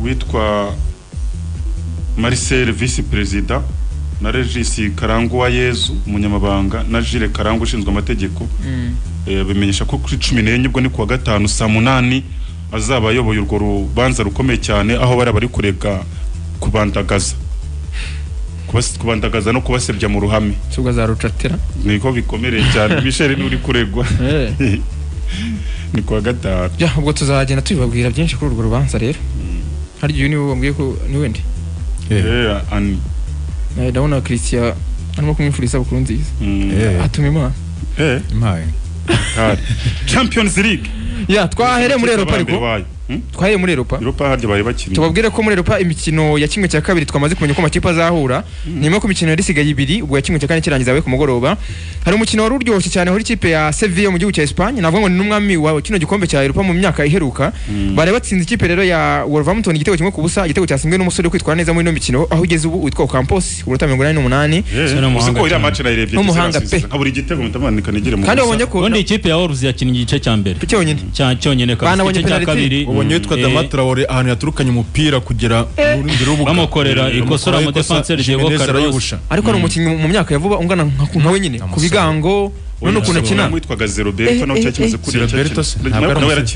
Speaker 2: witwa Marcel vice president na Regis Karangwa Yezu umunyamabanga na Jire Karangwa ushinzwe amategeko bimenyesha ko kuri 14 ubwo ni kuwa gatanu saa 8 azaba ayoboye urwo rubanza rukomeye cyane aho bari kurega kubandagaza no kubasebya mu ruhame
Speaker 3: cyubwa za rucatera
Speaker 2: niko bikomereye cyane Michel uri kuregwa ni kuwa gatanu
Speaker 3: ubwo tuzagenda tubibabwira byinshi kuri urwo rubanza rero hari igihe niwe bambwiye ko ni wende ndabona Christian arimo kumwifuriza bukuru nziza atuma imana
Speaker 2: Champions League
Speaker 3: twahereye muri Europa ariko twahereye muri
Speaker 2: Europa harya bari bakiri
Speaker 3: tubabwire ko muri Europa imikino ya kimwe cya kabiri twamaze kumenya ko amakipe azahura nyuma ko imikino yarisigaye ibiri ubwo ya kimwe cya kane kirangiza abe ku mugoroba hari umukino wari uryoshye cyane aho ikipe ya Sevilla mu gihugu cya Espagne navuga ngo ni n'umwami wa kino gikombe cya Europa mu myaka iheruka bari batsinze ikipe rero ya Wolverhampton igitego kimwe ku busa igitego cyasimbwe n'umusore kwitwara neza muri no mikino aho ugeze ubu witwa Campos ku minota 88
Speaker 2: uko iri match nayirebye nkaburi igitego mutamanika nigire mu
Speaker 3: kandi wabonye ko
Speaker 4: undi ikipe ya Wolves yakinnye igice cya mbere
Speaker 3: cyonyine
Speaker 4: kabisa cya kabiri
Speaker 1: ubonye witwa Damatraore ahantu yaturukanye umupira kugera muri rubuga
Speaker 4: bamukorera ikosora mu defenseur Diego Carlos
Speaker 3: ariko ari umukinnyi mu myaka yavuba ungana nka we nyine ku bigango none ukuntu akina
Speaker 2: mwitwaga Roberto nawe cyakimaze kuri
Speaker 1: Roberto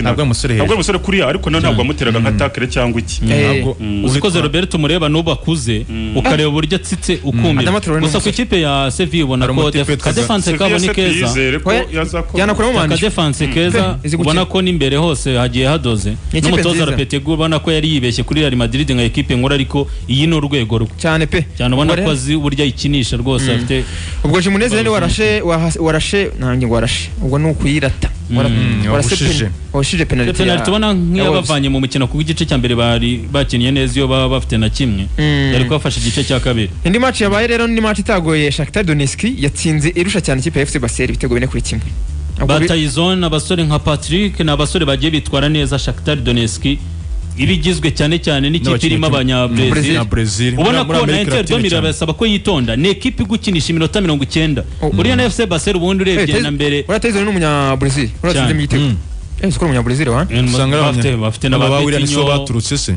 Speaker 1: ntabwo
Speaker 2: umusore kuri ariko ntabwo amuteraga nka takere cyangwa iki
Speaker 4: ntabwo uzikoze Roberto mureba n'ubu akuze ukareba uburyo atsitse ukumira gusa ku ikipe ya Sevilla ubona ko ka defense kabo ni keza
Speaker 3: yanakuramo
Speaker 4: ka defense keza ubona ko n'imbere hose hagiye hadoze n'umutoza Lopetegui ubona ko yari yibeshye kuri Real Madrid nka equipe nkora ariko iyi ni urwego rwe
Speaker 3: cyane
Speaker 4: ubona ko azi uburyo ayikinisha rwose afite
Speaker 3: ubwo Jimenez rero warashe nanjye ngo warashe ubwo nukuyirata warashije penalty
Speaker 4: tubona nk'iyabavanye mu mukino ku gice cya mbere bari bakinnye neza iyo baba bafite na kimwe yari kubafasha igice cya kabiri
Speaker 3: indi match yabaye rero ni match itagoye Shakhtar Donetsk yatsinze irusha cyane ikipe ya FC Basel ibitego 4-1
Speaker 4: Batayizon abasore nka Patrick na abasore bagiye bitwara neza Shakhtar Donetsk ibigizwe cyane cyane n'ikipe irimo abanya-Brazil ubona ko na Inter de Milan basaba ko yitonda ni ekipe gukinisha iminota 90 uriya na FC Basel ubundi urebye na mbere
Speaker 3: uratayizo n'umunya-Brazil uratsinze mu gitego siko umunya-Brazil wa
Speaker 4: bafite n'ababetinyo
Speaker 1: baturutse se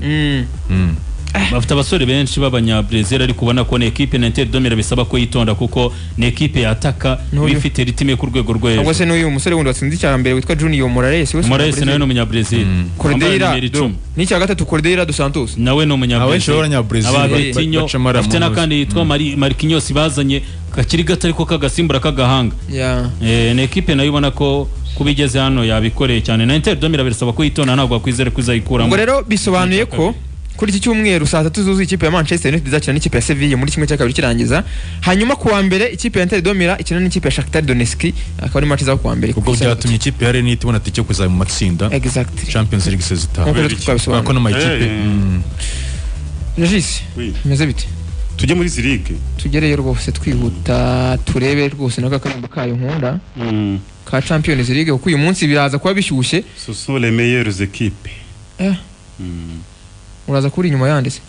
Speaker 4: bafite abasore benshi b'abanya-Brazil ariko ubona ko ni ekipe na Inter de Milan bisaba ko yitonda kuko ni ekipe yataka bifite ritime ku rwego rwo hejuru
Speaker 3: ubwo se n'uyu musore wundi watsinze icya mbere witwa Junior Moraes
Speaker 4: nawe ni umunya-Brazil
Speaker 3: Cordeira n'icya gatatu Cordeira dos Santos
Speaker 4: nawe ni umunya-Brazil ababetinyo bafite n'akandi yitwa Marquinhos bazanye kakiri gato ariko kagasimbura kagahanga ni ekipe nayo ubona ko kubigeze hano yabikoreye cyane na Inter de Milan bisaba ko yitonda ntabwo akwizere kuzayikuramo
Speaker 3: ubwo rero bisobanuye ko kuri iki cyumweru saa 3 zuzuye ikipe ya Manchester United izakina n'ikipe ya Sevilla muri kimwe cya kabiri kirangiza hanyuma kuwa mbere ikipe ya Inter de Milan ikina n'ikipe ya Shakhtar Donetsk akaba ari match za kuwa mbere
Speaker 1: kuko byatumye ikipe ya Rennes ibona tike kuza mu matsinda Champions League sezita ko no mayikipe
Speaker 3: Regis meze bite
Speaker 2: tujye muri Zirike
Speaker 3: tugereyo rwose twihuta turebe rwose naka karimbo kayo nkunda ka Champions League kuko uyu munsi biraza kuba bishyushye
Speaker 2: ce sont les meilleures équipes
Speaker 3: uraza kuri inyuma yanditse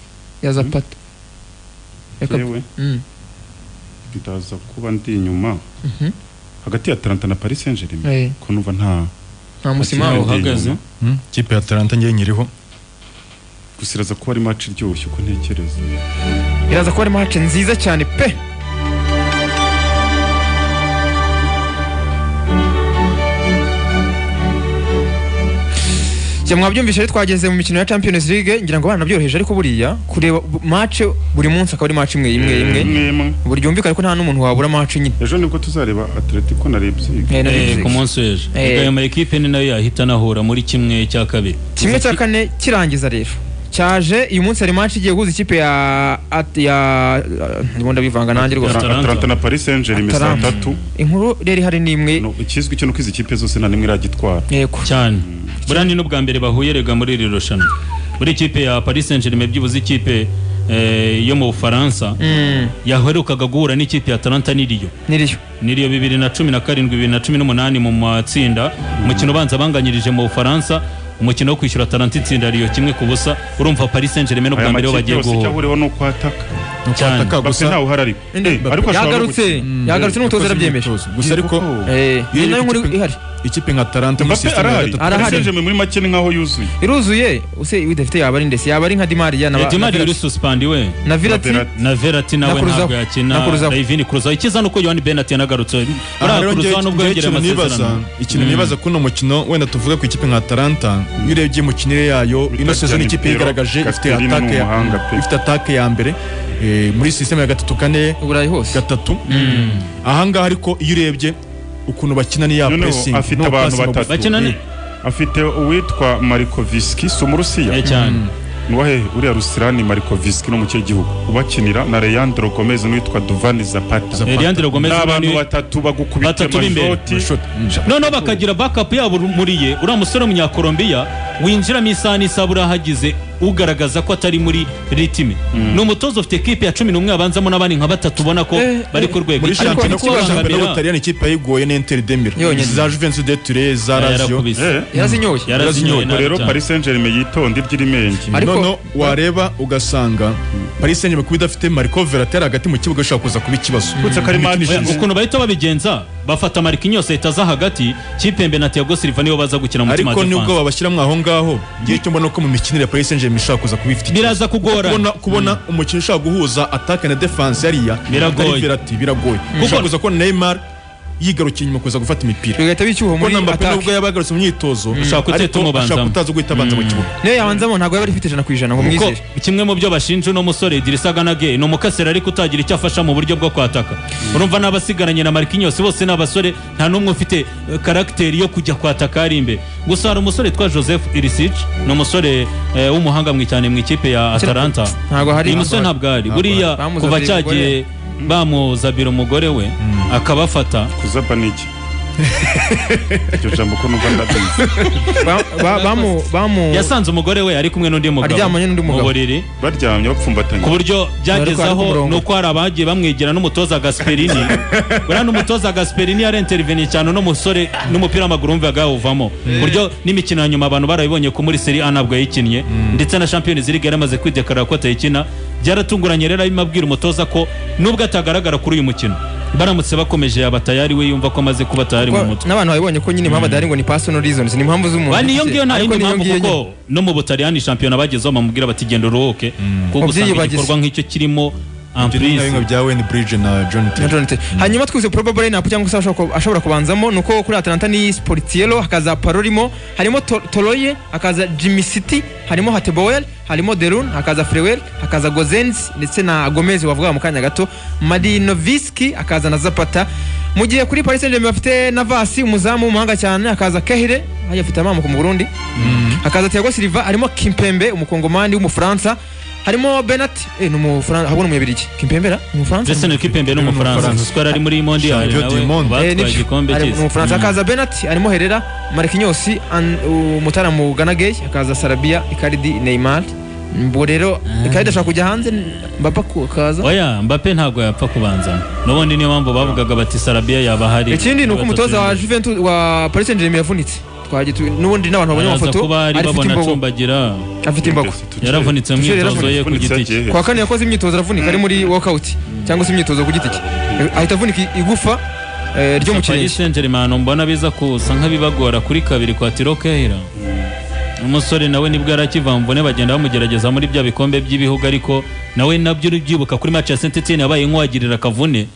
Speaker 3: ya Zapata
Speaker 2: yewe bitaza kuba ndi inyuma hagati ya Atalanta na Paris Saint-Germain ko numva
Speaker 3: nta musima
Speaker 4: uhagaze
Speaker 1: kipe ya Atalanta ngiye nyiriho
Speaker 2: gusiraza kuba ari match iryoshye uko ntekereza
Speaker 3: iraza kuba ari match nziza cyane pe mwabyumvise rero twageze mu mikino ya Champions League ngira ngo bana byoroheje ariko buriya kureba match buri munsi akaba ari match imwe buri byumvikana ko nta n'umuntu wabura match nyine
Speaker 2: ejo nibwo tuzareba Atletico na Leipzig
Speaker 4: ku munsi w'ejo ayo ma equipe ni nayo yahita nahura muri kimwe cya kabiri
Speaker 3: kimwe cya kane kirangiza rero cyaje uyu munsi hari match igiye guhuza ikipe ya ndibonda bivanga nanjye rwose
Speaker 2: Atalanta na Paris Saint-Germain saa 3
Speaker 3: inkuru rero hari nimwe
Speaker 2: ikizwi cyo no kwiza ikipe zose nta nimwe iragitwara
Speaker 4: cyane burani n'ubwa mbere bahuyerega muri iri rushanwa muri ikipe ya Paris Saint-Germain byibuze ikipe yo mu Bufaransa yaherukaga guhura n'ikipe ya Atalanta niriyo 2017 2018 mu matsinda umukino ubanza banganyirije mu Bufaransa umukino wo kwishyura Atalanta itsinda riyo kimwe ku busa urumva Paris Saint-Germain n'ubwa mbere bagiye guhura
Speaker 2: cyahuriho no kwataka
Speaker 1: kwataka gusa
Speaker 2: ntawe uhari ariko
Speaker 3: yagarutse n'umutoza arabyemeje
Speaker 1: gusa ariko
Speaker 3: ni nayo nkuru ihari
Speaker 1: ikipe nka Talanta muri system
Speaker 2: arahari muri make ni nkaho yuzuye
Speaker 3: iruzuye use idafite yaba ari ndetse yaba ari nka Dimaria na
Speaker 4: Dimaria uri suspend we
Speaker 3: na Verratti
Speaker 4: nawe ntabwo yakina David Cruz ikiza nuko Yohani Bernat yanagarutse Cruz nubwo yegereye amasezerano
Speaker 1: ikintu nibaza kuno mukino wenda tuvuga ku ikipe nka Talanta urebye mukinire yayo ino season ikipe yigaragaje ifite attaque ya mbere muri system ya 3-4
Speaker 3: uburayi hose
Speaker 1: 3 ahangaha ariko iyo urebye ukuntu bakina ni ya pressing
Speaker 2: afite abantu batatu
Speaker 4: bakina
Speaker 2: afite uwitwa Markoviski Sumurusiya
Speaker 4: cyane
Speaker 2: nuwahe uriya Rusirani Markoviski no mu cyo gihugu ubakinira na Leandro Gomez n'uwitwa Duvani Zapata
Speaker 4: Leandro Gomez
Speaker 2: n'abantu batatu bagukubita amashoti
Speaker 4: no bakagira backup yabo muriye uriya musore w'umunyakolombia winjira mu isani sabura hagize ugaragaza ko atari muri ritime n'umutozo ufite equipe ya 11 abanzamo n'abandi nka batatu ubona ko bari ku rwego
Speaker 1: muri championnat y'Ubutaliyani n'Ubutaliyani ikipe yigoye n'Inter de Milan za Juventus de Turin za Lazio
Speaker 3: yarazinyoye
Speaker 2: rero Paris Saint-Germain yitonde ry'irimengi
Speaker 1: nono wareba ugasanga Paris Saint-Germain kuba idafite Marco Verratti hagati mu kibuga ashaka kuza kuba ikibazo
Speaker 4: ukuntu bahita babigenza bafata Marquinhos itaza hagati Kipembe na Thiago Silva nibo baza gukina mu timaje
Speaker 1: ariko nubwo babashyira aho ngaho giye cyo mbona ko mu mikinire ya Paris Saint-Germain ishaka kuza kubifite
Speaker 4: biraza kugora
Speaker 1: kubona umukino ushaka guhuza attaque na defense yariya biragoye kuko kuza ko Neymar yigarukiye nyuma kuza gufata imipira
Speaker 3: bigahita bicyuho muri
Speaker 1: attaque nubwo yabagarutse mu myitozo
Speaker 4: ushaka kuteta umubanza
Speaker 1: kutaza guhita abanza mu kibuga
Speaker 3: niyo yabanzamo ntabwo yaba ifite 100% ngo mwizere
Speaker 4: kimwe mu byo bashinja no musore Idrissa Gana Gueye no mukasera ariko utagira icyo afasha mu buryo bwo kwataka urumva n'abasigaranye na Marquinhos bose n'abasore nta numwe ufite character yo kujya kwataka ari imbe gusa hari umusore twa Joseph Ilicic no musore w'umuhanga cyane mu ikipe ya Atalanta uyu musore ntabwo ari buriya kuva cyagiye bamuzabira umugore we akabafata
Speaker 2: kuzaba niki icyo jambo ko numva ndabizi
Speaker 4: yasanze umugore we ari kumwe n'undi mugabo mu buriri
Speaker 2: baryamye bapfumbatanye
Speaker 4: ku buryo byagezaho nuko hari abagiye bamwegera n'umutoza Gasperini buriya n'umutoza Gasperini yari interveniye cyane n'umusore n'umupira w'amaguru wumvaga uvamo buryo n'imikino ya nyuma abantu barabibonye ko muri Serie A ntabwo yayikinnye ndetse na Champions League yaramaze kwidekarara ko atayikina byaratunguranye rero abimabwira umutoza ko nubwo atagaragara kuri uyu mukino baramutse bakomeje yaba tayari we yumva ko amaze kuba tayari mu mutwe
Speaker 3: n'abantu babibonye ko nyine impamvu adahari ngo ni personal reasons ni impamvu z'umuntu
Speaker 4: bani iyo ngiyo nta yindi mpamvu kuko no mu Butaliyani shampiyona bagezeho bamubwira bati genda uruhuke kuko usanga igikorwa nk'icyo kirimo
Speaker 1: Amprise bya Wayne Bridge na John Terry
Speaker 3: hanyuma twise probable lineup cyangwa se ashobora kubanzamo nuko kuri Atalanta ni Sportiello hakaza Parolimo harimo Toloye hakaza Jimmy City harimo Hateboel harimo Derun hakaza Frewell hakaza Gozens ndetse na Gomez wavuga mu kanya gato Madinovski hakaza na Zapata mu gihe kuri Paris Saint-Germain bafite Navasi umuzamu w'umuhanga cyane hakaza Kahire afite amamuko mu Burundi hakaza Thiago Silva harimo Kimpembe umukongomani w'umufaransa harimo Bernat n'umufaransa habona umuyabiriki Kimpembera umufaransa
Speaker 4: ndetse no Kimpembe n'umufaransa square ari muri mondial nawe igikombe cy'isi
Speaker 3: umufaransa hakaza Bernat harimo Herrera Marquinhos umutaramu Gana Gueye hakaza Sarabia Icardi Neymar mbo rero Icardi ashaka kujya hanze Mbappe akaza
Speaker 4: oya Mbappe ntabwo yapfa kubanza n'ubundi niyo mpamvu bavugaga bati Sarabia yaba hari
Speaker 3: ikindi nuko umutoza wa Juventus wa Paris Saint-Germain yavunitse n'ubundi n'abantu babonye amafoto afite imbago
Speaker 4: yaravunitse mu myitozo ye ku giti cye
Speaker 3: kwa kane yakoze imyitozo aravunika ari muri workout cyangwa se imyitozo ku giti cye ahita avunika igufa ryo mu kirenge
Speaker 4: Paris Saint-Germain mbona biza kusa nk'abibagora kuri kabiri kwa Thilo Kehrer umusore nawe nibwo yarakiva mvune bagenda bamugerageza muri bya bikombe by'ibihugu ariko nawe nabyo uribyibuka kuri match ya Saint-Etienne yabaye nk'uwagirira kavune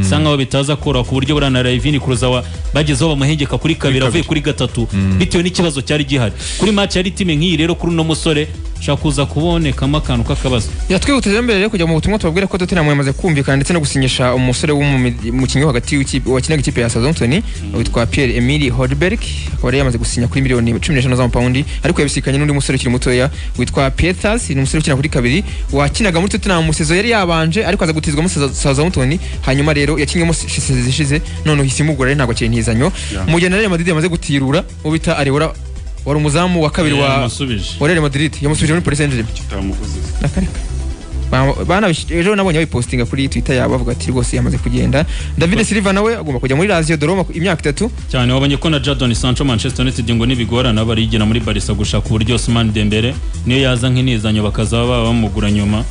Speaker 4: sangaho bitaza kora ku buryo burana Ravini Kuruzawa bagezeho bamuhengeka kuri kabiri avuye kuri gatatu bitewe n'ikibazo cyari gihari kuri match yari time nk'iyi rero kuri no musore shakuza kubonekamo akantu k'akabazo
Speaker 3: yatwihutije mbere kujya mu butumwa tubabwira ko Tottenham yamaze kumvikana ndetse no gusinyisha umusore w'umukinnyi hagati wakinaga ikipe ya Southampton witwa Pierre Emile Hodberg akaba yamaze gusinya kuri miliyoni 15 z'amapaundi ariko yabisikanye n'undi musore ukiri mutoya witwa Pieters ni umusore ukina kuri kabiri wakinaga muri Tottenham mu sezo yari yabanje ariko aza gutizwa muri Southampton hanyuma rero yakinyemo sezo zishize none hisimugura ntabwo cyari ntizanyo mu gihe Real Madrid yamaze gutirura ubita Areola wari umuzamu wa kabiri wa Real Madrid yamusubije muri Paris Saint-Germain ejo nabonye bayipostinga kuri Twitter yabo bavuga ati rwose yamaze kugenda David Silva nawe agomba kujya muri Lazio de Roma imyaka 3
Speaker 4: cyane wabonye ko na Jadon Sancho Manchester United ngo nibigorana barigena muri Barca gushaka uburyo Ousmane Dembele niyo yaza nk'inizanyo bakaza bamugura nyuma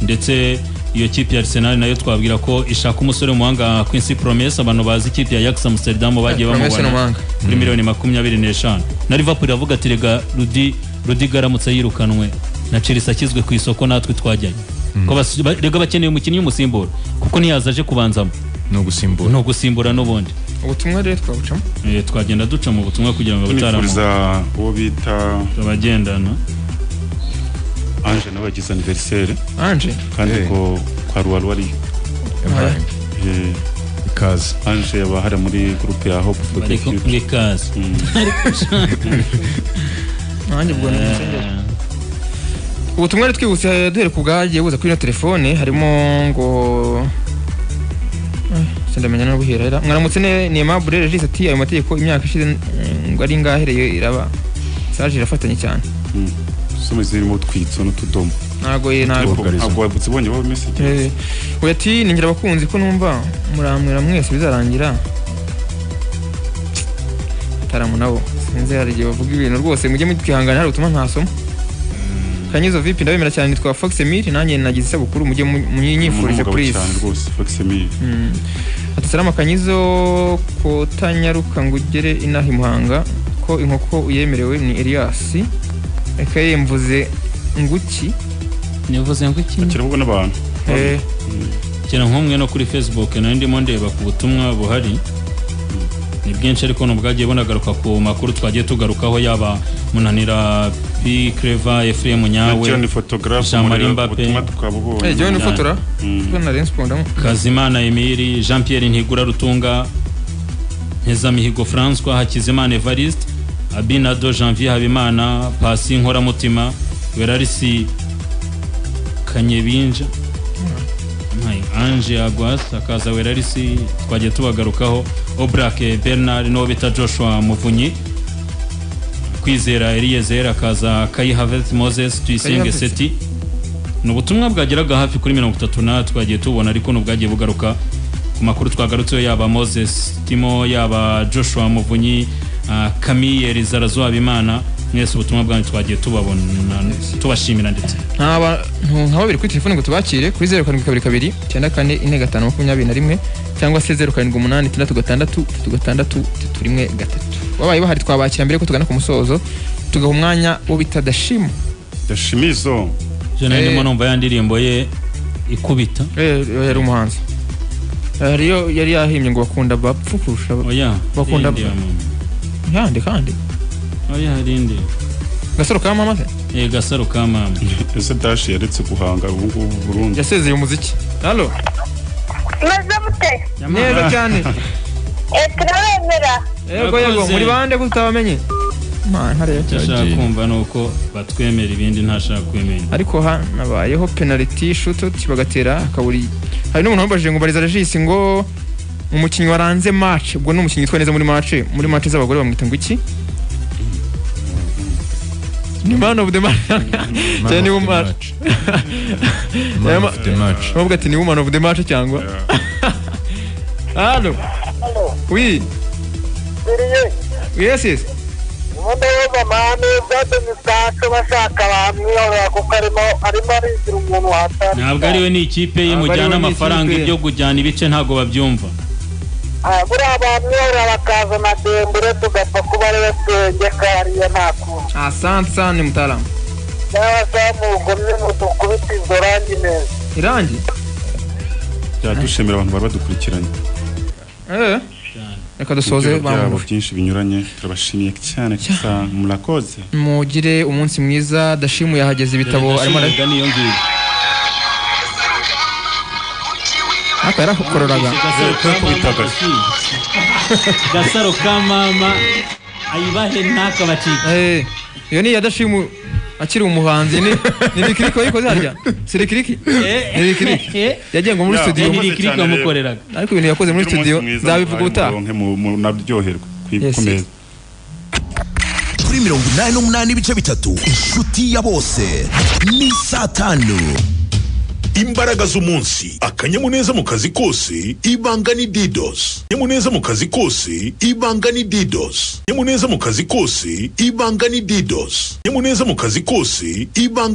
Speaker 4: ndetse iyo kipe ya Arsenal nayo twabwira ko ishaka umusore w'umuhanga Quincy Promes abantu bazi ikipe ya Ajax Amsterdam bagiye bamubona kuri miliyoni 25 na Liverpool iravuga ati rega Rudiger aramutse yirukanwe na Chelsea akizwe ku isoko natwe twajyanye ko rega bakeneye umukinnyi w'umusimbura kuko ntiyazaje kubanzamo no gusimbura n'ubundi
Speaker 3: ubutumwa rero twabucamo
Speaker 4: twagenda duca mu butumwa kugira ngo abataramu
Speaker 2: uwo bita
Speaker 4: abagendana
Speaker 2: Ange nawe yagize anniversaire
Speaker 3: Ange
Speaker 2: kandi ko kwa Ruwaru ari
Speaker 1: ikaze
Speaker 2: Ange yaba hari muri groupe ya Hope for the Future
Speaker 4: ikaze
Speaker 3: Ange bwo ubutumwa rero twibutse duhere ku bwagiye buza kuri no telefone harimo ngo sendamenya no guhera mwaramutse ni Aimable Regis ati ayo mategeko imyaka ishize ngo ari ngahereye iraba saje irafatanye cyane
Speaker 2: some zirimo twitso n'utudomo
Speaker 3: ntago
Speaker 2: wabutse bonye baba message
Speaker 3: we ati ningira abakunzi ko numva muramwera mwese bizarangira taramu nabo sinzi hari igihe bavuga ibintu rwose mujye mutwihangana hari utuma ntasoma Kanyizo VIP ndabemera cyane nitwa Fox Emile nanjye nagize isabukuru mujye munyifurije please
Speaker 2: rwose Fox Emile
Speaker 3: ati salama Kanyizo ko tanyaruka ngugere inahi Muhanga ko inkoko uyemerewe ni Elias ekaye mvuze nguki
Speaker 4: nivuze nguki
Speaker 2: akirabwo n'abantu
Speaker 4: kira nkomwe no kuri Facebook na ndimo ndeba ku butumwa buhari ni bwinshi ariko nubwagiye bonagaruka ku makuru twagiye tugarukaho yaba Munanira P Clever Ephraim Nyawe
Speaker 2: John photographe
Speaker 4: ubutumwa
Speaker 2: tukabubonye
Speaker 3: John fotora tuna respondamo
Speaker 4: Kazimana Emile Jean Pierre Ntigura Rutunga Ntezamihigo François Hakizimana Evariste Abinado Janvier Habimana Pasi Nkora Mutima Werarisi Kanyebinja Ange Agwas akaza Werarisi twagiye tubagarukaho Obrake Bernard no bita Joshua Muvunyi Kwizera Eliezer akaza Kai Havertz Moses Tuyisenge Seti n'ubutumwa bwageraga hafi kuri 30 twagiye tubona ariko n'ubwagiye bugaruka ku makuru twagarutseho yaba Moses Timo yaba Joshua Muvunyi Camille Rizarazo Habimana mwese ubutumwa bwanyu twagiye tubabona tubashimira ndetse
Speaker 3: nk'ababiri kuri telefone ngo tubakire kuri 0722 944521 cyangwa se 07866363 wabaye bahari twabakira mbere ko tugana ku musozo tugaha umwanya wo bita
Speaker 2: Dashimizo
Speaker 4: je ndimo numva yandirimbo ye ikubita
Speaker 3: yari umuhanzi yari yahimbye ngo bakunda bapfu kurusha bakunda yande kandi
Speaker 4: harindi
Speaker 3: Gasaro ka mama
Speaker 4: Gasaro ka mama
Speaker 2: ese Dash yaretse guhanga ubu Burundi
Speaker 3: yasezeye umuziki allo
Speaker 6: Mazamute
Speaker 3: neza cyane
Speaker 6: turabemera
Speaker 3: yego muri bande kutabamenye ntare
Speaker 4: cyashaka kumva nuko batwemera ibindi ntashaka kwemera
Speaker 3: ariko nabayeho penalty shoot kibagatera akaburi hari n'umuntu wambajije ngo bariza Regis ngo umukinnyi waranze match ubwo n'umukinnyi yitwa neza muri match z'abagore bamwita ngo iki ni man of the match cyane mu match nubwo ati ni woman of the match cyangwa allo oui yes
Speaker 6: Ndeba mane bado misacho bashaka bamwiyora kuko arimo arigira umuntu hatari
Speaker 4: ntabwo ari we ni ikipe ye mujyana amafaranga ibyo kujyana ibice ntago babyumva
Speaker 6: buri abamwiyora bakaza na Dembele tugapfa kuba ari twenge kariya ntakuntu
Speaker 3: asante sana mutaalamu
Speaker 6: n'abazamugomye mudukubita izo rangi neza
Speaker 3: irangi
Speaker 2: byadushimira abantu bari badukurikiranye
Speaker 3: reka dusoze
Speaker 2: bamwe byinshi binyuranye turabashimiye cyane cyane murakoze
Speaker 3: mugire umunsi mwiza Dashimu yahageze ibitabo arimo
Speaker 4: araga niyo ngiyo
Speaker 3: akara kororaga
Speaker 4: Gasaro ka mama ayibahe ntaka bacika
Speaker 3: iyo ni Dashimu akiri umuhanzi ni Likiriki wayikoze harya si Likiriki yagiye ngo muri studio
Speaker 4: Likiriki amukoreraga
Speaker 3: ariko ibintu yakoze muri studio zabivuga uta
Speaker 2: naryoherwa kwikomeza
Speaker 5: kuri 88 ibice bitatu inshuti ya bose ni satanu imbaraga z'umunsi akanyamuneza mu kazi kose ibanga ni Didos nyamuneza mu kazi kose ibanga ni Didos nyamuneza mu kazi kose ibanga ni Didos nyamuneza mu kazi kose ibanga